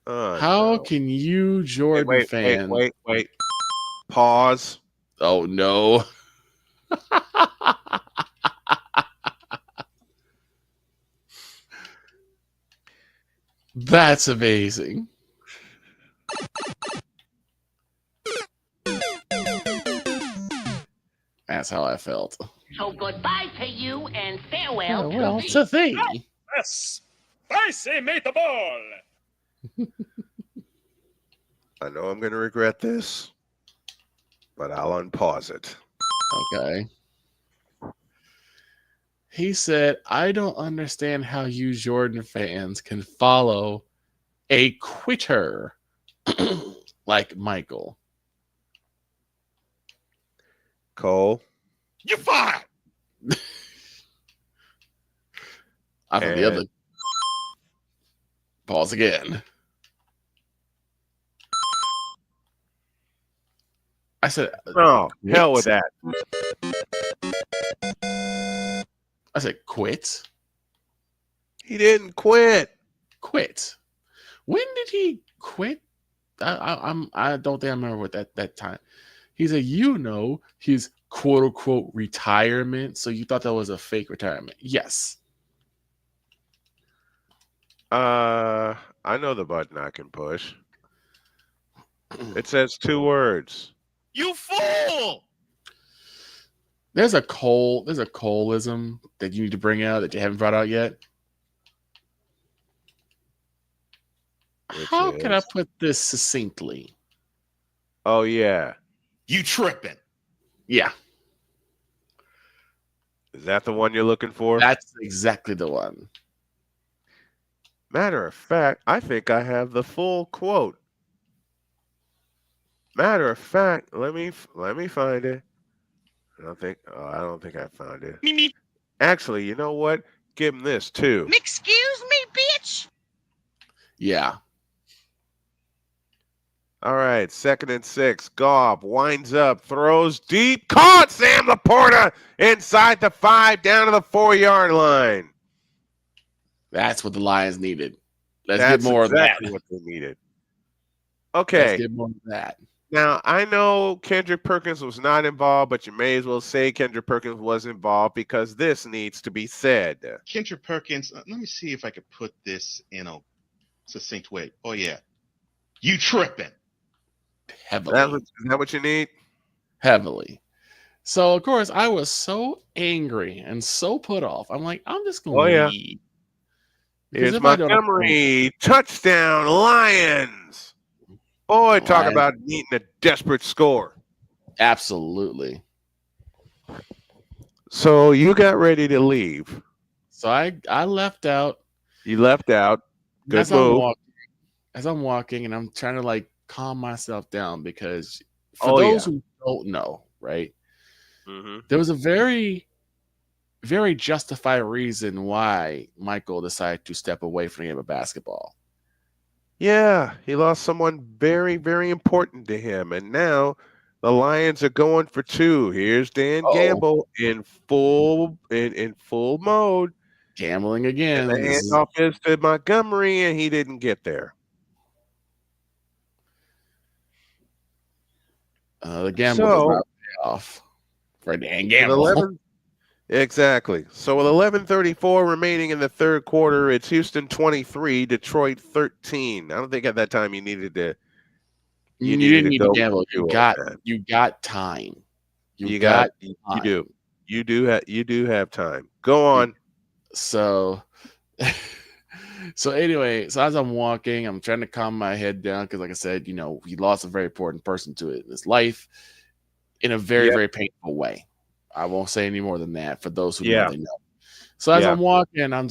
How can you, Jordan fan? Wait. Pause. Oh, no. That's amazing. That's how I felt. So goodbye to you and farewell to thee. Yes, spicy meatball. I know I'm going to regret this, but I'll unpause it. Okay. He said, I don't understand how you Jordan fans can follow a quitter like Michael. Cole. You're fired. I thought the other. Pause again. I said, oh, hell with that. I said, quit. He didn't quit. Quit. When did he quit? I don't think I remember what that time. He said, his quote unquote retirement. So you thought that was a fake retirement? Yes. I know the button I can push. It says 2 words. You fool! There's a Coleism that you need to bring out that you haven't brought out yet. How can I put this succinctly? Oh, yeah. You tripping. Yeah. Is that the one you're looking for? That's exactly the one. Matter of fact, I think I have the full quote. Matter of fact, let me find it. I don't think I found it. Me. Actually, you know what? Give him this too. Excuse me, bitch. Yeah. All right, 2nd and 6. Goff winds up, throws deep, caught Sam Laporta inside the 5, down to the 4-yard line. That's what the Lions needed. Let's get more of that. What they needed. Okay. Let's get more of that. Now, I know Kendrick Perkins was not involved, but you may as well say Kendrick Perkins was involved because this needs to be said. Kendrick Perkins, let me see if I could put this in a succinct way. Oh, yeah. You tripping. Heavily. Is that what you need? Heavily. So, of course, I was so angry and so put off. I'm like, I'm just going to leave. Here's Montgomery. Touchdown, Lions. Boy, talk about needing a desperate score. Absolutely. So you got ready to leave. So I left out. You left out. Good as move. As I'm walking, and I'm trying to like calm myself down because for those who don't know, right? Mm-hmm. There was a very, very justified reason why Michael decided to step away from the game of basketball. Yeah, he lost someone very, very important to him, and now the Lions are going for two. Here's Dan Gamble in full mode, gambling again. And the handoff is to Montgomery, and he didn't get there. The gamble does not pay off for Dan Gamble. Exactly. So with 11:34 remaining in the third quarter, it's Houston 23, Detroit 13. I don't think at that time you needed to. You didn't need to gamble. You got time. You do have time. Go on. So anyway, so as I'm walking, I'm trying to calm my head down because, like I said, he lost a very important person to it in his life in a very, very painful way. I won't say any more than that for those who know, they know. So as I'm walking, I'm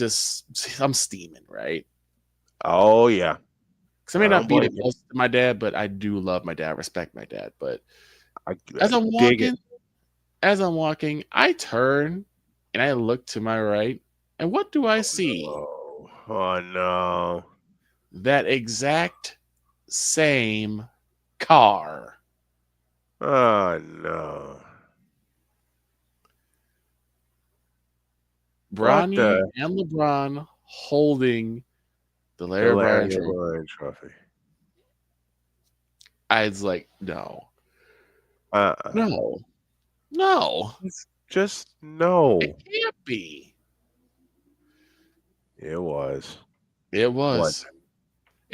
steaming, right? Oh, yeah. Because I may not be the closest to my dad, but I do love my dad. I respect my dad. But as I'm walking, I turn and I look to my right. And what do I see? Oh, no. That exact same car. Oh, no. Bronny and LeBron holding the Larry O'Brien trophy. I was like, no. No. Just no. It can't be. It was. It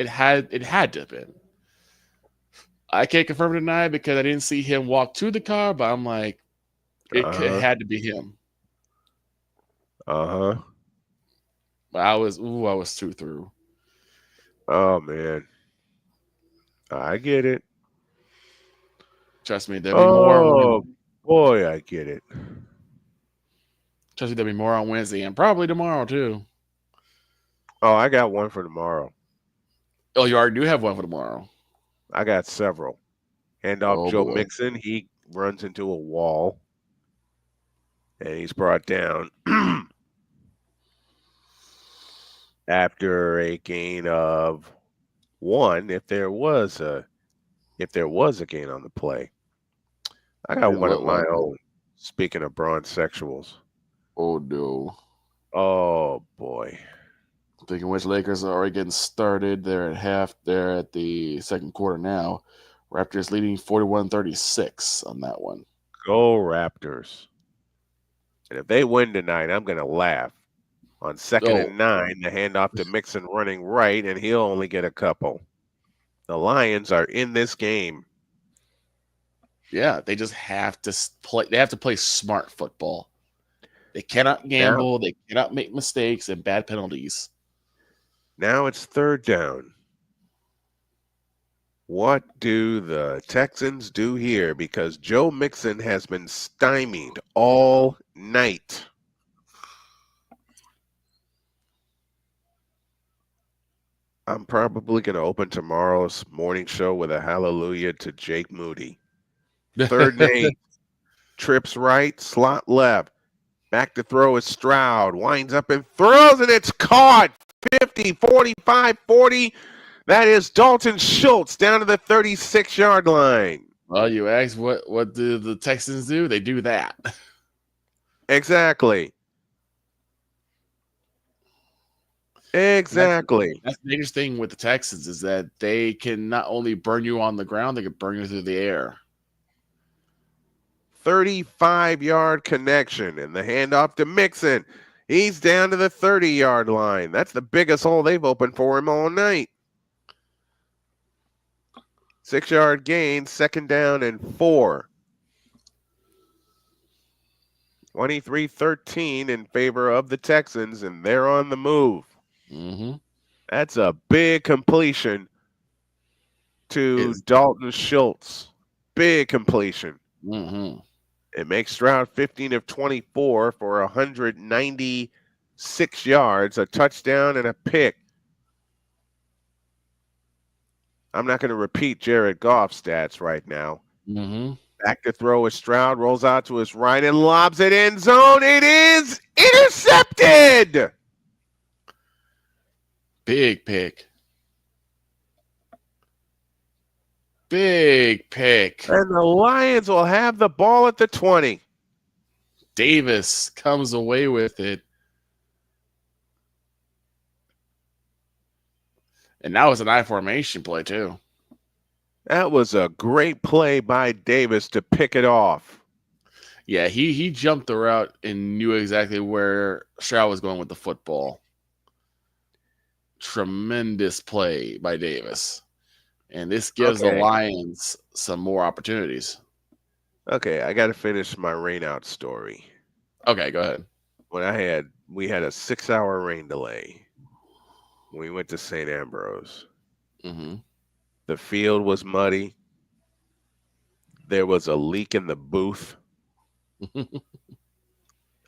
had to have been. I can't confirm or deny because I didn't see him walk to the car, but I'm like, it had to be him. Uh-huh. I was too through. Oh, man. I get it. Trust me, there'll be more. Oh, boy, I get it. Trust me, there'll be more on Wednesday and probably tomorrow, too. Oh, I got one for tomorrow. Oh, you already do have one for tomorrow. I got several. Joe Mixon. He runs into a wall. And he's brought down after a gain of 1 if there was a gain on the play. I got one of my own. Speaking of bronze sexuals. Oh no. Oh boy. Thinking which Lakers are already getting started. They're at half. They're at the second quarter now. Raptors leading 41-36 on that one. Go Raptors. And if they win tonight, I'm going to laugh. On 2nd and 9, the handoff to Mixon running right, and he'll only get a couple. The Lions are in this game. Yeah, they just have to play. They have to play smart football. They cannot gamble. They cannot make mistakes and bad penalties. Now it's 3rd down. What do the Texans do here? Because Joe Mixon has been stymied all night. I'm probably going to open tomorrow's morning show with a hallelujah to Jake Moody. 3rd and 8. Trips right, slot left. Back to throw is Stroud. Winds up and throws, and it's caught. 50, 45, 40. That is Dalton Schultz down to the 36-yard line. Well, you asked what do the Texans do? They do that. Exactly. Exactly. That's the biggest thing with the Texans is that they can not only burn you on the ground, they can burn you through the air. 35-yard connection and the handoff to Mixon. He's down to the 30-yard line. That's the biggest hole they've opened for him all night. 6-yard gain, 2nd down and 4. 23-13 in favor of the Texans, and they're on the move. Mm-hmm. That's a big completion to Dalton Schultz. Big completion. Mm-hmm. It makes Stroud 15 of 24 for 196 yards, a touchdown, and a pick. I'm not going to repeat Jared Goff's stats right now. Mm-hmm. Back to throw is Stroud, rolls out to his right and lobs it end zone. It is intercepted. Big pick. Big pick. And the Lions will have the ball at the 20. Davis comes away with it. And that was an I formation play, too. That was a great play by Davis to pick it off. Yeah, he jumped the route and knew exactly where Stroud was going with the football. Tremendous play by Davis. And this gives the Lions some more opportunities. Okay, I got to finish my rain out story. Okay, go ahead. We had a 6-hour rain delay. We went to St. Ambrose. Mm-hmm. The field was muddy. There was a leak in the booth.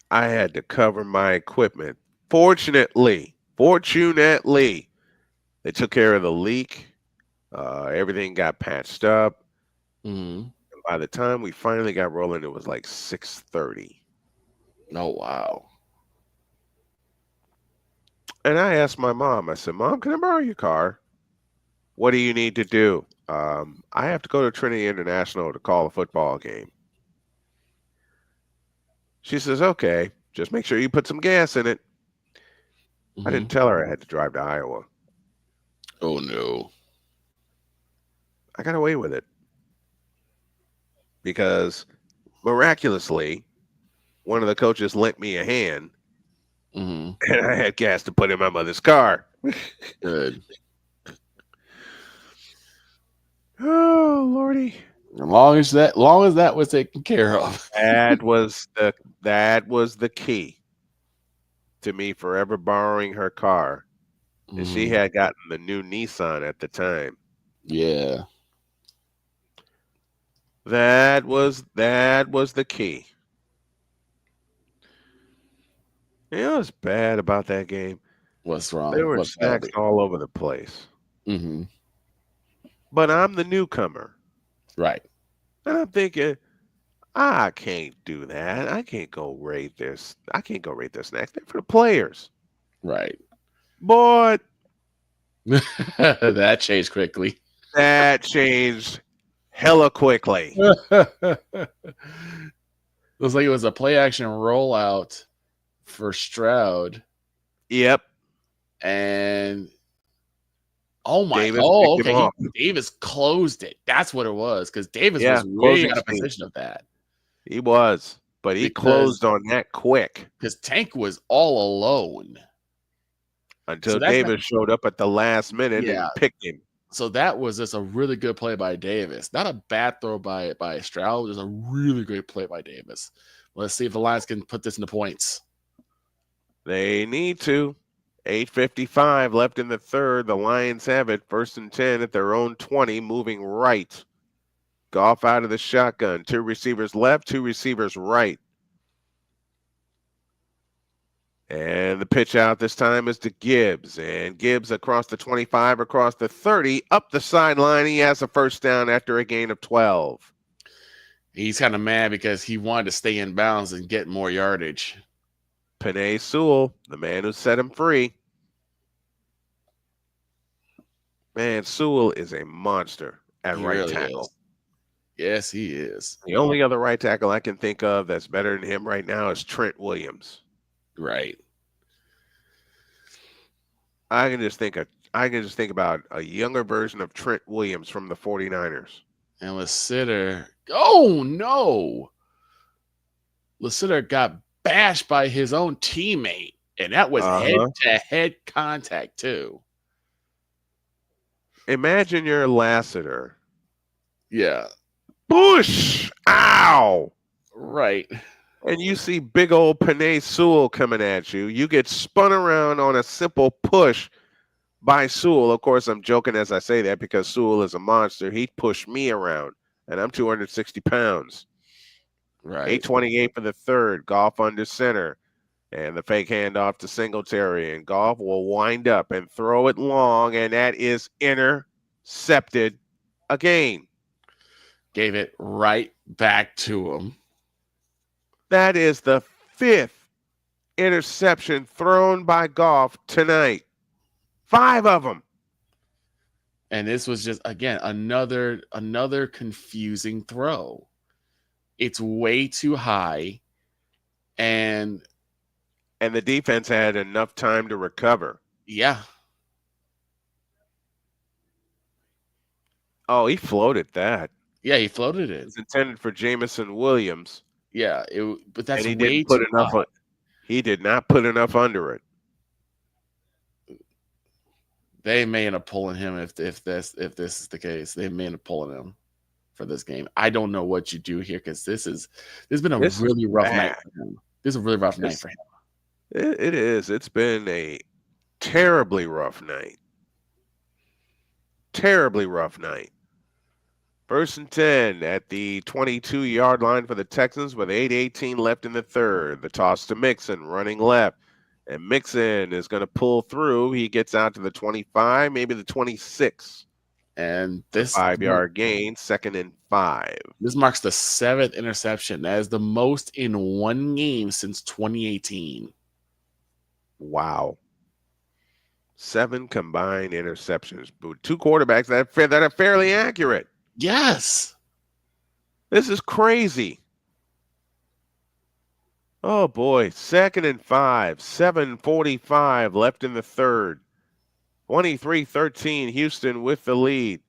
I had to cover my equipment. Fortunately, they took care of the leak. Everything got patched up. Mm-hmm. By the time we finally got rolling, it was like 6:30. Oh, wow. And I asked my mom, I said, Mom, can I borrow your car? What do you need to do? I have to go to Trinity International to call a football game. She says, okay, just make sure you put some gas in it. Mm-hmm. I didn't tell her I had to drive to Iowa. Oh, no. I got away with it. Because miraculously, one of the coaches lent me a hand. Mm-hmm. And I had gas to put in my mother's car. Good. Oh, Lordy. As long as that was taken care of. That was the key to me forever borrowing her car. And she had gotten the new Nissan at the time. Yeah. That was the key. You know what's bad about that game? What's wrong? There were snacks all over the place. Mm-hmm. But I'm the newcomer. Right. And I'm thinking, I can't do that. I can't go rate their snacks. They're for the players. Right. But that changed quickly. That changed hella quickly. It was like it was a play action rollout for Stroud. Yep. And okay. Davis closed it. That's what it was, because Davis was way out of position of that. He was, but he closed on that quick. Because Tank was all alone. Until Davis showed up at the last minute and picked him. So that was just a really good play by Davis. Not a bad throw by Stroud. Just a really great play by Davis. Let's see if the Lions can put this into points. They need to. 8:55 left in the third. The Lions have it. 1st and 10 at their own 20, moving right. Goff out of the shotgun. 2 receivers left, 2 receivers right. And the pitch out this time is to Gibbs. And Gibbs across the 25, across the 30, up the sideline. He has a first down after a gain of 12. He's kind of mad because he wanted to stay in bounds and get more yardage. Penei Sewell, the man who set him free. Man, Sewell is a monster at right tackle. Yes, he is. The only other right tackle I can think of that's better than him right now is Trent Williams. Right. I can just think about a younger version of Trent Williams from the 49ers. And Lassiter, oh no! Lassiter got bashed by his own teammate, and that was head-to-head contact too. Imagine you're Lassiter. Yeah. Bush! Ow! Right. And you see big old Penei Sewell coming at you. You get spun around on a simple push by Sewell. Of course, I'm joking as I say that because Sewell is a monster. He pushed me around, and I'm 260 pounds. Right. 828 for the third. Goff under center. And the fake handoff to Singletary. And Goff will wind up and throw it long, and that is intercepted again. Gave it right back to him. That is the 5th interception thrown by Goff tonight. 5 of them. And this was just, again, another confusing throw. It's way too high. And the defense had enough time to recover. Yeah. Oh, he floated that. Yeah, he floated it. It's intended for Jamison Williams. Yeah, but that's and he way didn't put too enough. high. He did not put enough under it. They may end up pulling him if this is the case. They may end up pulling him for this game. I don't know what you do here because this has been a really rough night for him. This is a really rough night for him. It is. It's been a terribly rough night. Terribly rough night. 1st and 10 at the 22-yard line for the Texans with 8:18 left in the third. The toss to Mixon, running left. And Mixon is going to pull through. He gets out to the 25, maybe the 26. And this 5-yard gain, 2nd and 5. This marks the 7th interception. That is the most in one game since 2018. Wow. 7 combined interceptions. 2 quarterbacks that are fairly accurate. Yes. This is crazy. Oh, boy. 2nd and 5. 7:45 left in the third. 23-13. Houston with the lead.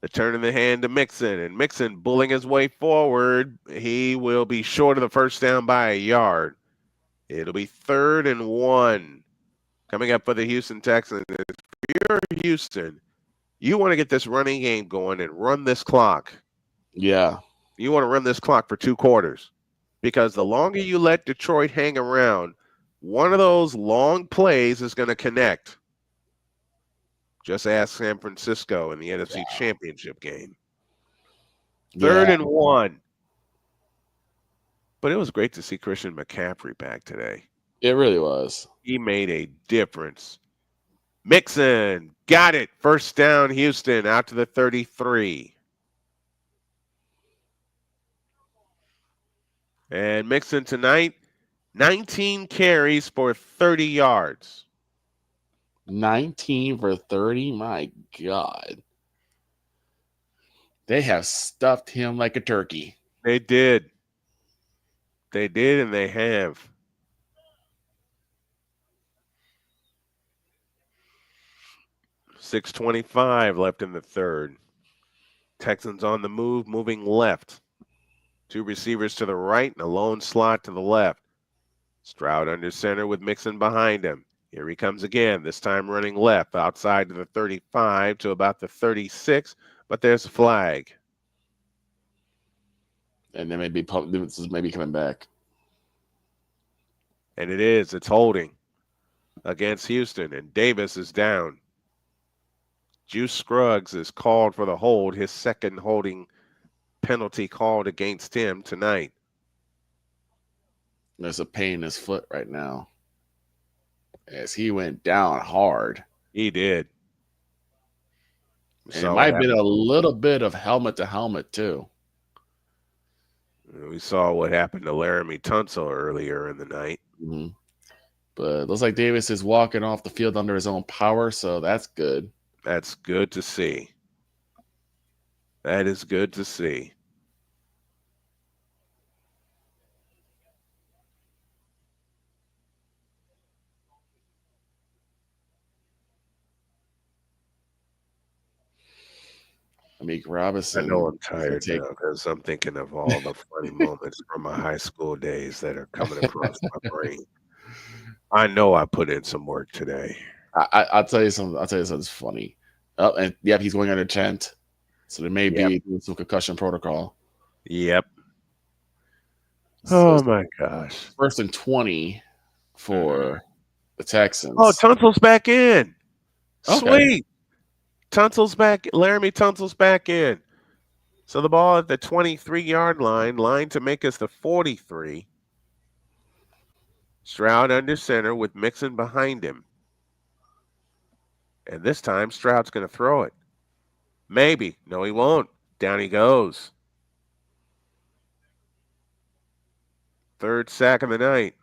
The turn in the hand to Mixon. And Mixon bullying his way forward. He will be short of the first down by a yard. It'll be 3rd and 1. Coming up for the Houston Texans. If you're Houston, you want to get this running game going and run this clock. Yeah. You want to run this clock for 2 quarters. Because the longer you let Detroit hang around, one of those long plays is going to connect. Just ask San Francisco in the NFC Championship game. 3rd and 1. But it was great to see Christian McCaffrey back today. It really was. He made a difference. Mixon got it. 1st down, Houston, out to the 33. And Mixon tonight, 19 carries for 30 yards. 19 for 30? My God. They have stuffed him like a turkey. They did. They did, and they have. .625 left in the third. Texans on the move, moving left. 2 receivers to the right and a lone slot to the left. Stroud under center with Mixon behind him. Here he comes again, this time running left, outside to the 35 to about the 36, but there's a flag. And then this is maybe coming back. And it is. It's holding against Houston, and Davis is down. Juice Scruggs is called for the hold, his 2nd holding penalty called against him tonight. There's a pain in his foot right now as he went down hard. He did. And it might have been a little bit of helmet to helmet too. We saw what happened to Laramie Tunsil earlier in the night. Mm-hmm. But it looks like Davis is walking off the field under his own power, so that's good. That's good to see. That is good to see. Meek Robinson. I know I'm tired now because I'm thinking of all the funny moments from my high school days that are coming across my brain. I know I put in some work today. I'll tell you something. I'll tell you something funny. Oh, and yep, he's going under chant. So there may be some concussion protocol. Yep. So oh my gosh. 1st and 20 for the Texans. Oh, Tunsil's back in. Okay. Sweet. Tunsil's back. Laramie Tunsil's back in. So the ball at the 23-yard line to make us the 43. Stroud under center with Mixon behind him. And this time Stroud's going to throw it. Maybe. No, he won't. Down he goes. 3rd sack of the night.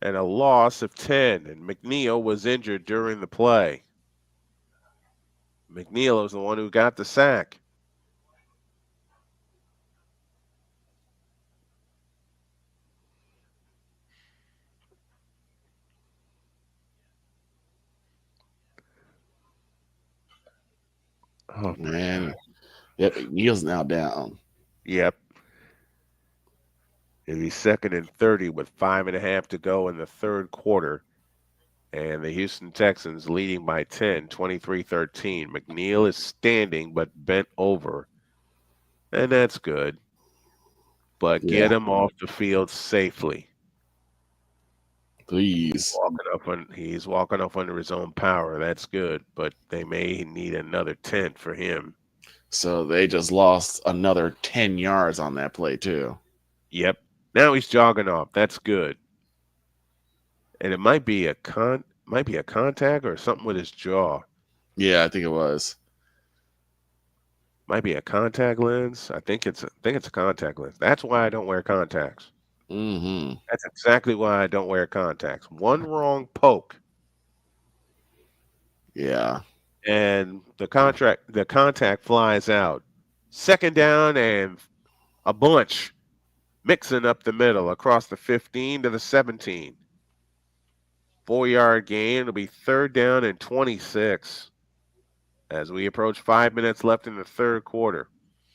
And a loss of 10. And McNeil was injured during the play. McNeil was the one who got the sack. Oh man. Yep, McNeil's now down. Yep. It'll be 2nd and 30 with 5.5 to go in the 3rd quarter. And the Houston Texans leading by 10, 23-13. McNeil is standing but bent over. And that's good. But get him off the field safely. Please. He's walking off under his own power. That's good. But they may need another 10 for him. So they just lost another 10 yards on that play too. Yep. Now he's jogging off. That's good. And it might be a contact or something with his jaw. Yeah, I think it was. Might be a contact lens. I think it's a contact lens. That's why I don't wear contacts. Mm-hmm. That's exactly why I don't wear contacts. One wrong poke. Yeah. And the contact flies out. 2nd down and a bunch. Mixing up the middle across the 15 to the 17. 4-yard gain. It'll be 3rd down and 26 as we approach 5 minutes left in the 3rd quarter.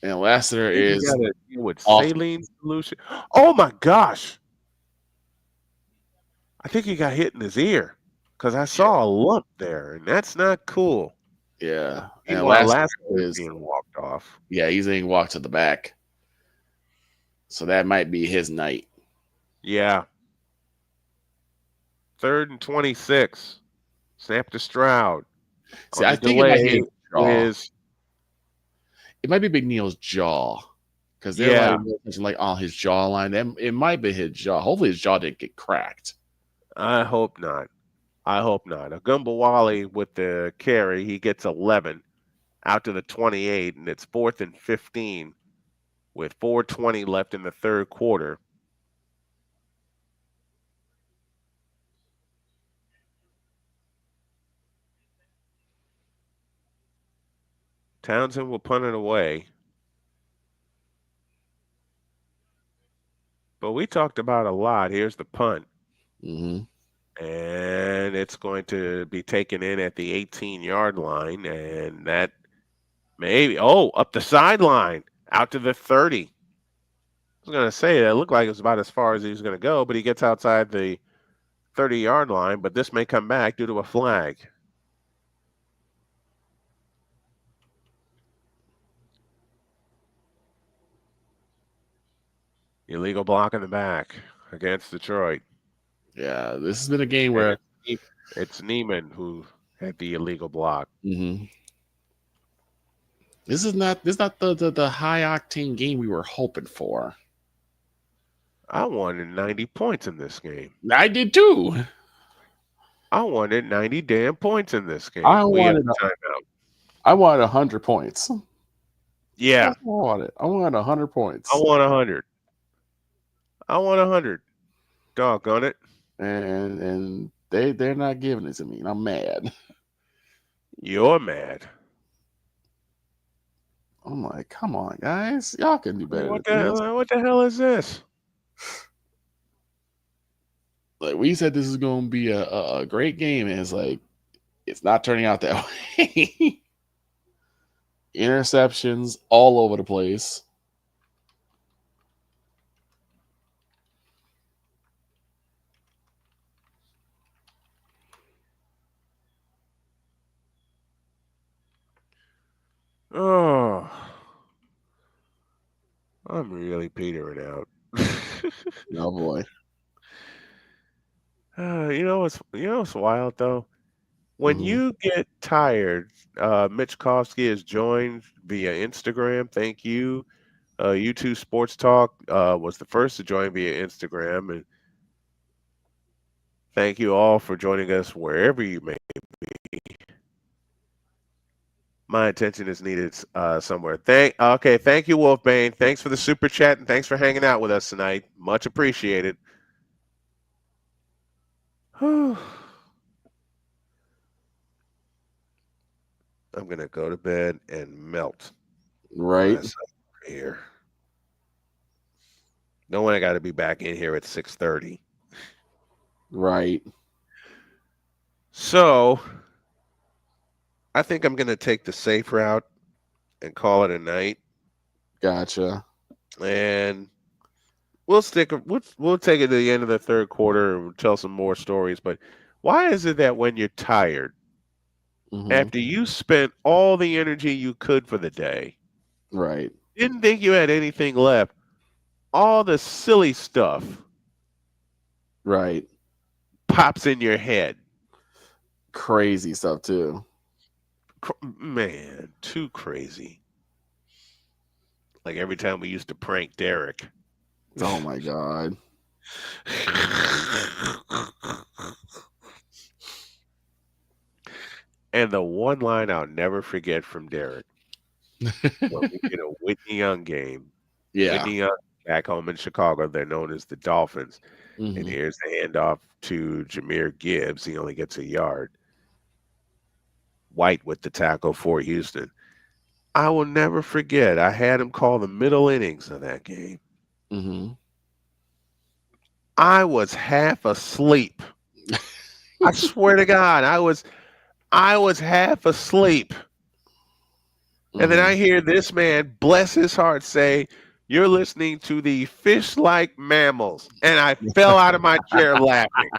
And Lassiter is with saline solution. Oh my gosh! I think he got hit in his ear because I saw a lump there, and that's not cool. Yeah, and Lassiter is being walked off. Yeah, he's being walked to the back. So that might be his night. Yeah. 3rd and 26. Snap to Stroud. See, I think it might be McNeil's jaw. Because they're like on his jawline. It might be his jaw. Hopefully his jaw didn't get cracked. I hope not. Agumbawale with the carry. He gets 11 out to the 28, and it's 4th and 15. With 4:20 left in the 3rd quarter. Townsend will punt it away. But we talked about a lot. Here's the punt. Mm-hmm. And it's going to be taken in at the 18-yard line. And that maybe, up the sideline. Out to the 30. I was going to say that it looked like it was about as far as he was going to go, but he gets outside the 30-yard line, but this may come back due to a flag. Illegal block in the back against Detroit. Yeah, this has been a game where it's Neiman who had the illegal block. Mm-hmm. This is not the high octane game we were hoping for. I wanted 90 points in this game. I did too. I wanted 90 damn points in this game. I wanted 100 points. Yeah. That's what I wanted. I wanted 100 points. I want 100. I want 100. Doggone it. And they're not giving it to me. And I'm mad. You're mad. I'm like, come on, guys. Y'all can do better. What the hell is this? Like, we said this is going to be a great game, and it's like, It's not turning out that way. Interceptions all over the place. Oh, I'm really petering out. Oh boy. You know what's wild though? When you get tired, Mitch Kofsky is joined via Instagram. Thank you. U2 Sports Talk was the first to join via Instagram, and thank you all for joining us wherever you may be. My attention is needed somewhere. Thank you, Wolfbane. Thanks for the super chat and thanks for hanging out with us tonight. Much appreciated. I'm gonna go to bed and melt. Right here. Knowing I got to be back in here at 6:30. Right. So I think I'm gonna take the safe route and call it a night. Gotcha. And we'll take it to the end of the third quarter and tell some more stories. But why is it that when you're tired, after you spent all the energy you could for the day, right, didn't think you had anything left, all the silly stuff, right, pops in your head? Crazy stuff too. Man, too crazy. Like every time we used to prank Derek. Oh my God. And the one line I'll never forget from Derek. When we did a Whitney Young game. Yeah. Whitney Young back home in Chicago, they're known as the Dolphins. And here's the handoff to Jahmyr Gibbs. He only gets a yard. White with the tackle for Houston. I will never forget. I had him call the middle innings of that game. I was half asleep. I swear to God, I was half asleep. And then I hear this man, bless his heart, say, "You're listening to the fish-like mammals." And I fell out of my chair laughing.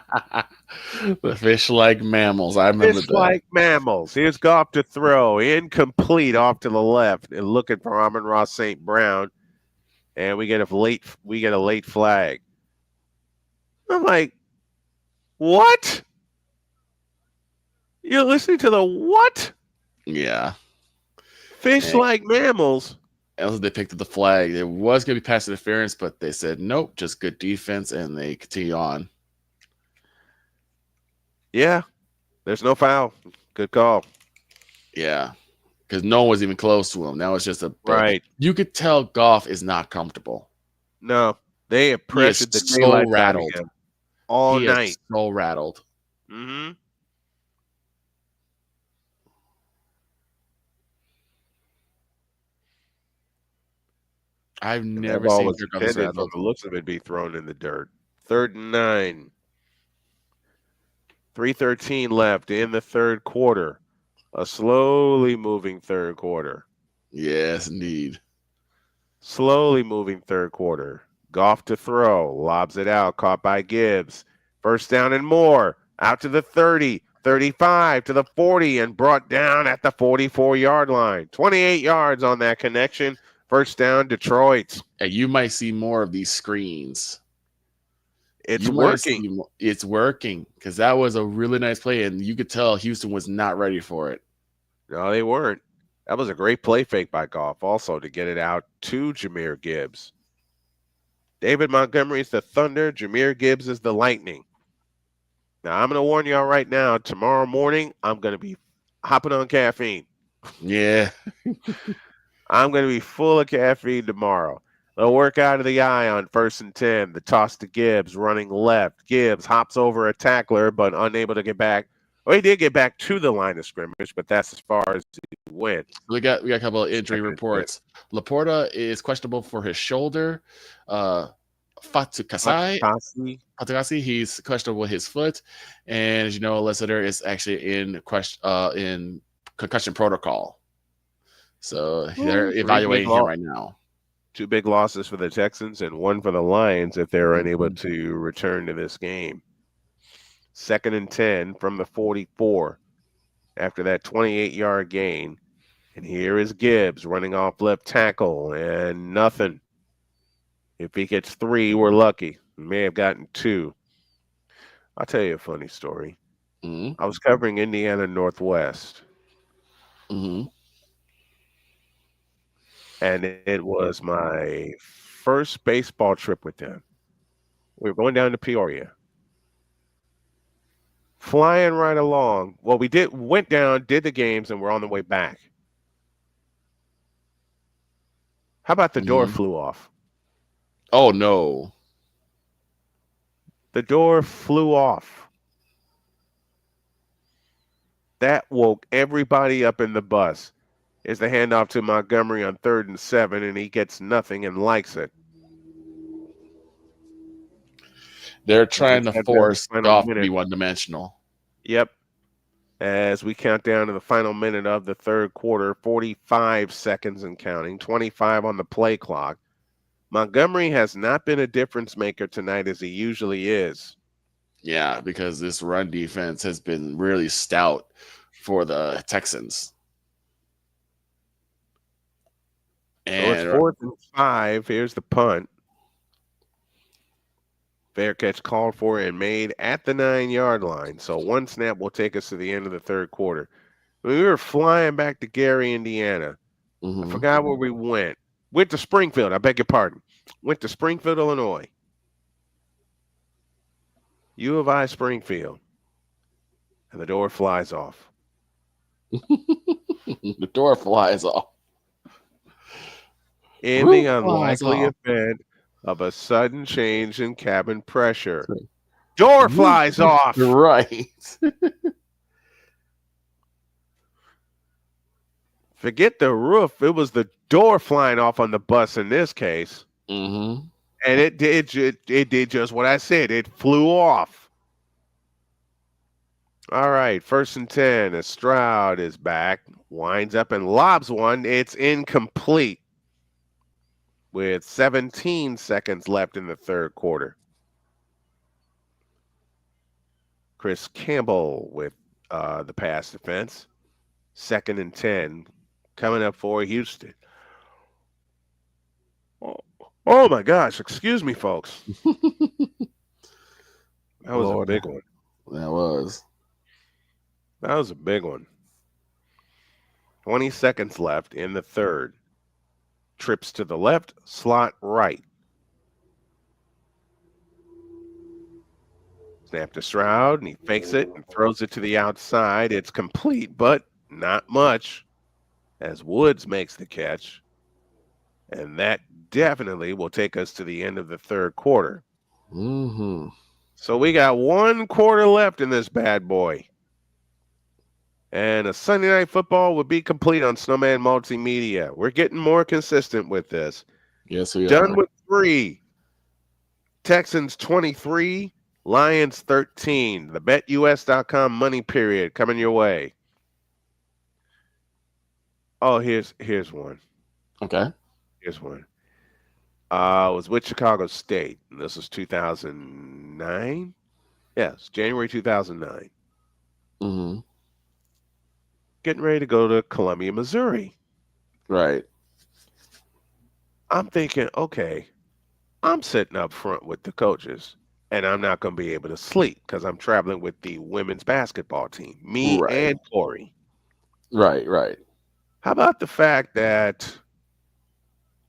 The fish-like mammals. I remember that. Fish-like mammals. Here's Goff to throw. Incomplete off to the left. And looking for Amon-Ra St. Brown. And we get a late flag. I'm like, what? You're listening to the what? Yeah. Fish-like mammals. Else they picked up the flag. There was going to be pass interference, but they said, nope, just good defense, and they continue on. Yeah. There's no foul. Good call. Yeah. Because no one was even close to him. Now it's just right. You could tell Goff is not comfortable. No. They have pressured the daylight out of him all night. So rattled. I've never seen Kirk Cousins on the looks of it be thrown in the dirt. 3rd and 9. 3:13 left in the third quarter. A slowly moving third quarter. Yes, indeed. Slowly moving third quarter. Goff to throw. Lobs it out. Caught by Gibbs. First down and more. Out to the 30. 35 to the 40 and brought down at the 44-yard line. 28 yards on that connection. First down, Detroit. And you might see more of these screens. It's working. It's working because that was a really nice play, and you could tell Houston was not ready for it. No, they weren't. That was a great play fake by Goff also to get it out to Jahmyr Gibbs. David Montgomery's the Thunder. Jahmyr Gibbs is the Lightning. Now, I'm going to warn y'all right now, tomorrow morning, I'm going to be hopping on caffeine. Yeah. I'm going to be full of caffeine tomorrow. They'll work out of the eye on 1st and 10. The toss to Gibbs, running left. Gibbs hops over a tackler, but unable to get back. Well, he did get back to the line of scrimmage, but that's as far as he went. We got a couple of injury reports. Laporta is questionable for his shoulder. Fatukasi. He's questionable with his foot, and as you know, Lessiter is actually in concussion protocol. So they're evaluating him right now. 2 big losses for the Texans and 1 for the Lions if they're unable to return to this game. 2nd and 10 from the 44 after that 28-yard gain. And here is Gibbs running off left tackle and nothing. If he gets 3, we're lucky. We may have gotten 2. I'll tell you a funny story. Mm-hmm. I was covering Indiana Northwest. Mm-hmm. And it was my first baseball trip with them. We were going down to Peoria. Flying right along. Well, we went down, did the games, and we're on the way back. How about the door flew off? Oh, no. The door flew off. That woke everybody up in the bus. Is the handoff to Montgomery on 3rd and 7, and he gets nothing and likes it. They're trying to force Goff to be one-dimensional. Yep. As we count down to the final minute of the 3rd quarter, 45 seconds and counting, 25 on the play clock. Montgomery has not been a difference maker tonight as he usually is. Yeah, because this run defense has been really stout for the Texans. And so it's 4th and 5. Here's the punt. Fair catch called for and made at the 9-yard line. So 1 snap will take us to the end of the 3rd quarter. We were flying back to Gary, Indiana. I forgot where we went. Went to Springfield. I beg your pardon. Went to Springfield, Illinois. U of I Springfield. And the door flies off. The door flies off. In the unlikely event of a sudden change in cabin pressure. Door flies off. Right. Forget the roof. It was the door flying off on the bus in this case. Mm-hmm. And it did just what I said. It flew off. All right, 1st and 10 as Stroud is back. Winds up and lobs one. It's incomplete. With 17 seconds left in the 3rd quarter. Chris Campbell with the pass defense. 2nd and 10 coming up for Houston. Oh my gosh, excuse me, folks. That was a big one. That was a big one. 20 seconds left in the 3rd. Trips to the left, slot right. Snap to Stroud, and he fakes it and throws it to the outside. It's complete, but not much, as Woods makes the catch. And that definitely will take us to the end of the 3rd quarter. Mm-hmm. So we got 1 quarter left in this bad boy. And a Sunday Night Football would be complete on Snowman Multimedia. We're getting more consistent with this. Yes, we are. Done with 3. Texans 23, Lions 13. The BetUS.com money period coming your way. Oh, here's one. Okay. Here's one. It was with Chicago State. And this was 2009. Yes, January 2009. Mm-hmm. Getting ready to go to Columbia, Missouri. Right. I'm thinking, okay, I'm sitting up front with the coaches, and I'm not going to be able to sleep because I'm traveling with the women's basketball team, me and Corey. Right, right. How about the fact that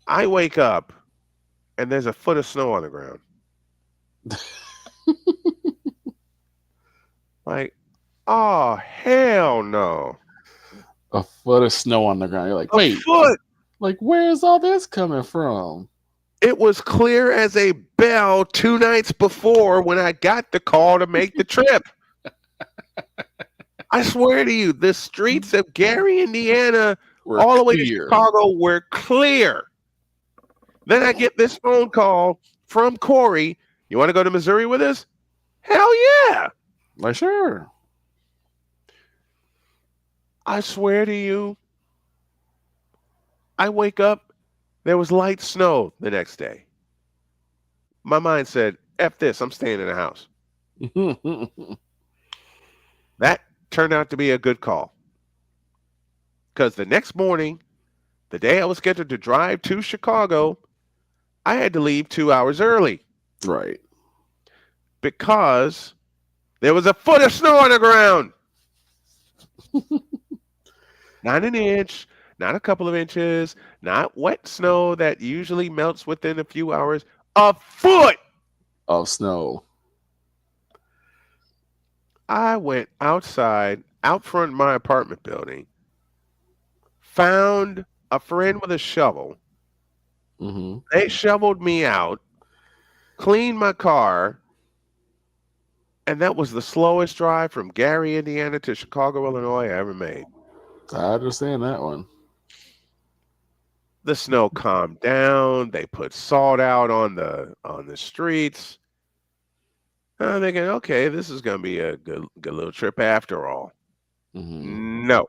I wake up and there's a foot of snow on the ground? Like, oh, hell no. A foot of snow on the ground. You're like, wait, foot. Like, where's all this coming from? It was clear as a bell 2 nights before when I got the call to make the trip. I swear to you, the streets of Gary, Indiana, all the way to Chicago were clear. Then I get this phone call from Corey, you want to go to Missouri with us? Hell yeah. Like, sure. I swear to you, I wake up, there was light snow the next day. My mind said, F this, I'm staying in the house. That turned out to be a good call. Because the next morning, the day I was scheduled to drive to Chicago, I had to leave 2 hours early. Right. Because there was a foot of snow on the ground. Not an inch, not a couple of inches, not wet snow that usually melts within a few hours. A foot of snow. I went outside, out front of my apartment building, found a friend with a shovel. Mm-hmm. They shoveled me out, cleaned my car, and that was the slowest drive from Gary, Indiana to Chicago, Illinois I ever made. I understand that one. The snow calmed down. They put salt out on the streets. I'm thinking, okay, this is going to be a good little trip after all. Mm-hmm. No.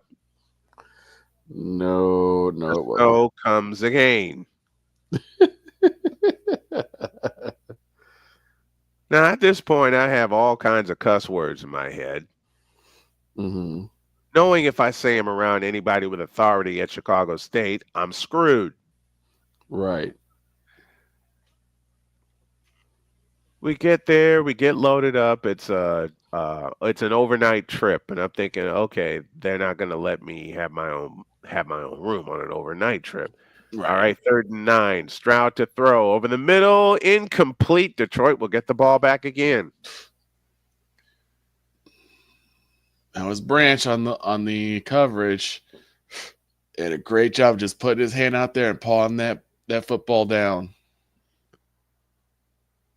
No, it wasn't. Snow comes again. Now, at this point, I have all kinds of cuss words in my head. Mm-hmm. Knowing if I say them around anybody with authority at Chicago State, I'm screwed. Right. We get there, we get loaded up. It's an overnight trip, and I'm thinking, okay, they're not going to let me have my own room on an overnight trip. Right. All right, 3rd and 9. Stroud to throw over the middle, incomplete. Detroit will get the ball back again. That was Branch on the coverage. Did a great job just putting his hand out there and pawing that football down.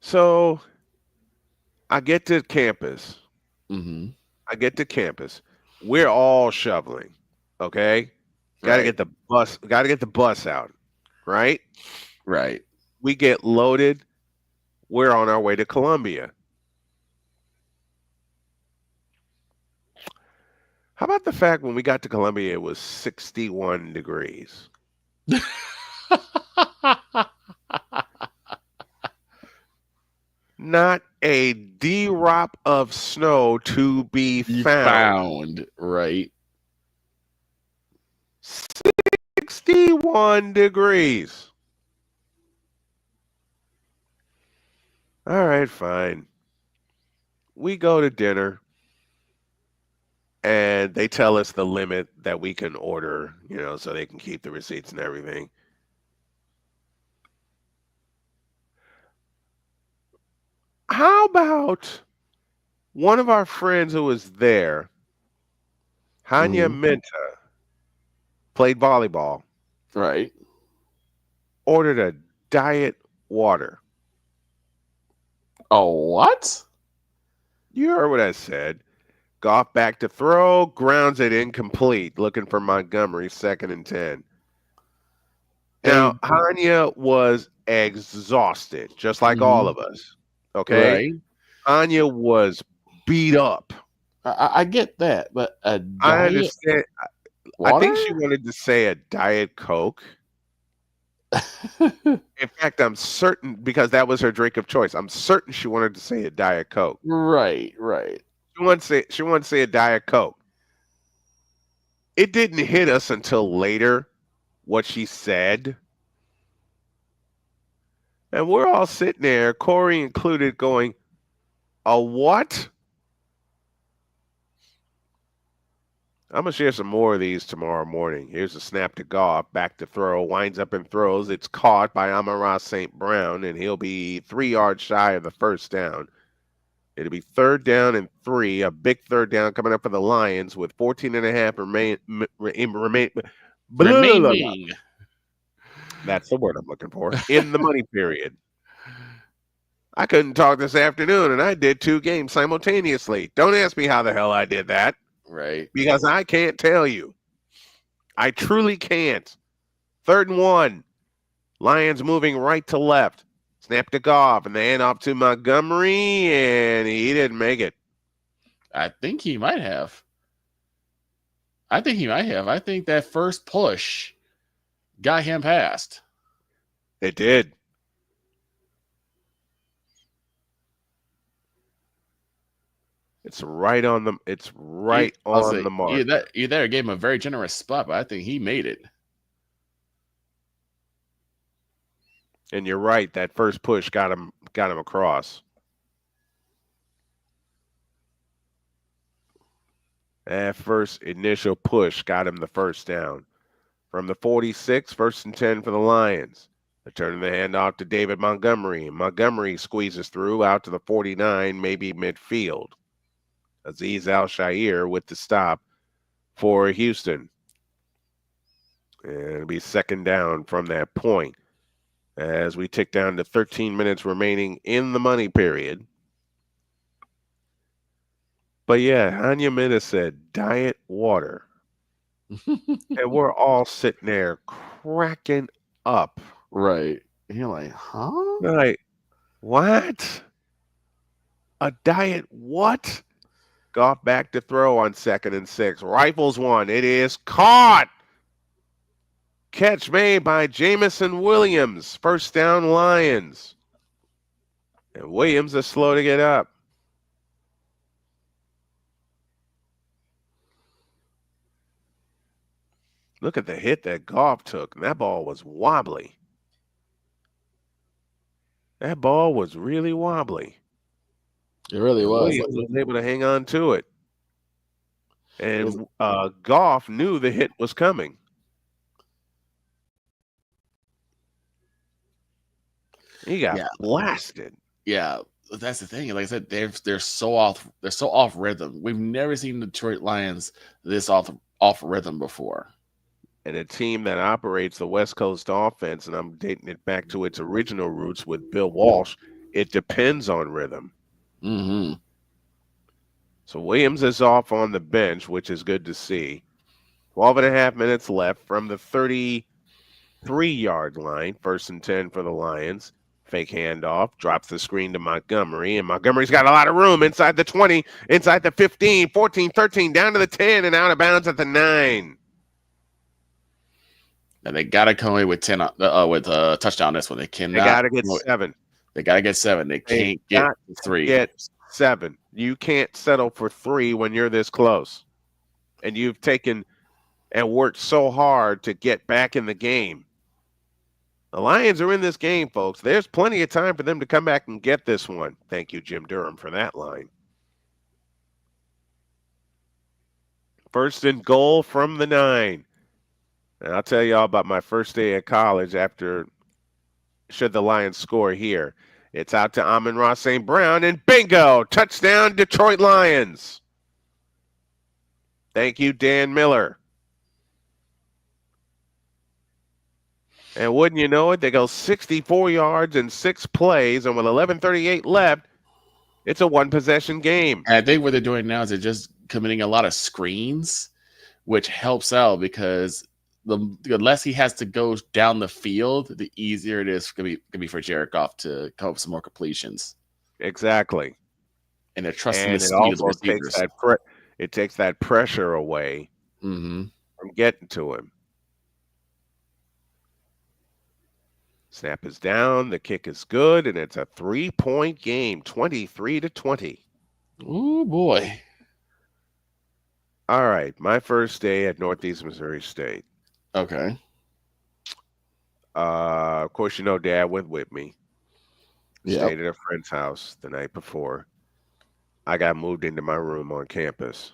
So I get to campus. Mm-hmm. I get to campus. We're all shoveling. Okay? Gotta get the bus out. Right? Right. We get loaded. We're on our way to Columbia. How about the fact when we got to Columbia, it was 61 degrees? Not a drop of snow to be found. Right. 61 degrees. All right, fine. We go to dinner. And they tell us the limit that we can order, so they can keep the receipts and everything. How about one of our friends who was there, Hanya Minta, played volleyball. Right. Ordered a diet water. Oh, what? You heard what I said. Goff back to throw, grounds it incomplete, looking for Montgomery, 2nd and 10. Now, Hanya was exhausted, just like all of us. Okay? Right. Hanya was beat up. I get that, but I understand. Water? I think she wanted to say a Diet Coke. In fact, I'm certain, because that was her drink of choice, I'm certain she wanted to say a Diet Coke. Right. She wanted to say a Diet Coke. It didn't hit us until later what she said. And we're all sitting there, Corey included, going, a what? I'm going to share some more of these tomorrow morning. Here's a snap to Goff, back to throw, winds up and throws. It's caught by Amon-Ra St. Brown, and he'll be 3 yards shy of the first down. It'll be 3rd down and 3, a big 3rd down coming up for the Lions with 14 and a half remaining. That's the word I'm looking for. In the money period. I couldn't talk this afternoon, and I did 2 games simultaneously. Don't ask me how the hell I did that. Right. Because I can't tell you. I truly can't. 3rd and 1. Lions moving right to left. Snap to Goff, and the handoff to Montgomery, and he didn't make it. I think he might have. I think that first push got him past. It did. It's right on the. It's right on the mark. You there gave him a very generous spot, but I think he made it. And you're right. That first push got him across. That first initial push got him the first down. From the 46, 1st and 10 for the Lions. They're turning the handoff to David Montgomery. Montgomery squeezes through out to the 49, maybe midfield. Azeez Al-Shaair with the stop for Houston. And it'll be 2nd down from that point as we tick down to 13 minutes remaining in the money period. But yeah, Hanya Minna said, diet water. And we're all sitting there cracking up. Right. And you're like, huh? Like, what? A diet what? Goff back to throw on 2nd and 6. Rifles one. It is caught. Catch made by Jamison Williams. 1st down Lions. And Williams is slow to get up. Look at the hit that Goff took. And that ball was wobbly. That ball was really wobbly. It really was. Williams was able to hang on to it. And Goff knew the hit was coming. He got blasted. Yeah, that's the thing. Like I said, they're so off rhythm. We've never seen the Detroit Lions this off rhythm before. And a team that operates the West Coast offense, and I'm dating it back to its original roots with Bill Walsh, it depends on rhythm. Mm-hmm. So Williams is off on the bench, which is good to see. 12 and a half minutes left from the 33-yard line. 1st and 10 for the Lions. Fake handoff, drops the screen to Montgomery, and Montgomery's got a lot of room inside the 20, inside the 15, 14, 13, down to the 10, and out of bounds at the 9. And they got to come away with 10 with a touchdown this one. They cannot. They got to get 7. They got to get 7. They can't get 3. Get 7. You can't settle for 3 when you're this close. And you've taken and worked so hard to get back in the game. The Lions are in this game, folks. There's plenty of time for them to come back and get this one. Thank you, Jim Durham, for that line. 1st and goal from the 9. And I'll tell you all about my first day at college should the Lions score here. It's out to Amon-Ra St. Brown, and bingo! Touchdown, Detroit Lions. Thank you, Dan Miller. And wouldn't you know it, they go 64 yards in 6 plays, and with 11:38 left, it's a one-possession game. And I think what they're doing now is they're just committing a lot of screens, which helps out because the less he has to go down the field, the easier it is going to be for Jared Goff to come up with some more completions. Exactly. And they're trusting and the it speed of the also receivers. It takes that pressure away from getting to him. Snap is down. The kick is good, and it's a 3-point game, 23-20. Oh, boy. All right, my first day at Northeast Missouri State. Okay. Of course, you know Dad went with me. Yep. Stayed at a friend's house the night before. I got moved into my room on campus.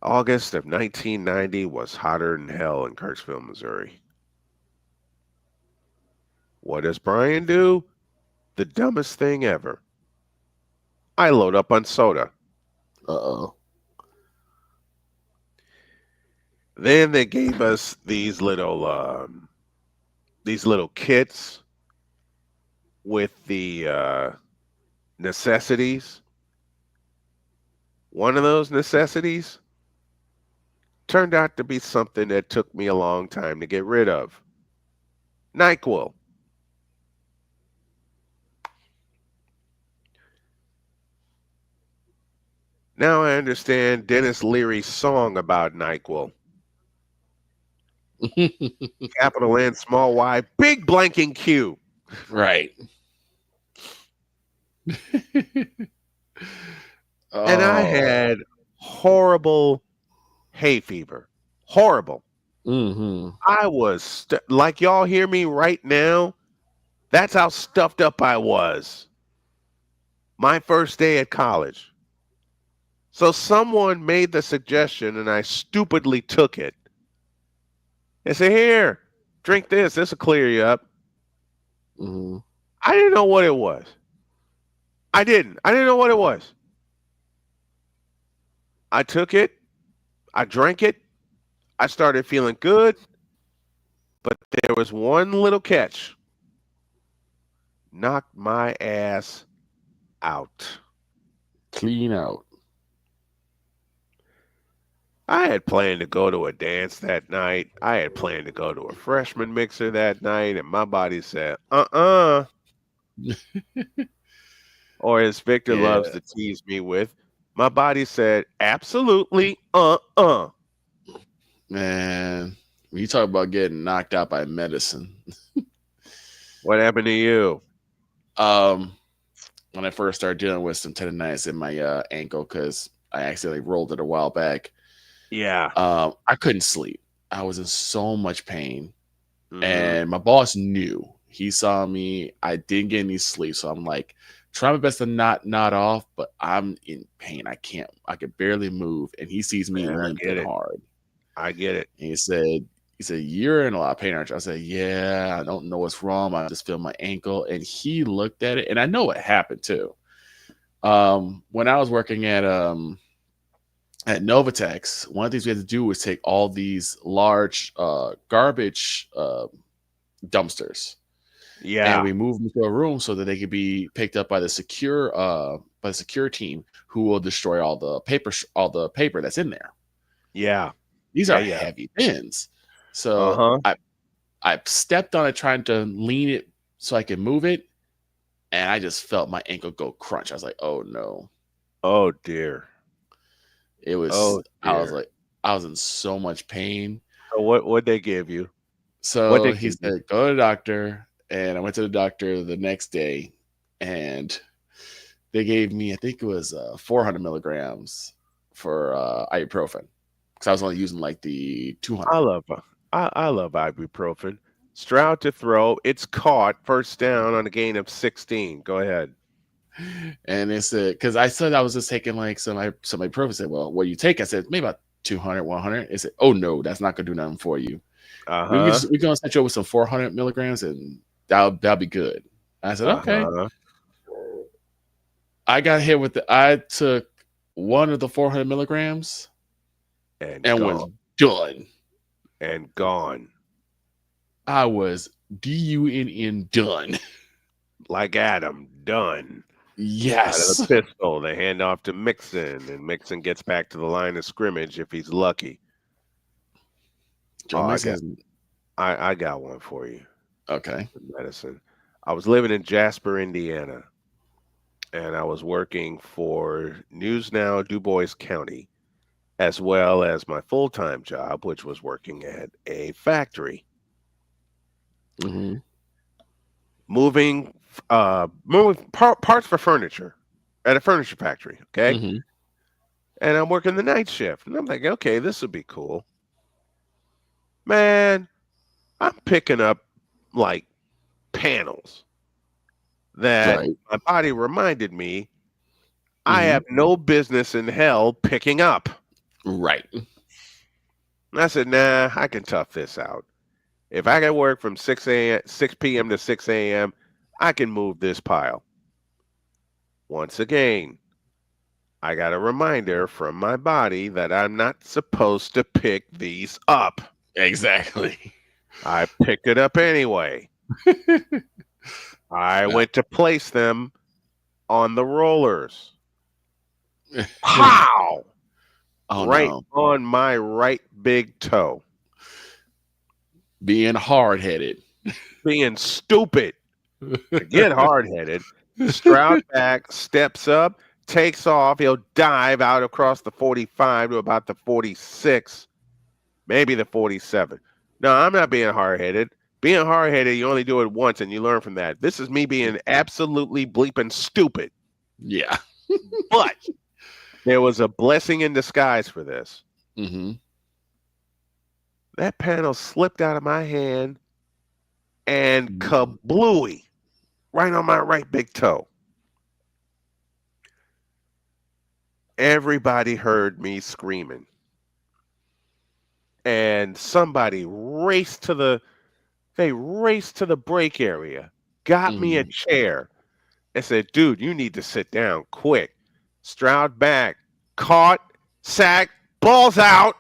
August of 1990 was hotter than hell in Kirksville, Missouri. What does Brian do? The dumbest thing ever. I load up on soda. Uh-oh. Then they gave us these little kits with the necessities. One of those necessities turned out to be something that took me a long time to get rid of. NyQuil. Now I understand Dennis Leary's song about NyQuil. Capital N, small Y, big blanking Q. Right. And I had horrible hay fever. Horrible. I was like, y'all hear me right now? That's how stuffed up I was. My first day at college. So someone made the suggestion and I stupidly took it. They said, here, drink this. This will clear you up. I didn't know what it was. I didn't know what it was. I took it. I drank it. I started feeling good. But there was one little catch. Knocked my ass out. Clean out. I had planned to go to a dance that night. I had planned to go to a freshman mixer that night, and my body said, Or as Victor loves to tease me with, my body said, absolutely, Man, when you talk about getting knocked out by medicine. What happened to you? When I first started dealing with some tendonitis in my ankle because I accidentally rolled it a while back. Yeah. I couldn't sleep. I was in so much pain. And my boss knew. He saw me. I didn't get any sleep. So I'm like, try my best to not nod off, but I'm in pain. I could barely move. And he sees me limping hard. I get it. And he said, you're in a lot of pain, aren't you? I said, yeah, I don't know what's wrong. I just feel my ankle. And he looked at it, and I know what happened too. When I was working at Novatex, one of the things we had to do was take all these large garbage dumpsters. Yeah. And we moved them to a room so that they could be picked up by the secure team who will destroy all the paper that's in there. Yeah. These are heavy bins. So I stepped on it trying to lean it so I could move it, and I just felt my ankle go crunch. I was like, oh no. Oh dear. It was I was in so much pain. So what'd they give you? So he said, go to the doctor. And I went to the doctor the next day, and they gave me, I think it was 400 milligrams for ibuprofen, because I was only using like the 200. I love ibuprofen. Stroud to throw. It's caught. First down on a gain of 16. Go ahead. And they said, because I said I was just taking like some ibuprofen. I said, well, what do you take? I said, maybe about 200, 100. They said, oh no, that's not going to do nothing for you. We're going to set you over some 400 milligrams, and that'll be good. I said, okay. I got hit with I took one of the 400 milligrams and was done. And gone. I was done done. Like Adam, done. Yes. Out of the pistol, they hand off to Mixon, and Mixon gets back to the line of scrimmage if he's lucky. I got one for you. Okay. Medicine. I was living in Jasper, Indiana, and I was working for News Now, Du Bois County, as well as my full-time job, which was working at a factory. Moving parts for furniture at a furniture factory, okay? And I'm working the night shift, and I'm like, okay, this would be cool. Man, I'm picking up like panels that my body reminded me I have no business in hell picking up. Right. And I said, nah, I can tough this out. If I can work from 6 p.m. to 6 a.m., I can move this pile. Once again, I got a reminder from my body that I'm not supposed to pick these up. Exactly. I picked it up anyway. I went to place them on the rollers. Pow! On my right big toe. Being hard-headed. Being stupid. Get hard-headed. Stroud back, steps up, takes off. He'll dive out across the 45 to about the 46, maybe the 47. No, I'm not being hard-headed. Being hard-headed, you only do it once and you learn from that. This is me being absolutely bleeping stupid. Yeah. But there was a blessing in disguise for this. Mm-hmm. That panel slipped out of my hand and kablooey right on my right big toe. Everybody heard me screaming. And somebody raced to the break area, got me a chair, and said, dude, you need to sit down quick. Stroud back, caught, sacked, ball's out.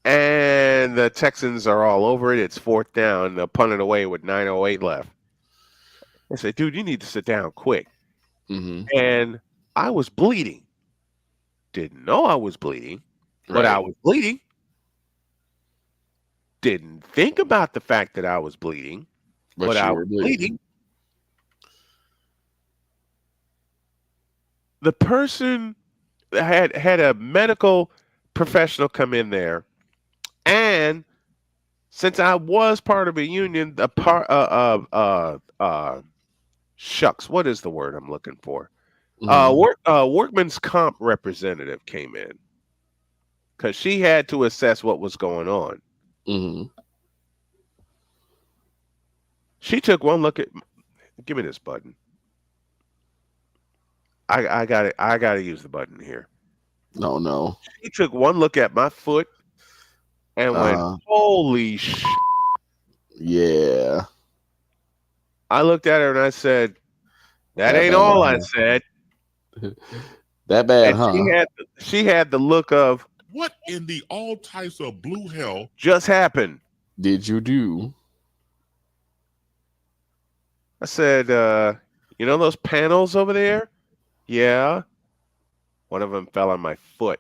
And the Texans are all over it. It's 4th down. They'll punt it away with 9:08 left. I said, dude, you need to sit down quick. And I was bleeding. Didn't know I was bleeding, but I was bleeding. Didn't think about the fact that I was bleeding, but I was bleeding. The person had a medical professional come in there, and since I was part of a union, shucks, what is the word I'm looking for? Workman's comp representative came in because she had to assess what was going on. She took one look at. Give me this button. I got it. I got to use the button here. No. She took one look at my foot and went, "Holy shit!" Yeah. I looked at her and I said, "That ain't all I said." That bad, and huh? She had the look of, what in the all types of blue hell just happened? Did you do? I said, you know those panels over there? Yeah. One of them fell on my foot.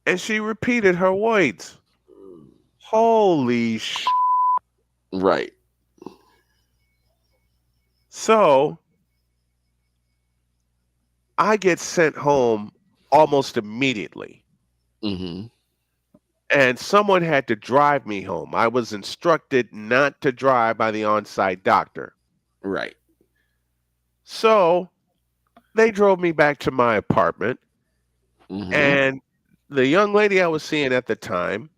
And she repeated her words. Holy shit. Right. So I get sent home almost immediately. And someone had to drive me home. I was instructed not to drive by the on-site doctor. Right. So they drove me back to my apartment. And the young lady I was seeing at the time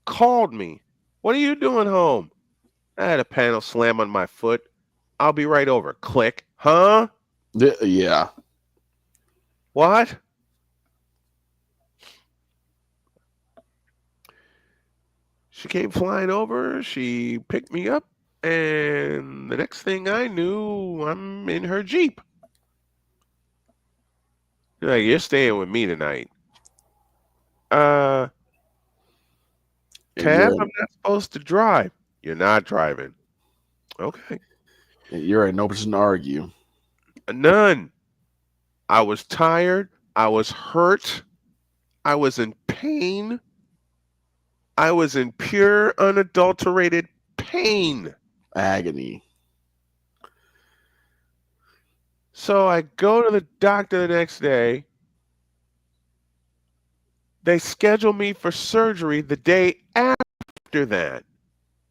called me. What are you doing home? I had a panel slam on my foot. I'll be right over. Click. Huh? Yeah. What? She came flying over. She picked me up. And the next thing I knew, I'm in her Jeep. Like, you're staying with me tonight. Tab, I'm not supposed to drive. You're not driving. Okay. You're in no position to argue. None. I was tired. I was hurt. I was in pain. I was in pure, unadulterated pain. Agony. So I go to the doctor the next day. They schedule me for surgery the day after that.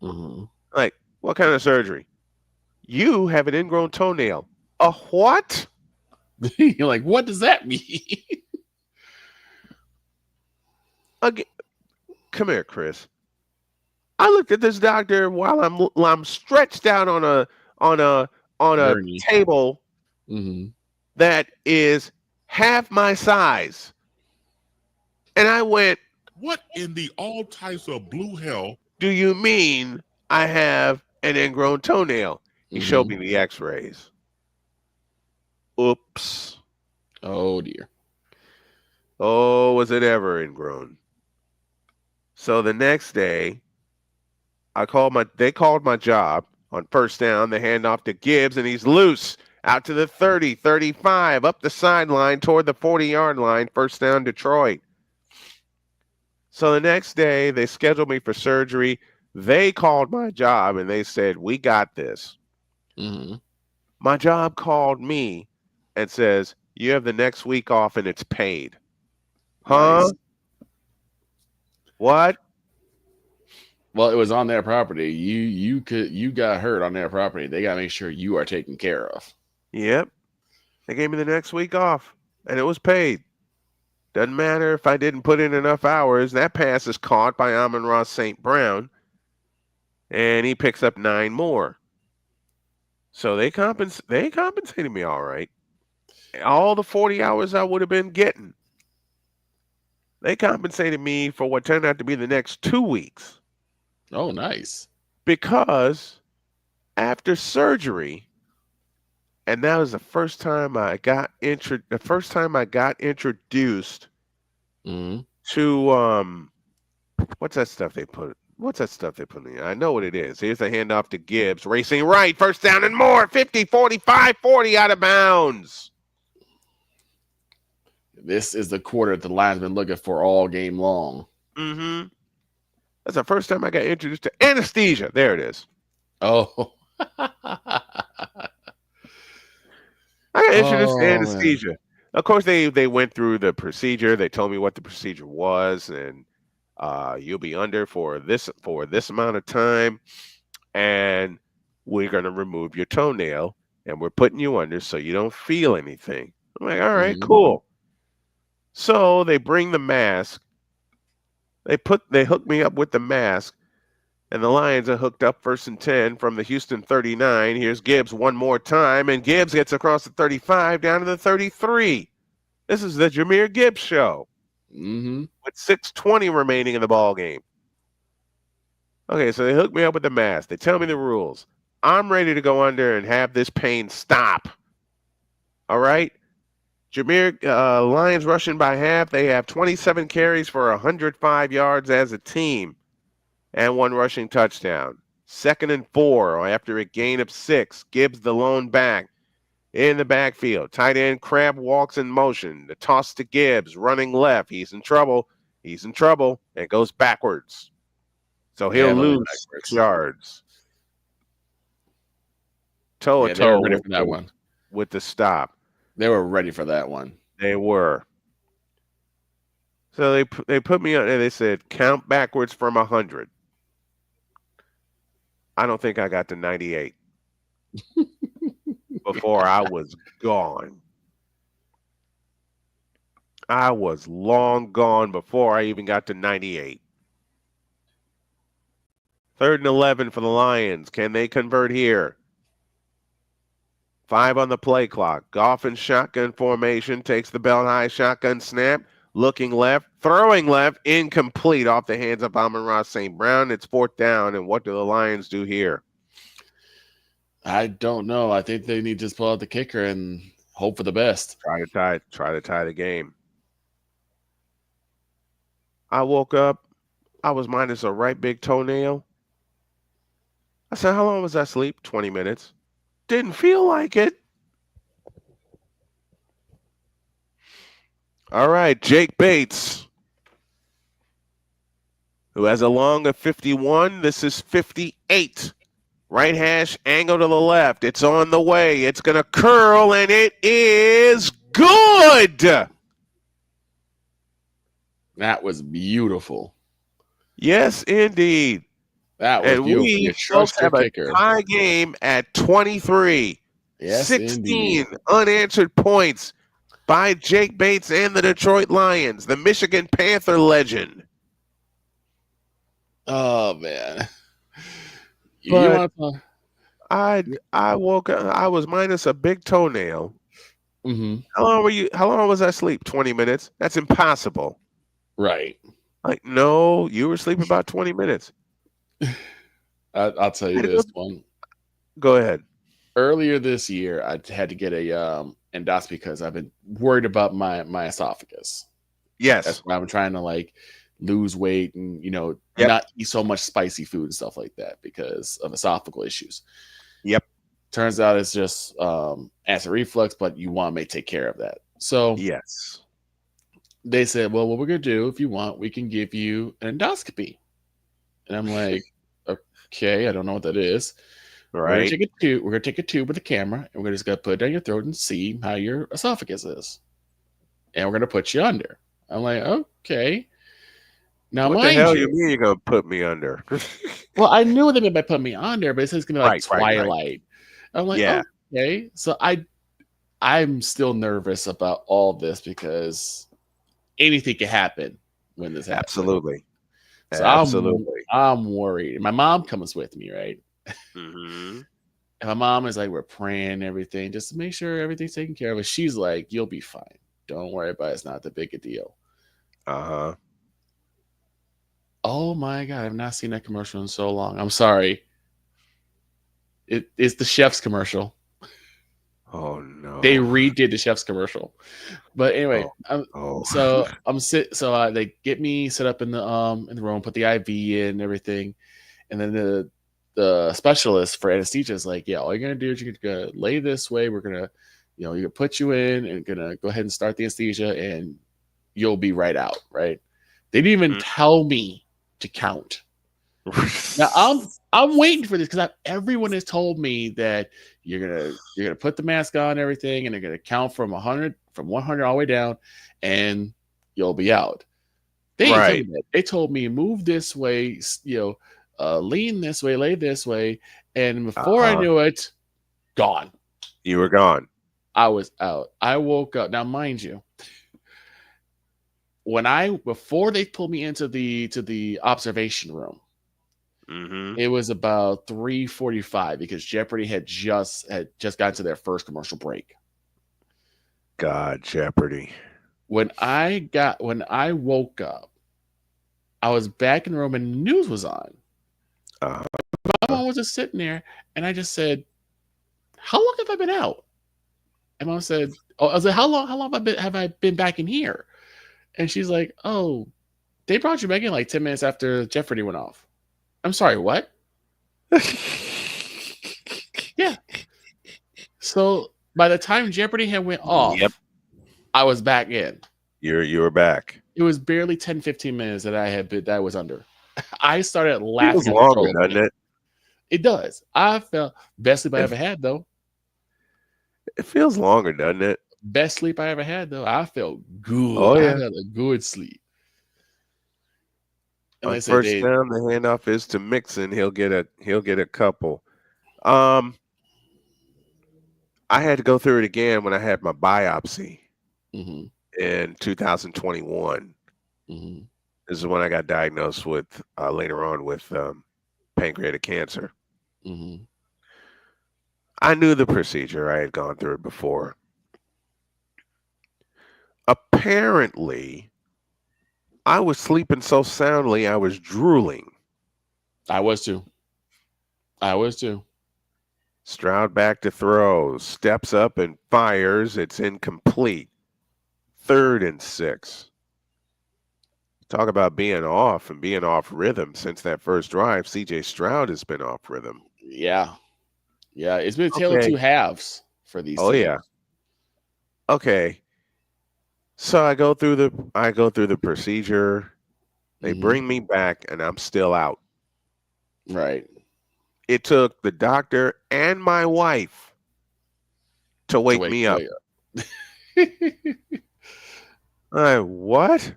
Like, what kind of surgery? You have an ingrown toenail. A what? You're like, what does that mean? Again, come here, Chris. I looked at this doctor while I'm stretched out on a table that is half my size, and I went, what in the all types of blue hell do you mean I have an ingrown toenail? He showed me the x-rays. Oops. Oh, dear. Oh, was it ever ingrown? So the next day, they called my job on first down. They hand off to Gibbs, and he's loose out to the 30, 35, up the sideline toward the 40-yard line, first down Detroit. So the next day, they scheduled me for surgery. They called my job, and they said, we got this. My job called me and says, you have the next week off and it's paid. Huh? Nice. What? Well, it was on their property. You got hurt on their property. They got to make sure you are taken care of. Yep. They gave me the next week off, and it was paid. Doesn't matter if I didn't put in enough hours. That pass is caught by Amon-Ra St. Brown, and he picks up 9 more. So they compensated me all right. All the 40 hours I would have been getting. They compensated me for what turned out to be the next 2 weeks. Oh, nice. Because after surgery, and that was the first time I got introduced to what's that stuff they put in? I know what it is. Here's the handoff to Gibbs, racing right, first down and more, 50, 45, 40 out of bounds. This is the quarter the Lions been looking for all game long. Mm-hmm. That's the first time I got introduced to anesthesia. There it is. Oh. I got introduced to anesthesia. Man. Of course, they went through the procedure. They told me what the procedure was, and you'll be under for this amount of time, and we're going to remove your toenail, and we're putting you under so you don't feel anything. I'm like, all right, cool. So they bring the mask. They hook me up with the mask, and the Lions are hooked up 1st and 10 from the Houston 39. Here's Gibbs one more time, and Gibbs gets across the 35 down to the 33. This is the Jahmyr Gibbs show with 6:20 remaining in the ball game. Okay, so they hook me up with the mask. They tell me the rules. I'm ready to go under and have this pain stop. All right? Jahmyr, Lions rushing by half. They have 27 carries for 105 yards as a team and 1 rushing touchdown. 2nd and 4 after a gain of 6. Gibbs the lone back in the backfield. Tight end Crab walks in motion. The toss to Gibbs, running left. He's in trouble, and goes backwards. So he'll lose 6 yards. Toe-to-toe ready for that one. With the stop. They were ready for that one. They were. So they put me on, and they said, count backwards from 100. I don't think I got to 98 before I was gone. I was long gone before I even got to 98. 3rd and 11 for the Lions. Can they convert here? 5 on the play clock. Goff in shotgun formation, takes the belt high shotgun snap, looking left, throwing left, incomplete off the hands of Amon-Ra St. Brown. It's 4th down, and what do the Lions do here? I don't know. I think they need to just pull out the kicker and hope for the best. Try to tie the game. I woke up. I was minus a right big toenail. I said, how long was I asleep? 20 minutes. Didn't feel like it. All right, Jake Bates, who has a long of 51. This is 58. Right hash, angle to the left. It's on the way. It's going to curl, and it is good. That was beautiful. Yes, indeed. That was beautiful. We folks have a tie game at 23. Yes, 16 indeed. Unanswered points by Jake Bates and the Detroit Lions, the Michigan Panther legend. Oh, man. I woke up. I was minus a big toenail. How long was I asleep? 20 minutes. That's impossible. Right. Like, no, you were asleep about 20 minutes. I'll tell you this one. Go ahead. Earlier this year, I had to get a endoscopy because I've been worried about my esophagus. Yes. That's why I'm trying to lose weight and, not eat so much spicy food and stuff like that because of esophageal issues. Yep. Turns out it's just acid reflux, but you want to take care of that. So yes, they said, well, what we're going to do, if you want, we can give you an endoscopy. And I'm like, okay, I don't know what that is. Right. We're gonna take a tube with a camera, and we're just gonna put it down your throat and see how your esophagus is, and we're gonna put you under. I'm like, okay. Now, what the hell you mean you're gonna put me under? Well, I knew what they meant by put me under, but it says it's gonna be like Twilight. Right. I'm like, okay. So I'm still nervous about all this because anything can happen when this happens. Absolutely. So I'm worried. My mom comes with me, right? Mm-hmm. And my mom is like, we're praying and everything just to make sure everything's taken care of. And she's like, you'll be fine. Don't worry about it. It's not that big a deal. Uh-huh. Oh my God, I've not seen that commercial in so long. I'm sorry. It's the Chef's commercial. Oh no. They redid the Chef's commercial. But anyway, so they get me set up in the room, put the IV in and everything. And then the specialist for anesthesia is like, yeah, all you're gonna do is you're gonna lay this way. We're gonna, you're gonna put you in and gonna go ahead and start the anesthesia and you'll be right out, right? They didn't even tell me to count. Now I'm waiting for this because everyone has told me that you're gonna put the mask on and everything, and they're gonna count from 100 all the way down, and you'll be out. They didn't tell me that. They told me move this way, lean this way, lay this way, and before I knew it, gone. You were gone. I was out. I woke up. Now, mind you, before they pulled me into the observation room, it was about 3:45 because Jeopardy had just gotten to their first commercial break. God, Jeopardy. When I woke up, I was back in the room and the news was on. My mom was just sitting there, and I just said, "How long have I been out?" And Mom said, "Oh," I was like, "How long have I been back in here?" And she's like, "Oh, they brought you back in like 10 minutes after Jeopardy went off." I'm sorry, what? Yeah. So by the time Jeopardy had went off, I was back in. You were back. It was barely 10, 15 minutes that I was under. I started laughing. It feels longer, doesn't it? It does. I felt best sleep I ever had, though. It feels longer, doesn't it? Best sleep I ever had, though. I felt good. Oh, yeah. I had a good sleep. And on first down, the handoff is to Mixon. He'll get a couple. I had to go through it again when I had my biopsy in 2021. This is when I got diagnosed with later on with pancreatic cancer. I knew the procedure. I had gone through it before. Apparently, I was sleeping so soundly, I was drooling. I was too. Stroud back to throw. Steps up and fires. It's incomplete. 3rd and 6. Talk about being off and being off rhythm since that first drive. CJ Stroud has been off rhythm. Yeah. It's been a tale of two halves for these teams. Yeah. Okay. So I go through the procedure. They bring me back, and I'm still out. Right. It took the doctor and my wife to wake me up. What?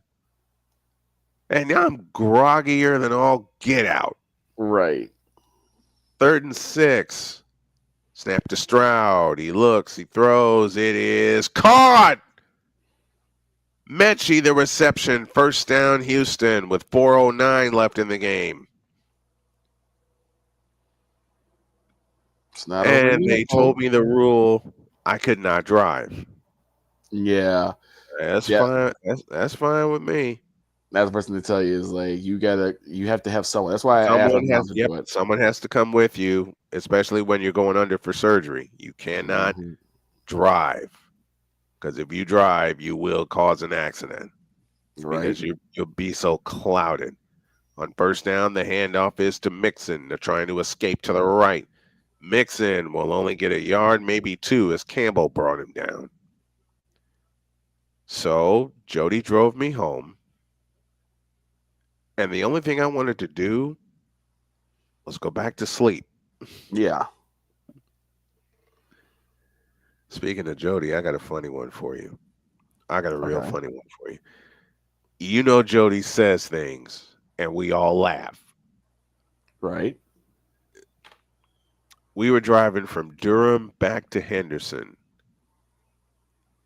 And now I'm groggier than all get out. Right. 3rd and 6. Snap to Stroud. He looks. He throws. It is caught. Mechie, the reception. First down, Houston, with 4:09 left in the game. It's not and they told me the rule: I could not drive. Yeah, that's fine. That's fine with me. That's the person to tell you is like you have to have someone. That's why someone has to come with you, especially when you're going under for surgery. You cannot drive. Because if you drive, you will cause an accident. Right. Because you'll be so clouded. On first down, the handoff is to Mixon. They're trying to escape to the right. Mixon will only get a yard, maybe 2, as Campbell brought him down. So Jody drove me home. And the only thing I wanted to do was go back to sleep. Yeah. Speaking of Jody, I got a funny one for you. I got a real funny one for you. You know, Jody says things, and we all laugh. Right. We were driving from Durham back to Henderson,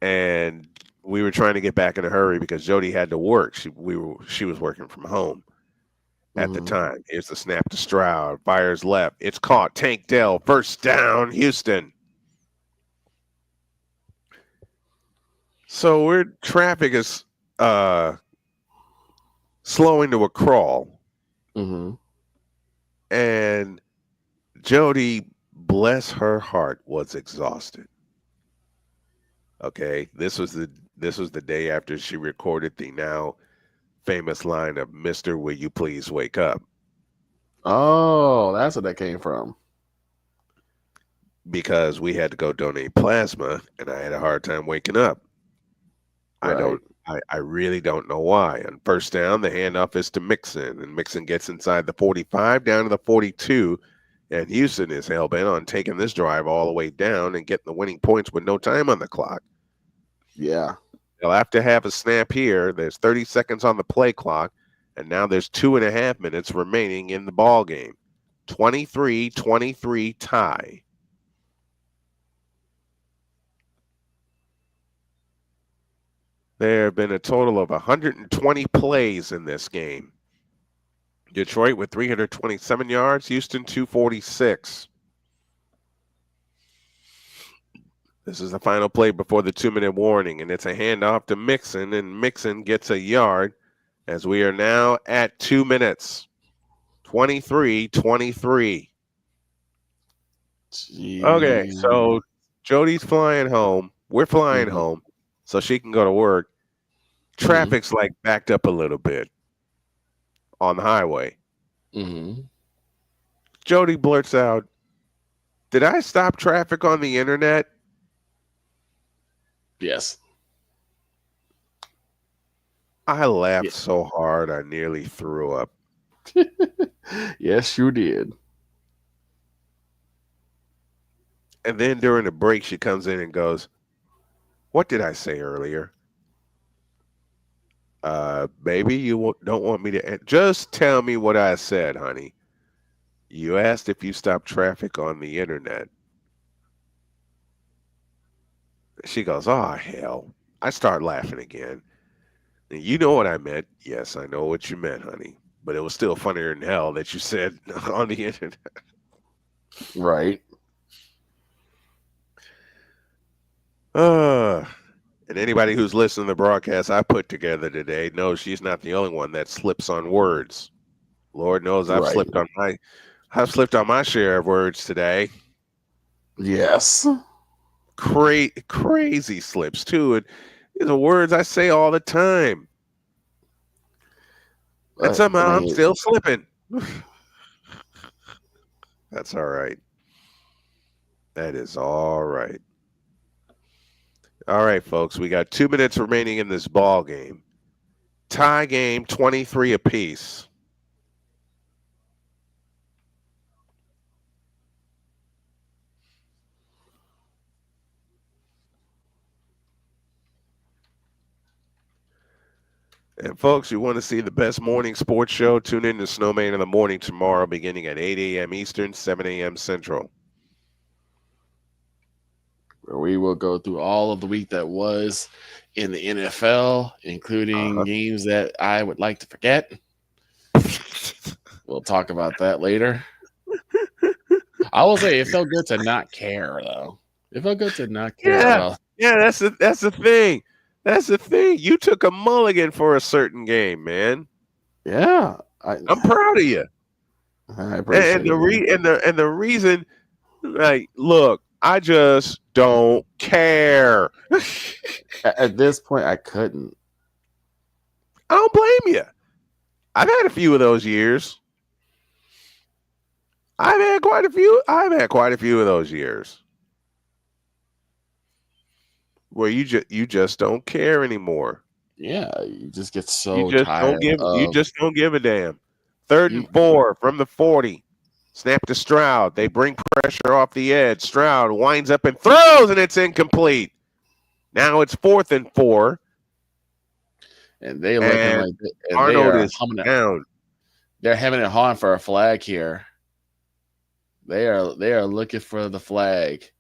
and we were trying to get back in a hurry because Jody had to work. She was working from home at the time. Here's the snap to Stroud, fires left. It's caught. Tank Dell, first down, Houston. So traffic is slowing to a crawl. And Jody, bless her heart, was exhausted. Okay, this was the day after she recorded the now famous line of "Mister, will you please wake up?" Oh, that's where that came from. Because we had to go donate plasma, and I had a hard time waking up. Right. I really don't know why. On first down, the handoff is to Mixon, and Mixon gets inside the 45 down to the 42, and Houston is hell-bent on taking this drive all the way down and getting the winning points with no time on the clock. Yeah. They'll have to have a snap here. There's 30 seconds on the play clock, and now there's 2.5 minutes remaining in the ball game. 23-23 tie. There have been a total of 120 plays in this game. Detroit with 327 yards, Houston 246. This is the final play before the 2-minute warning, and it's a handoff to Mixon, and Mixon gets a yard as we are now at 2 minutes. 23-23. Okay, so Jody's flying home. We're flying home so she can go to work. Traffic's like backed up a little bit on the highway. Jody blurts out, "Did I stop traffic on the internet?" Yes. I laughed so hard I nearly threw up. Yes, you did. And then during the break, she comes in and goes, "What did I say earlier?" Baby, you don't want me to... Just tell me what I said, honey. You asked if you stopped traffic on the internet. She goes, "Oh, hell." I start laughing again. You know what I meant. Yes, I know what you meant, honey. But it was still funnier than hell that you said on the internet. Right. And anybody who's listening to the broadcast I put together today knows she's not the only one that slips on words. Lord knows I've slipped on my share of words today. Yes. Crazy slips too. These are words I say all the time. And somehow I'm still slipping. That's all right. That is all right. All right, folks. We got 2 minutes remaining in this ball game. Tie game, 23 apiece. And folks, you want to see the best morning sports show? Tune in to Snowman in the Morning tomorrow, beginning at 8 a.m. Eastern, 7 a.m. Central. Where we will go through all of the week that was in the NFL, including games that I would like to forget. We'll talk about that later. I will say it felt good to not care, though. It felt good to not care. Yeah, that's the thing. That's the thing. You took a mulligan for a certain game, man. Yeah, I'm proud of you. I appreciate it. And the reason, like, look, I just don't care. At this point, I couldn't. I don't blame you. I've had a few of those years. I've had quite a few of those years where you just don't care anymore. Yeah, you just get so you just tired. You just don't give a damn. 3rd and 4 from the 40. Snap to Stroud. They bring pressure off the edge. Stroud winds up and throws, and it's incomplete. Now it's 4th and 4. And they looking like Arnold is down. They're having it hard for a flag here. They are looking for the flag.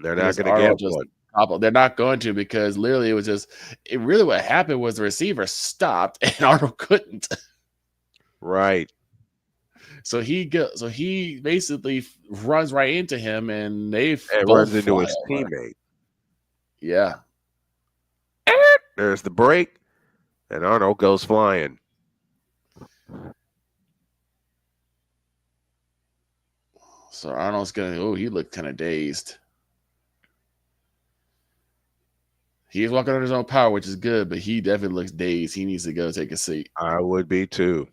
They're not going to get one. They're not going to, because literally what happened was the receiver stopped and Arnold couldn't. Right. So he basically runs right into him, and runs into his teammate. Yeah. There's the break, and Arnold goes flying. So Arnold's he looked kind of dazed. He's walking on his own power, which is good, but he definitely looks dazed. He needs to go take a seat. I would be too.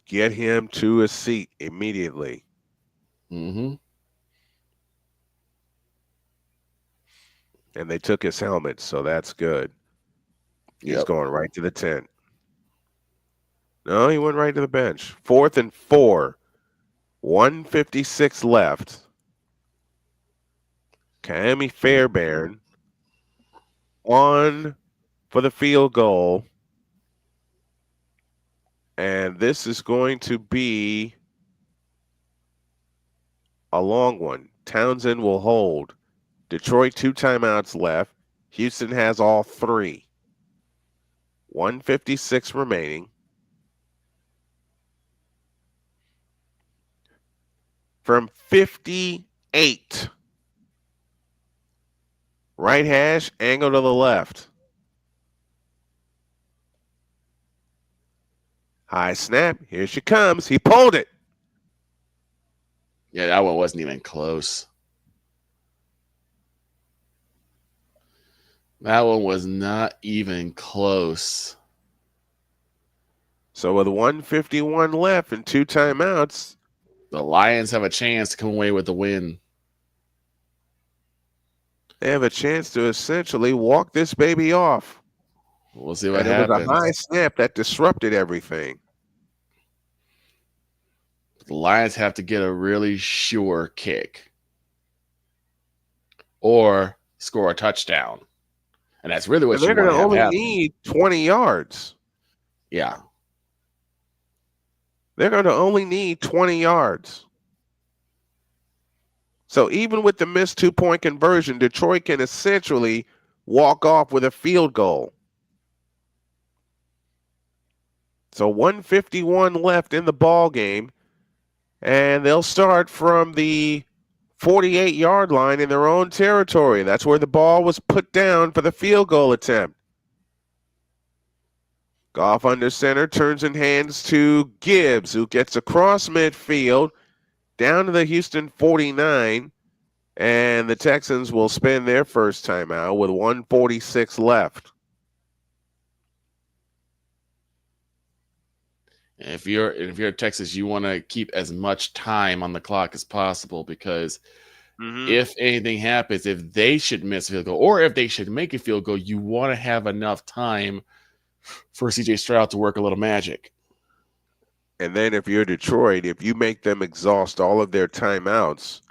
Get him to a seat immediately. Mm-hmm. And they took his helmet, so that's good. He's going right to the tent. No, he went right to the bench. 4th and 4. 1:56 left. Kaimi Fairbairn on for the field goal. And this is going to be a long one. Townsend will hold. Detroit 2 timeouts left. Houston has all 3. 1:56 remaining. From 58. Right hash, angle to the left. High snap. Here she comes. He pulled it. Yeah, that one wasn't even close. That one was not even close. So with 1:51 left and 2 timeouts, the Lions have a chance to come away with the win. They have a chance to essentially walk this baby off. We'll see what happens. It was a high snap that disrupted everything. The Lions have to get a really sure kick or score a touchdown. And that's really what they're going to only need 20 yards. Yeah. They're going to only need 20 yards. So even with the missed 2-point conversion, Detroit can essentially walk off with a field goal. So 1:51 left in the ball game, and they'll start from the 48-yard line in their own territory. That's where the ball was put down for the field goal attempt. Goff under center, turns and hands to Gibbs, who gets across midfield down to the Houston 49, and the Texans will spend their first timeout with 1:46 left. If you're Texas, you want to keep as much time on the clock as possible, because if anything happens, if they should miss a field goal or if they should make a field goal, you want to have enough time for CJ Stroud to work a little magic. And then if you're Detroit, if you make them exhaust all of their timeouts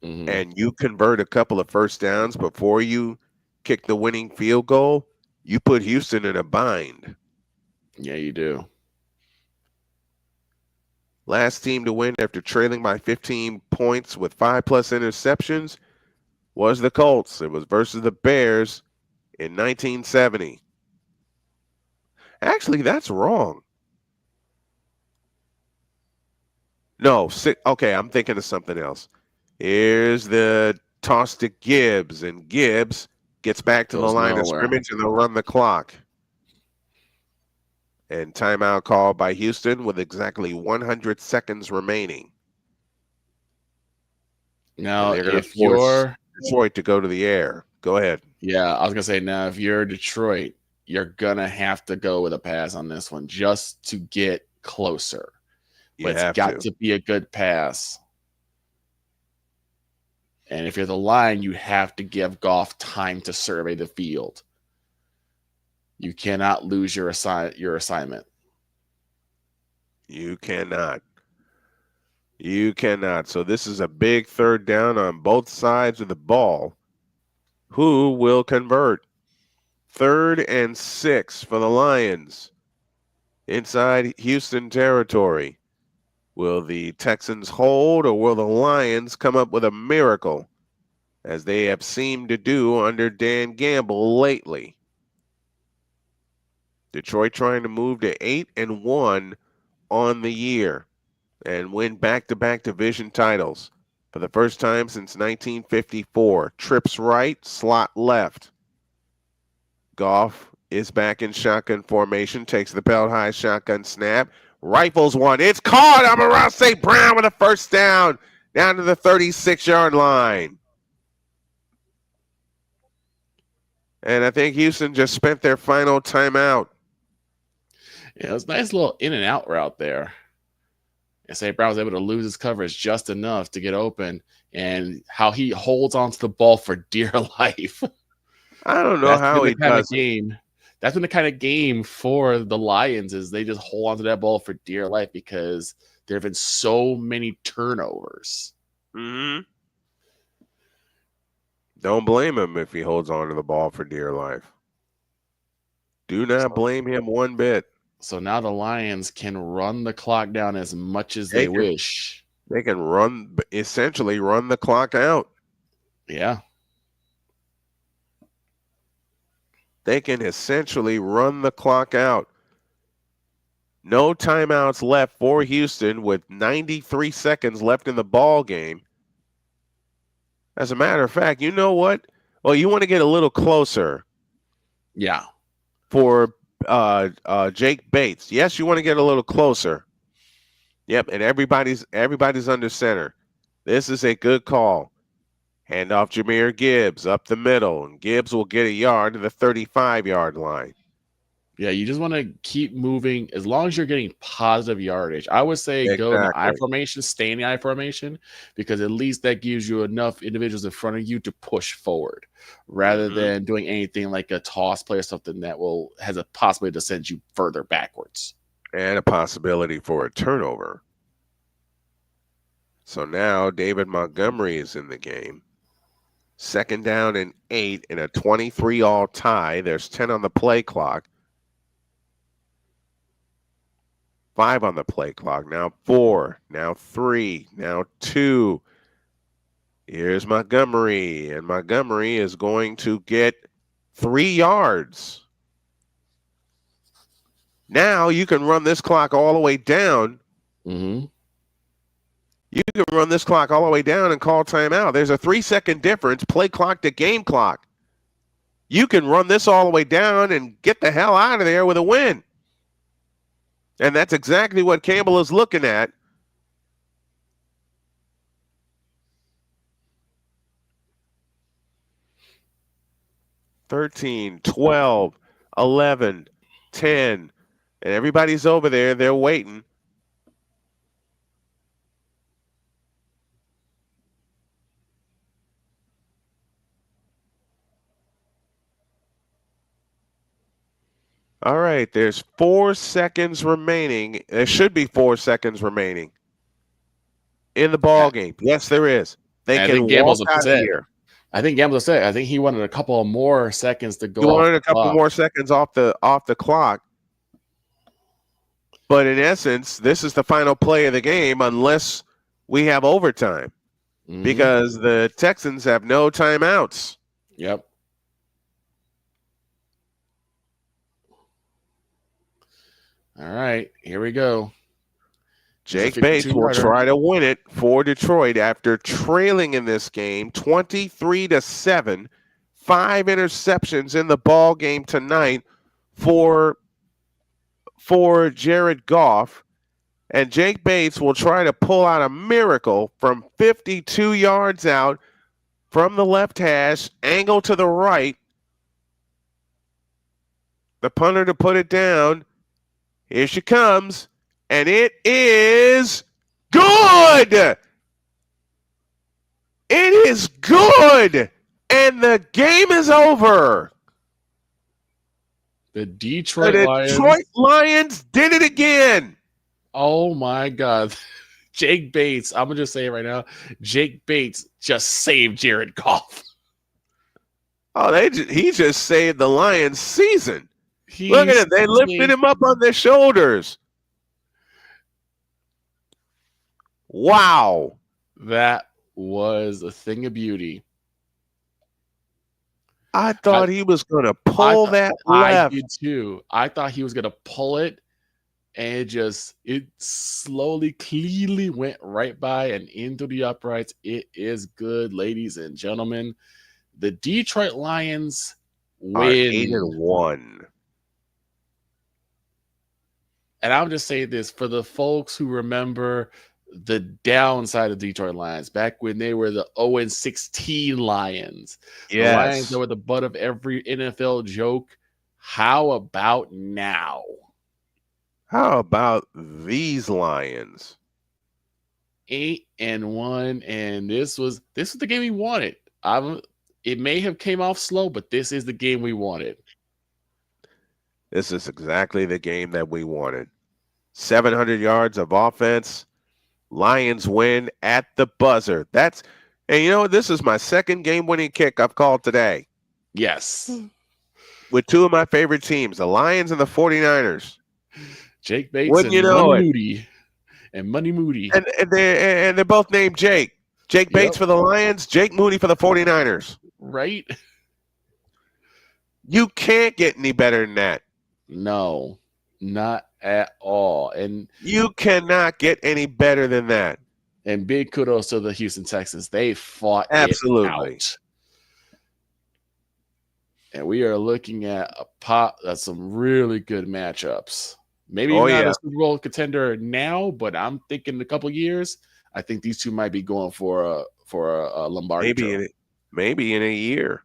and you convert a couple of first downs before you kick the winning field goal, you put Houston in a bind. Yeah, you do. Last team to win after trailing by 15 points with 5+ interceptions was the Colts. It was versus the Bears in 1970. Actually, that's wrong. No, okay, I'm thinking of something else. Here's the toss to Gibbs, and Gibbs gets back to the line of scrimmage, and they'll run the clock. And timeout called by Houston with exactly 100 seconds remaining. Now, they're going to force Detroit to go to the air. Go ahead. Yeah, I was going to say, now, if you're Detroit, you're going to have to go with a pass on this one just to get closer. But it's got to be a good pass. And if you're the line, you have to give Goff time to survey the field. You cannot lose your assignment. You cannot. You cannot. So this is a big third down on both sides of the ball. Who will convert? 3rd and 6 for the Lions inside Houston territory. Will the Texans hold, or will the Lions come up with a miracle, as they have seemed to do under Dan Gamble lately? Detroit trying to move to 8-1 on the year and win back-to-back division titles for the first time since 1954. Trips right, slot left. Goff is back in shotgun formation, takes the belt high shotgun snap, rifles one. It's caught. Amon-Ra St. Brown with a first down to the 36-yard line. And I think Houston just spent their final timeout. Yeah, it was a nice little in and out route there. And St. Brown was able to lose his coverage just enough to get open, and how he holds onto the ball for dear life. I don't know how he does. That's been the kind of game for the Lions, is they just hold onto that ball for dear life because there have been so many turnovers. Mm-hmm. Don't blame him if he holds on to the ball for dear life. Do not blame him one bit. So now the Lions can run the clock down as much as they wish. They can essentially run the clock out. Yeah. They can essentially run the clock out. No timeouts left for Houston with 93 seconds left in the ball game. As a matter of fact, you know what? Well, you want to get a little closer. Yeah. For Jake Bates. Yes, you want to get a little closer. Yep, and everybody's under center. This is a good call. Hand off Jahmyr Gibbs up the middle, and Gibbs will get a yard to the 35-yard line. Yeah, you just want to keep moving as long as you're getting positive yardage. I would say go in the I formation, stay in the I formation, because at least that gives you enough individuals in front of you to push forward, rather than doing anything like a toss play or something that has a possibility to send you further backwards. And a possibility for a turnover. So now David Montgomery is in the game. 2nd down and 8 in a 23-all tie. There's 10 on the play clock. 5 on the play clock. Now 4. Now 3. Now 2. Here's Montgomery. And Montgomery is going to get 3 yards. Now you can run this clock all the way down. Mm-hmm. You can run this clock all the way down and call timeout. There's a 3-second difference, play clock to game clock. You can run this all the way down and get the hell out of there with a win. And that's exactly what Campbell is looking at. $13, $12, $11, $10. And everybody's over there. They're waiting. All right, there's 4 seconds remaining. There should be 4 seconds remaining in the ball game. Yes, there is. They can walk out of here. I think Gamble said. I think he wanted a couple more seconds to go. He wanted a couple more seconds off the clock. But in essence, this is the final play of the game, unless we have overtime, because the Texans have no timeouts. Yep. All right, here we go. Jake Bates will try to win it for Detroit after trailing in this game 23-7. 5 interceptions in the ball game tonight for Jared Goff. And Jake Bates will try to pull out a miracle from 52 yards out from the left hash, angle to the right. The punter to put it down. Here she comes, and it is good. It is good, and the game is over. The Detroit Lions did it again. Oh my God. Jake Bates, I'm going to just say it right now. Jake Bates just saved Jared Goff. Oh, he just saved the Lions' season. Look at it. They lifted him up on their shoulders. Wow. That was a thing of beauty. I thought he was going to pull that left. I did too. I thought he was going to pull it, and it slowly, cleanly went right by and into the uprights. It is good, ladies and gentlemen. The Detroit Lions win. 8-1. And I'll just say this for the folks who remember the downside of Detroit Lions back when they were the 0-16 Lions. Yes. The Lions that were the butt of every NFL joke. How about now? How about these Lions? 8-1, and this was the game we wanted. It may have came off slow, but this is the game we wanted. This is exactly the game that we wanted. 700 yards of offense. Lions win at the buzzer. And you know, this is my second game-winning kick I've called today. Yes. With two of my favorite teams, the Lions and the 49ers. Jake Bates and Money Moody. And Money Moody. And they're both named Jake. Jake Bates for the Lions, Jake Moody for the 49ers. Right? You can't get any better than that. No, not at all. And you cannot get any better than that. And big kudos to the Houston Texans. They fought absolutely it out. And we are looking at some really good matchups. Maybe not a Super Bowl contender now, but I'm thinking in a couple years, I think these two might be going for a Lombardi. Maybe in a year.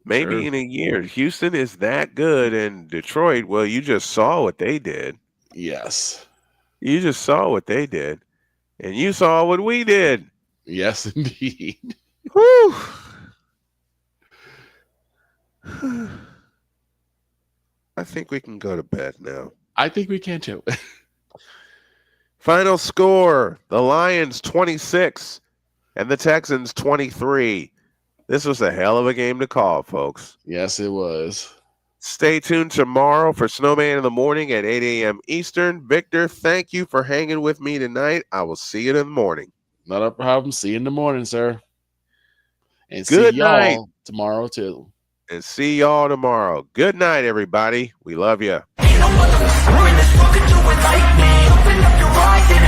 Maybe in a year. Houston is that good, and Detroit, well, you just saw what they did. Yes. You just saw what they did. And you saw what we did. Yes, indeed. Whew. I think we can go to bed now. I think we can too. Final score, the Lions 26 and the Texans 23. This was a hell of a game to call, folks. Yes, it was. Stay tuned tomorrow for Snowman in the Morning at 8 a.m. Eastern. Victor, thank you for hanging with me tonight. I will see you in the morning. Not a problem. See you in the morning, sir. And good see night. y'all tomorrow, too. And see y'all tomorrow. Good night, everybody. We love you. Ain't no other. When this fucker do it like me. Open up your eyes.